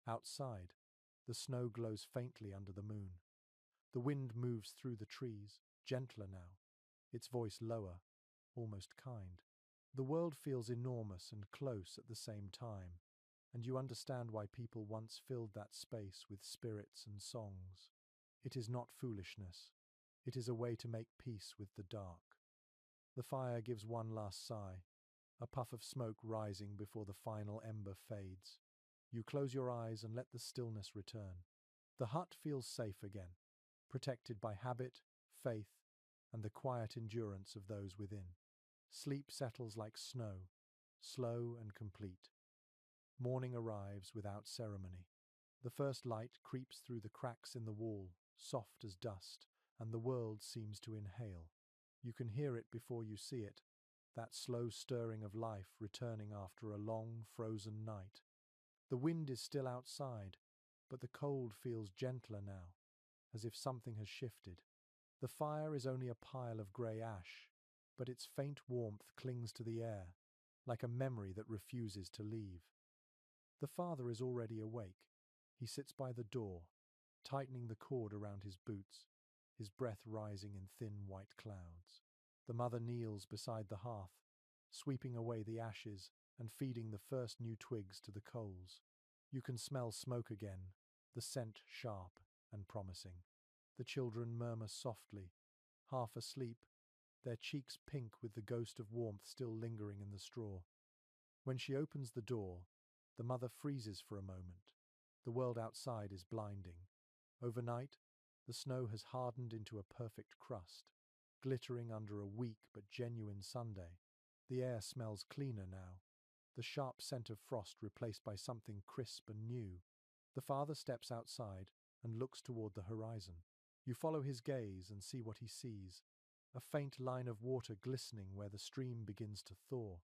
Speaker 1: Outside, the snow glows faintly under the moon. The wind moves through the trees, gentler now, its voice lower, almost kind. The world feels enormous and close at the same time, and you understand why people once filled that space with spirits and songs. It is not foolishness. It is a way to make peace with the dark. The fire gives one last sigh, a puff of smoke rising before the final ember fades. You close your eyes and let the stillness return. The hut feels safe again, protected by habit, faith, and the quiet endurance of those within. Sleep settles like snow, slow and complete. Morning arrives without ceremony. The first light creeps through the cracks in the wall, soft as dust, and the world seems to inhale. You can hear it before you see it, that slow stirring of life returning after a long, frozen night. The wind is still outside, but the cold feels gentler now, as if something has shifted. The fire is only a pile of grey ash, but its faint warmth clings to the air, like a memory that refuses to leave. The father is already awake. He sits by the door, tightening the cord around his boots, his breath rising in thin white clouds. The mother kneels beside the hearth, sweeping away the ashes and feeding the first new twigs to the coals. You can smell smoke again, the scent sharp and promising. The children murmur softly, half asleep, their cheeks pink with the ghost of warmth still lingering in the straw. When she opens the door, the mother freezes for a moment. The world outside is blinding. Overnight, the snow has hardened into a perfect crust. glittering under a weak but genuine Sunday. The air smells cleaner now, the sharp scent of frost replaced by something crisp and new. The father steps outside and looks toward the horizon. You follow his gaze and see what he sees, a faint line of water glistening where the stream begins to thaw.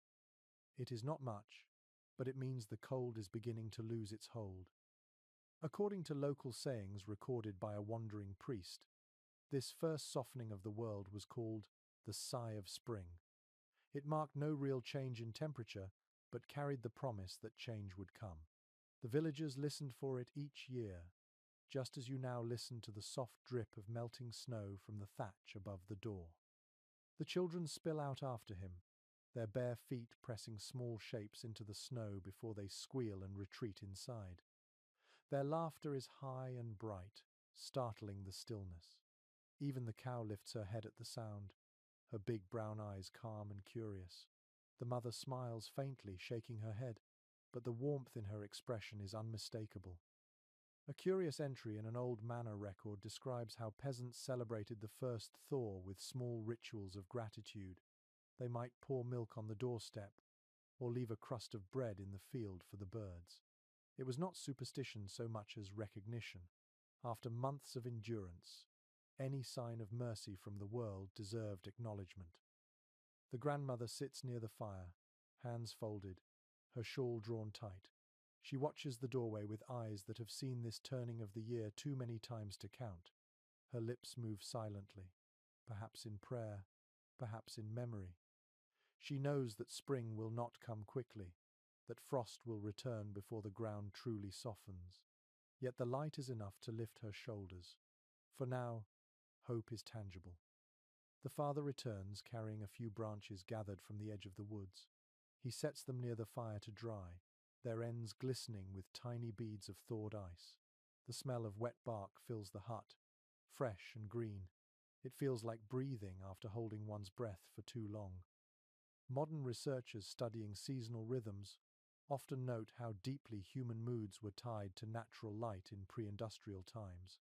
Speaker 1: It is not much, but it means the cold is beginning to lose its hold. According to local sayings recorded by a wandering priest, this first softening of the world was called the sigh of spring. It marked no real change in temperature, but carried the promise that change would come. The villagers listened for it each year, just as you now listen to the soft drip of melting snow from the thatch above the door. The children spill out after him, their bare feet pressing small shapes into the snow before they squeal and retreat inside. Their laughter is high and bright, startling the stillness. Even the cow lifts her head at the sound, her big brown eyes calm and curious. The mother smiles faintly, shaking her head, but the warmth in her expression is unmistakable. A curious entry in an old manor record describes how peasants celebrated the first thaw with small rituals of gratitude. They might pour milk on the doorstep, or leave a crust of bread in the field for the birds. It was not superstition so much as recognition. After months of endurance, any sign of mercy from the world deserved acknowledgement. The grandmother sits near the fire, hands folded, her shawl drawn tight. She watches the doorway with eyes that have seen this turning of the year too many times to count. Her lips move silently, perhaps in prayer, perhaps in memory. She knows that spring will not come quickly, that frost will return before the ground truly softens. Yet the light is enough to lift her shoulders. For now, hope is tangible. The father returns, carrying a few branches gathered from the edge of the woods. He sets them near the fire to dry, their ends glistening with tiny beads of thawed ice. The smell of wet bark fills the hut, fresh and green. It feels like breathing after holding one's breath for too long. Modern researchers studying seasonal rhythms often note how deeply human moods were tied to natural light in pre-industrial times.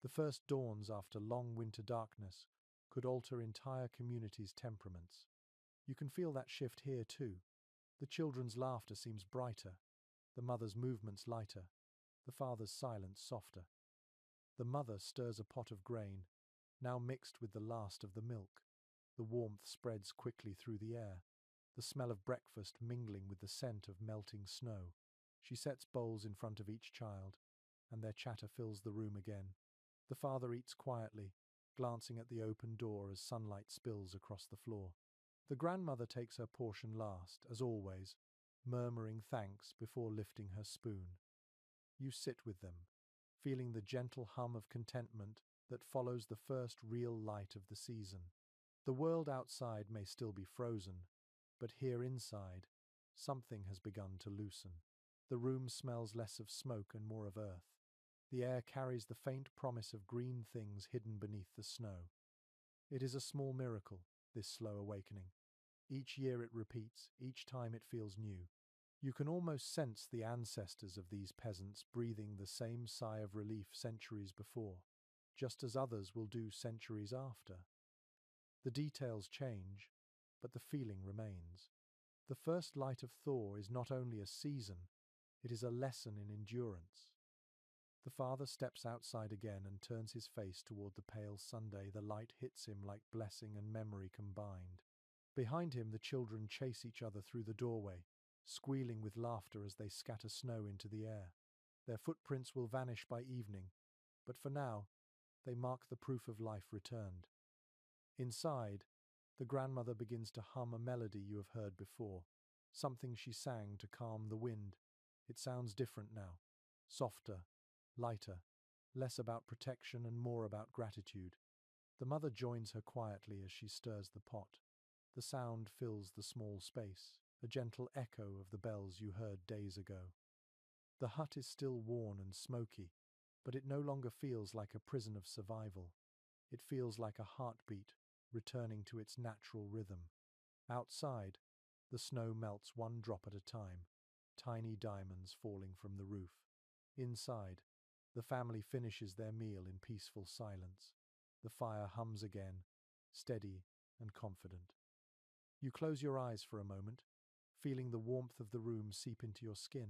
Speaker 1: The first dawns after long winter darkness could alter entire communities' temperaments. You can feel that shift here too. The children's laughter seems brighter, the mother's movements lighter, the father's silence softer. The mother stirs a pot of grain, now mixed with the last of the milk. The warmth spreads quickly through the air, the smell of breakfast mingling with the scent of melting snow. She sets bowls in front of each child, and their chatter fills the room again. The father eats quietly, glancing at the open door as sunlight spills across the floor. The grandmother takes her portion last, as always, murmuring thanks before lifting her spoon. You sit with them, feeling the gentle hum of contentment that follows the first real light of the season. The world outside may still be frozen, but here inside, something has begun to loosen. The room smells less of smoke and more of earth. The air carries the faint promise of green things hidden beneath the snow. It is a small miracle, this slow awakening. Each year it repeats, each time it feels new. You can almost sense the ancestors of these peasants breathing the same sigh of relief centuries before, just as others will do centuries after. The details change, but the feeling remains. The first light of thaw is not only a season, it is a lesson in endurance. The father steps outside again and turns his face toward the pale Sunday. The light hits him like blessing and memory combined. Behind him, the children chase each other through the doorway, squealing with laughter as they scatter snow into the air. Their footprints will vanish by evening, but for now, they mark the proof of life returned. Inside, the grandmother begins to hum a melody you have heard before, something she sang to calm the wind. It sounds different now, softer, lighter, less about protection and more about gratitude. The mother joins her quietly as she stirs the pot. The sound fills the small space, a gentle echo of the bells you heard days ago. The hut is still worn and smoky, but it no longer feels like a prison of survival. It feels like a heartbeat, returning to its natural rhythm. Outside, the snow melts one drop at a time, tiny diamonds falling from the roof. Inside, the family finishes their meal in peaceful silence. The fire hums again, steady and confident. You close your eyes for a moment, feeling the warmth of the room seep into your skin.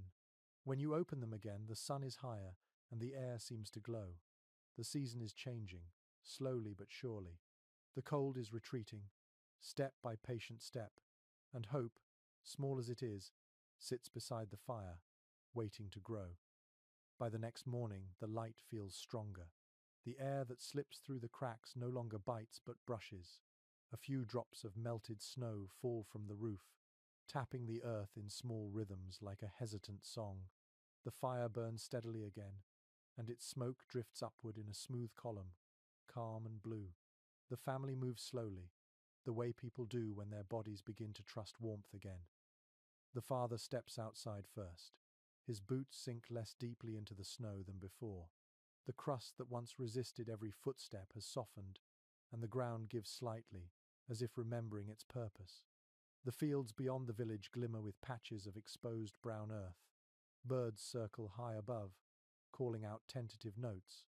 Speaker 1: When you open them again, the sun is higher and the air seems to glow. The season is changing, slowly but surely. The cold is retreating, step by patient step, and hope, small as it is, sits beside the fire, waiting to grow. By the next morning, the light feels stronger. The air that slips through the cracks no longer bites but brushes. A few drops of melted snow fall from the roof, tapping the earth in small rhythms like a hesitant song. The fire burns steadily again, and its smoke drifts upward in a smooth column, calm and blue. The family moves slowly, the way people do when their bodies begin to trust warmth again. The father steps outside first. His boots sink less deeply into the snow than before. The crust that once resisted every footstep has softened, and the ground gives slightly, as if remembering its purpose. The fields beyond the village glimmer with patches of exposed brown earth. Birds circle high above, calling out tentative notes.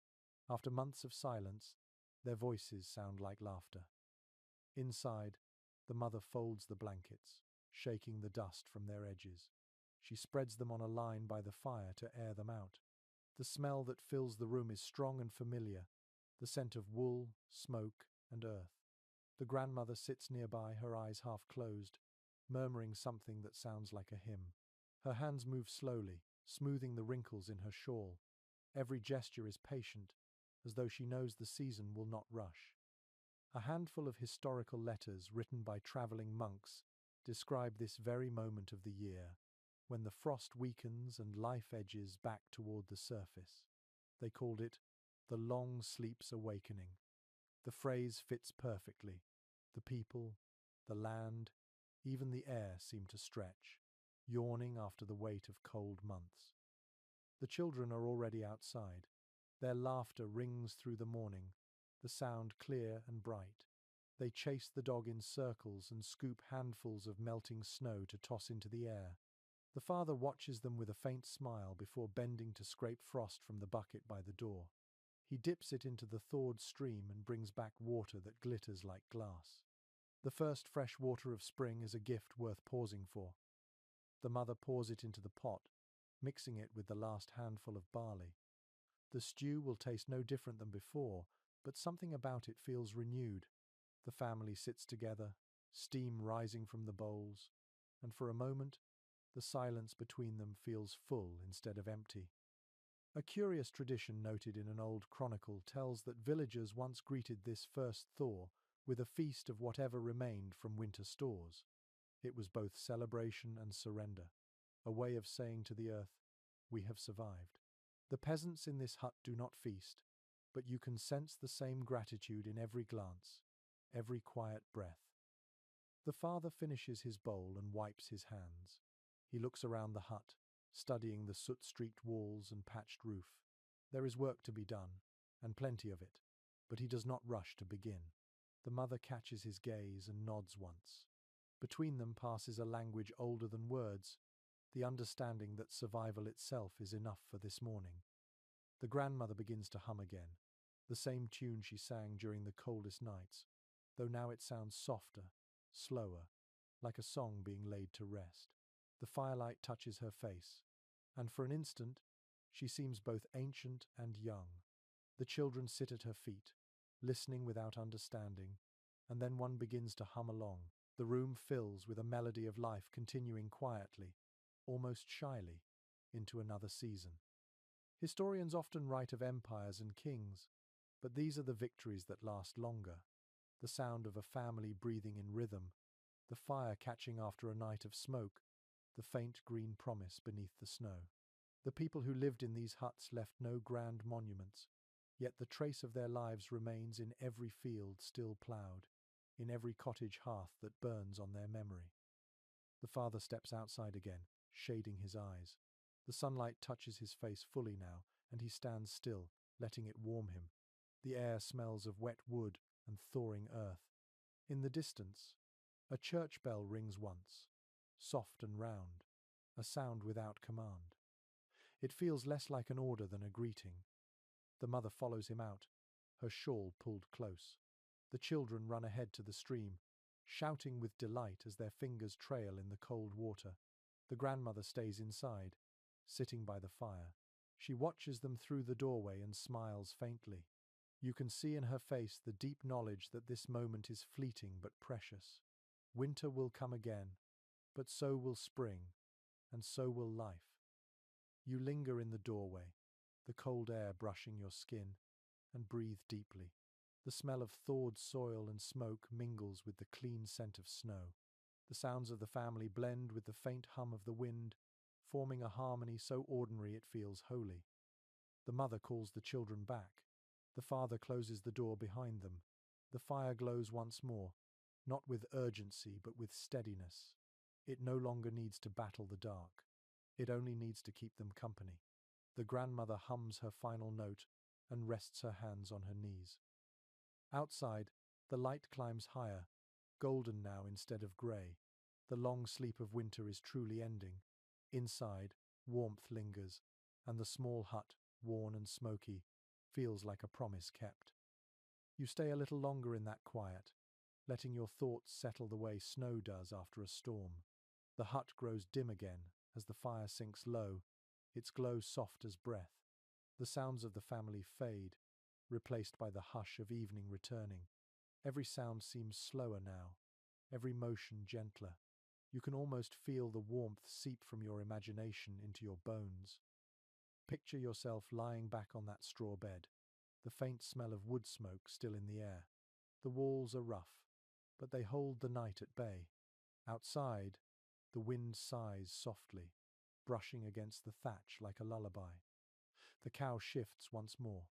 Speaker 1: After months of silence, their voices sound like laughter. Inside, the mother folds the blankets, shaking the dust from their edges. She spreads them on a line by the fire to air them out. The smell that fills the room is strong and familiar, the scent of wool, smoke, and earth. The grandmother sits nearby, her eyes half closed, murmuring something that sounds like a hymn. Her hands move slowly, smoothing the wrinkles in her shawl. Every gesture is patient, as though she knows the season will not rush. A handful of historical letters written by traveling monks describe this very moment of the year, when the frost weakens and life edges back toward the surface. They called it the long sleep's awakening. The phrase fits perfectly. The people, the land, even the air seem to stretch, yawning after the weight of cold months. The children are already outside. Their laughter rings through the morning, the sound clear and bright. They chase the dog in circles and scoop handfuls of melting snow to toss into the air. The father watches them with a faint smile before bending to scrape frost from the bucket by the door. He dips it into the thawed stream and brings back water that glitters like glass. The first fresh water of spring is a gift worth pausing for. The mother pours it into the pot, mixing it with the last handful of barley. The stew will taste no different than before, but something about it feels renewed. The family sits together, steam rising from the bowls, and for a moment, the silence between them feels full instead of empty. A curious tradition noted in an old chronicle tells that villagers once greeted this first thaw with a feast of whatever remained from winter stores. It was both celebration and surrender, a way of saying to the earth, "We have survived." The peasants in this hut do not feast, but you can sense the same gratitude in every glance, every quiet breath. The father finishes his bowl and wipes his hands. He looks around the hut, studying the soot-streaked walls and patched roof. There is work to be done, and plenty of it, but he does not rush to begin. The mother catches his gaze and nods once. Between them passes a language older than words, the understanding that survival itself is enough for this morning. The grandmother begins to hum again, the same tune she sang during the coldest nights, though now it sounds softer, slower, like a song being laid to rest. The firelight touches her face, and for an instant, she seems both ancient and young. The children sit at her feet, listening without understanding, and then one begins to hum along. The room fills with a melody of life continuing quietly, almost shyly, into another season. Historians often write of empires and kings, but these are the victories that last longer. The sound of a family breathing in rhythm, the fire catching after a night of smoke, the faint green promise beneath the snow. The people who lived in these huts left no grand monuments, yet the trace of their lives remains in every field still ploughed, in every cottage hearth that burns on their memory. The father steps outside again, shading his eyes. The sunlight touches his face fully now, and he stands still, letting it warm him. The air smells of wet wood and thawing earth. In the distance, a church bell rings once, soft and round, a sound without command. It feels less like an order than a greeting. The mother follows him out, her shawl pulled close. The children run ahead to the stream, shouting with delight as their fingers trail in the cold water. The grandmother stays inside, sitting by the fire. She watches them through the doorway and smiles faintly. You can see in her face the deep knowledge that this moment is fleeting but precious. Winter will come again, but so will spring, and so will life. You linger in the doorway, the cold air brushing your skin, and breathe deeply. The smell of thawed soil and smoke mingles with the clean scent of snow. The sounds of the family blend with the faint hum of the wind, forming a harmony so ordinary it feels holy. The mother calls the children back. The father closes the door behind them. The fire glows once more, not with urgency but with steadiness. It no longer needs to battle the dark. It only needs to keep them company. The grandmother hums her final note and rests her hands on her knees. Outside, the light climbs higher, golden now instead of grey. The long sleep of winter is truly ending. Inside, warmth lingers, and the small hut, worn and smoky, feels like a promise kept. You stay a little longer in that quiet, letting your thoughts settle the way snow does after a storm. The hut grows dim again as the fire sinks low, its glow soft as breath. The sounds of the family fade, replaced by the hush of evening returning. Every sound seems slower now, every motion gentler. You can almost feel the warmth seep from your imagination into your bones. Picture yourself lying back on that straw bed, the faint smell of wood smoke still in the air. The walls are rough, but they hold the night at bay. Outside, the wind sighs softly, brushing against the thatch like a lullaby. The cow shifts once more,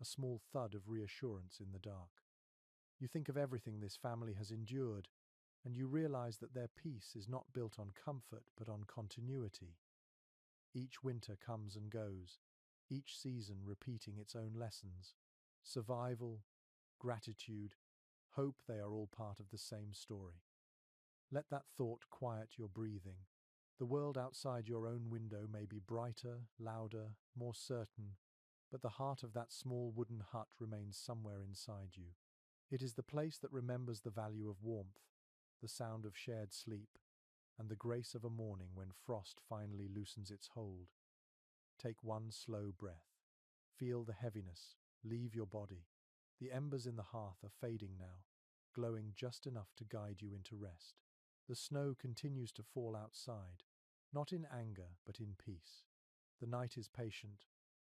Speaker 1: a small thud of reassurance in the dark. You think of everything this family has endured, and you realize that their peace is not built on comfort but on continuity. Each winter comes and goes, each season repeating its own lessons. Survival, gratitude, hope, they are all part of the same story. Let that thought quiet your breathing. The world outside your own window may be brighter, louder, more certain, but the heart of that small wooden hut remains somewhere inside you. It is the place that remembers the value of warmth, the sound of shared sleep, and the grace of a morning when frost finally loosens its hold. Take one slow breath. Feel the heaviness leave your body. The embers in the hearth are fading now, glowing just enough to guide you into rest. The snow continues to fall outside, not in anger but in peace. The night is patient,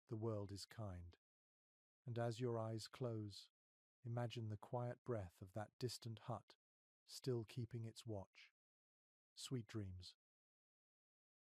Speaker 1: the world is kind. And as your eyes close, imagine the quiet breath of that distant hut, still keeping its watch. Sweet dreams.